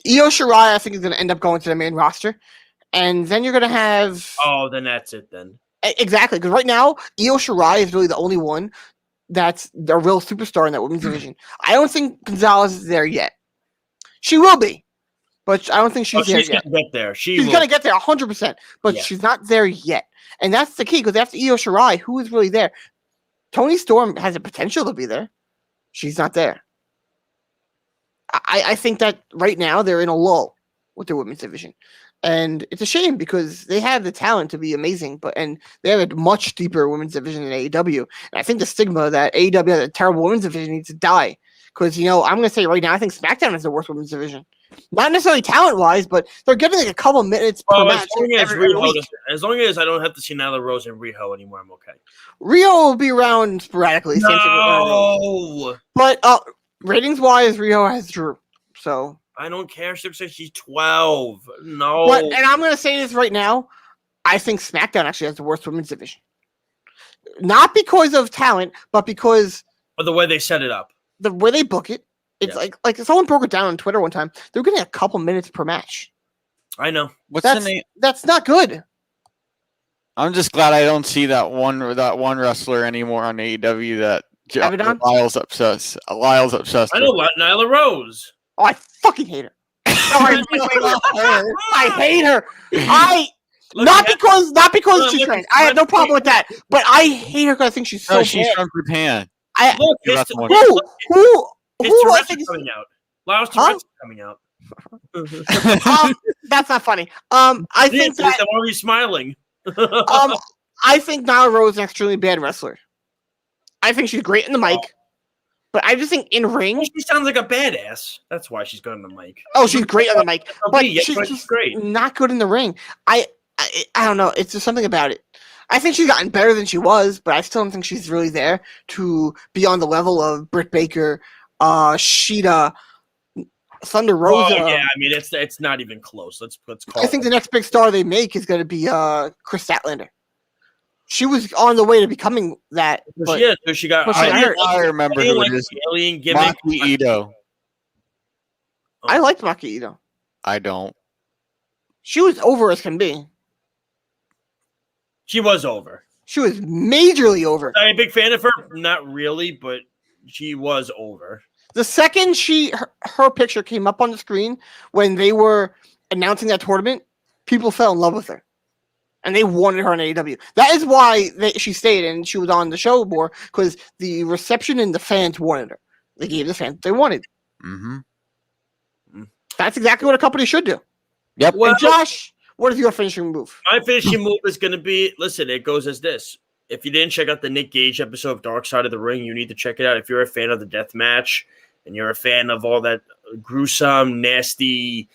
Io Shirai, I think, is going to end up going to the main roster. And then you're going to have... Oh, then that's it then. Exactly, because right now, Io Shirai is really the only one that's a real superstar in that women's division. I don't think Gonzalez is there yet. She will be, but I don't think she's there yet. She's going to get there. She's going to get there 100%, but she's not there yet. And that's the key, because after Io Shirai, who is really there? Toni Storm has the potential to be there. She's not there. I think that right now they're in a lull with their women's division. And it's a shame because they have the talent to be amazing, and they have a much deeper women's division than AEW. And I think the stigma that AEW has a terrible women's division needs to die. Because, I'm going to say right now, I think SmackDown is the worst women's division. Not necessarily talent-wise, but they're getting like a couple minutes per match. As long as I don't have to see Nyla Rose and Riho anymore, I'm okay. Riho will be around sporadically. No! But ratings-wise, Riho has Drew. So I don't care. She's 12. No. But, and I'm going to say this right now. I think SmackDown actually has the worst women's division. Not because of talent, but because of the way they set it up. The way they book it. It's like someone broke it down on Twitter one time. They're getting a couple minutes per match. I know. What's the name? That's not good. I'm just glad I don't see that one wrestler anymore on AEW that Lyle's obsessed. Lyle's obsessed. I know Nyla Rose. Oh, I fucking hate her. I hate her. Not because she's trained. I have no problem with that. But I hate her because I think she's so. She's from Japan. Who I think is coming out? Lyle's coming out. That's not funny. I think that. Why are you smiling? I think Nyla Rose is an extremely bad wrestler. I think she's great in the mic, but I just think in ring she sounds like a badass. That's why she's good on the mic. Oh, she's great on the mic, but she's just great. Not good in the ring. I don't know. It's just something about it. I think she's gotten better than she was, but I still don't think she's really there to be on the level of Britt Baker, Sheeta, Thunder Rosa. Oh, yeah, I mean it's not even close. Let's call. I think the next big star they make is going to be Chris Statlander. She was on the way to becoming that. But she got hurt. I remember who it is. Alien gimmick. Maki Ito. I liked Maki Ito. I don't. She was over as can be. She was over. She was majorly over. I'm a big fan of her. Not really, but she was over. The second her picture came up on the screen when they were announcing that tournament, people fell in love with her. And they wanted her on AEW. That is why she stayed and she was on the show more, because the reception and the fans wanted her. They gave the fans what they wanted. Mm-hmm. That's exactly what a company should do. Yep. And Josh, what is your finishing move? My finishing move is going to be, listen, it goes as this. If you didn't check out the Nick Gage episode of Dark Side of the Ring, you need to check it out. If you're a fan of the death match and you're a fan of all that gruesome, nasty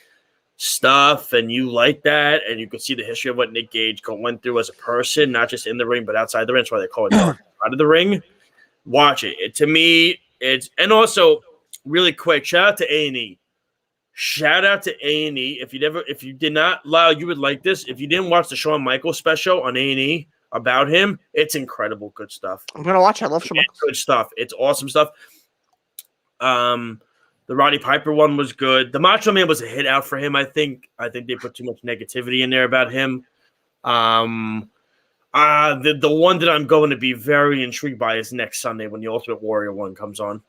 stuff and you like that, and you can see the history of what Nick Gage went through as a person, not just in the ring, but outside the ring. That's why they call it Dark Side of the Ring. Watch it. To me, it's – and also, really quick, shout out to A&E. Shout out to A&E. If you did not, Lyle, you would like this. If you didn't watch the Shawn Michaels special on A&E about him, it's incredible good stuff. I'm going to watch it. I love Shawn Michaels. Good stuff. It's awesome stuff. The Roddy Piper one was good. The Macho Man was a hit out for him, I think. I think they put too much negativity in there about him. The one that I'm going to be very intrigued by is next Sunday when the Ultimate Warrior one comes on.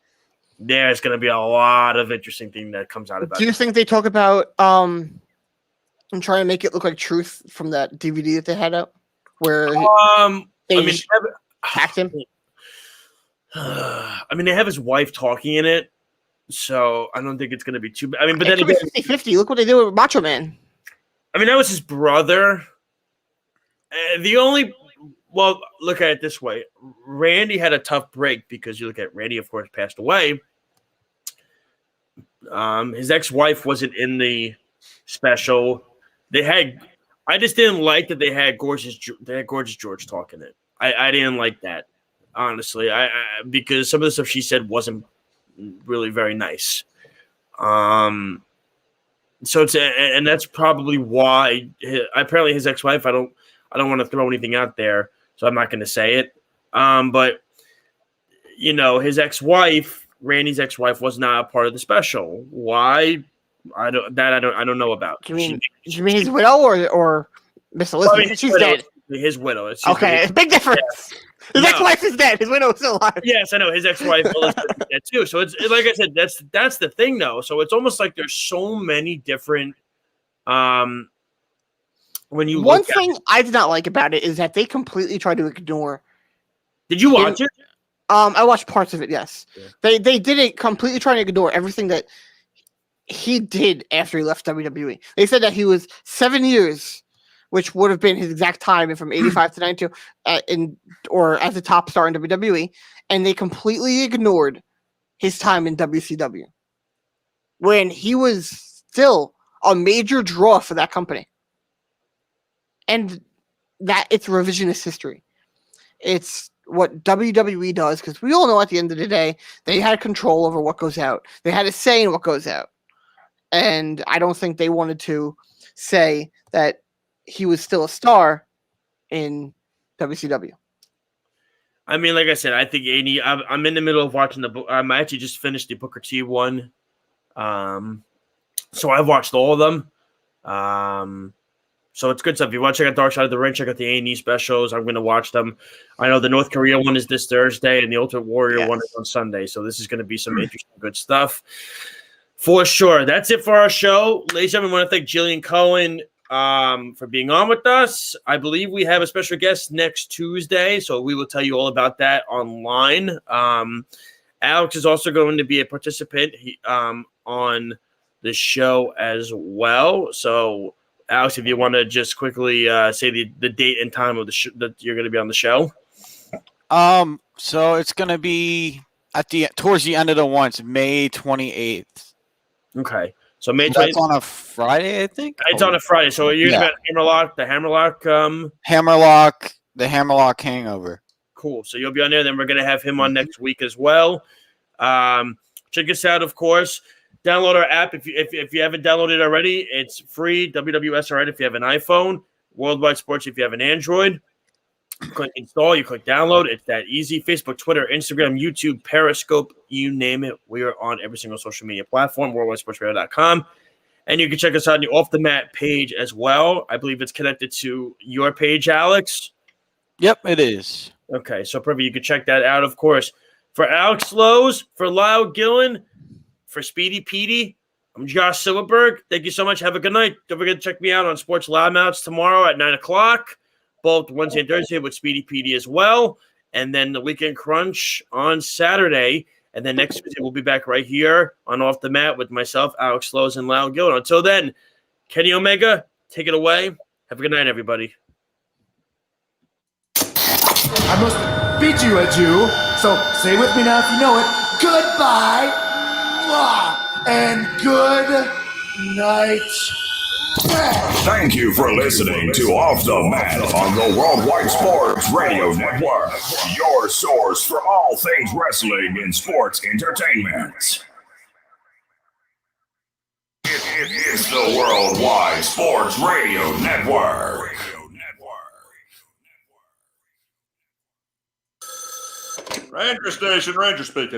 There's going to be a lot of interesting thing that comes out about it. Do you think they talk about and trying to make it look like Truth from that DVD that they had out? Where they hacked him? I mean, they have his wife talking in it, so I don't think it's going to be too bad. I mean, but then again, 50-50. Look what they did with Macho Man. I mean, that was his brother. Well, look at it this way. Randy had a tough break because you look at Randy, of course, passed away. His ex-wife wasn't in the special. I just didn't like that they had Gorgeous George talking it. I didn't like that, honestly. Because some of the stuff she said wasn't really very nice. So and that's probably why. Apparently, his ex-wife. I don't want to throw anything out there, so I'm not going to say it. But his ex-wife, Randy's ex-wife, was not a part of the special. Why? I don't know about. Do you mean his widow or Miss Elizabeth? I mean, she's dead. His widow. Okay, big difference. Yeah. His ex-wife is dead. His widow is still alive. Yes, I know. His ex-wife Elizabeth is dead too. So it's like I said, that's the thing though. So it's almost like there's so many different. When you One thing I did not like about it is that they completely tried to ignore. Did you watch it? I watched parts of it. Yes, they did it completely trying to ignore everything that he did after he left WWE. They said that he was 7 years, which would have been his exact time from 85 to 92, or as a top star in WWE, and they completely ignored his time in WCW when he was still a major draw for that company. And that it's revisionist history. It's what WWE does, because we all know at the end of the day, they had control over what goes out. They had a say in what goes out. And I don't think they wanted to say that he was still a star in WCW. I mean, like I said, I think I'm in the middle of watching I actually just finished the Booker T one. So I've watched all of them. So it's good stuff. If you want to check out Dark Side of the Ring, check out the A&E specials. I'm going to watch them. I know the North Korea one is this Thursday, and the Ultimate Warrior one is on Sunday. So this is going to be some interesting, good stuff. For sure. That's it for our show. Ladies and gentlemen, I want to thank Jillian Cohen for being on with us. I believe we have a special guest next Tuesday, so we will tell you all about that online. Alex is also going to be a participant on the show as well. So, Alex, if you want to just quickly say the date and time of the that you're going to be on the show. So it's going to be towards the end of the month, May 28th. Okay. So May 28th. That's on a Friday, I think. It's on a Friday. So you're going to the Hammerlock. The Hammerlock Hangover. Cool. So you'll be on there. Then we're going to have him on next week as well. Check us out, of course. Download our app if you haven't downloaded it already. It's free. WWSRN if you have an iPhone. Worldwide Sports if you have an Android. You click install. You click download. It's that easy. Facebook, Twitter, Instagram, YouTube, Periscope, you name it. We are on every single social media platform. WorldwideSportsRadio.com. And you can check us out on the Off the Mat page as well. I believe it's connected to your page, Alex. Yep, it is. Okay, so perfect. You can check that out, of course. For Alex Lowe's, for Lyle Gillen, for Speedy Petey, I'm Josh Silverberg. Thank you so much. Have a good night. Don't forget to check me out on Sports Loudmouths tomorrow at 9 o'clock. both Wednesday and Thursday with Speedy PD as well. And then the Weekend Crunch on Saturday. And then next Tuesday, we'll be back right here on Off the Mat with myself, Alex Lowe's, and Lyle Gill. Until then, Kenny Omega, take it away. Have a good night, everybody. I must bid you adieu, so say with me now if you know it. Goodbye, mwah, and good night. Thank you for listening to Off the Mat on the Worldwide Sports Radio Network, your source for all things wrestling and sports entertainment. It is the Worldwide Sports Radio Network. Ranger Station, Ranger speaking.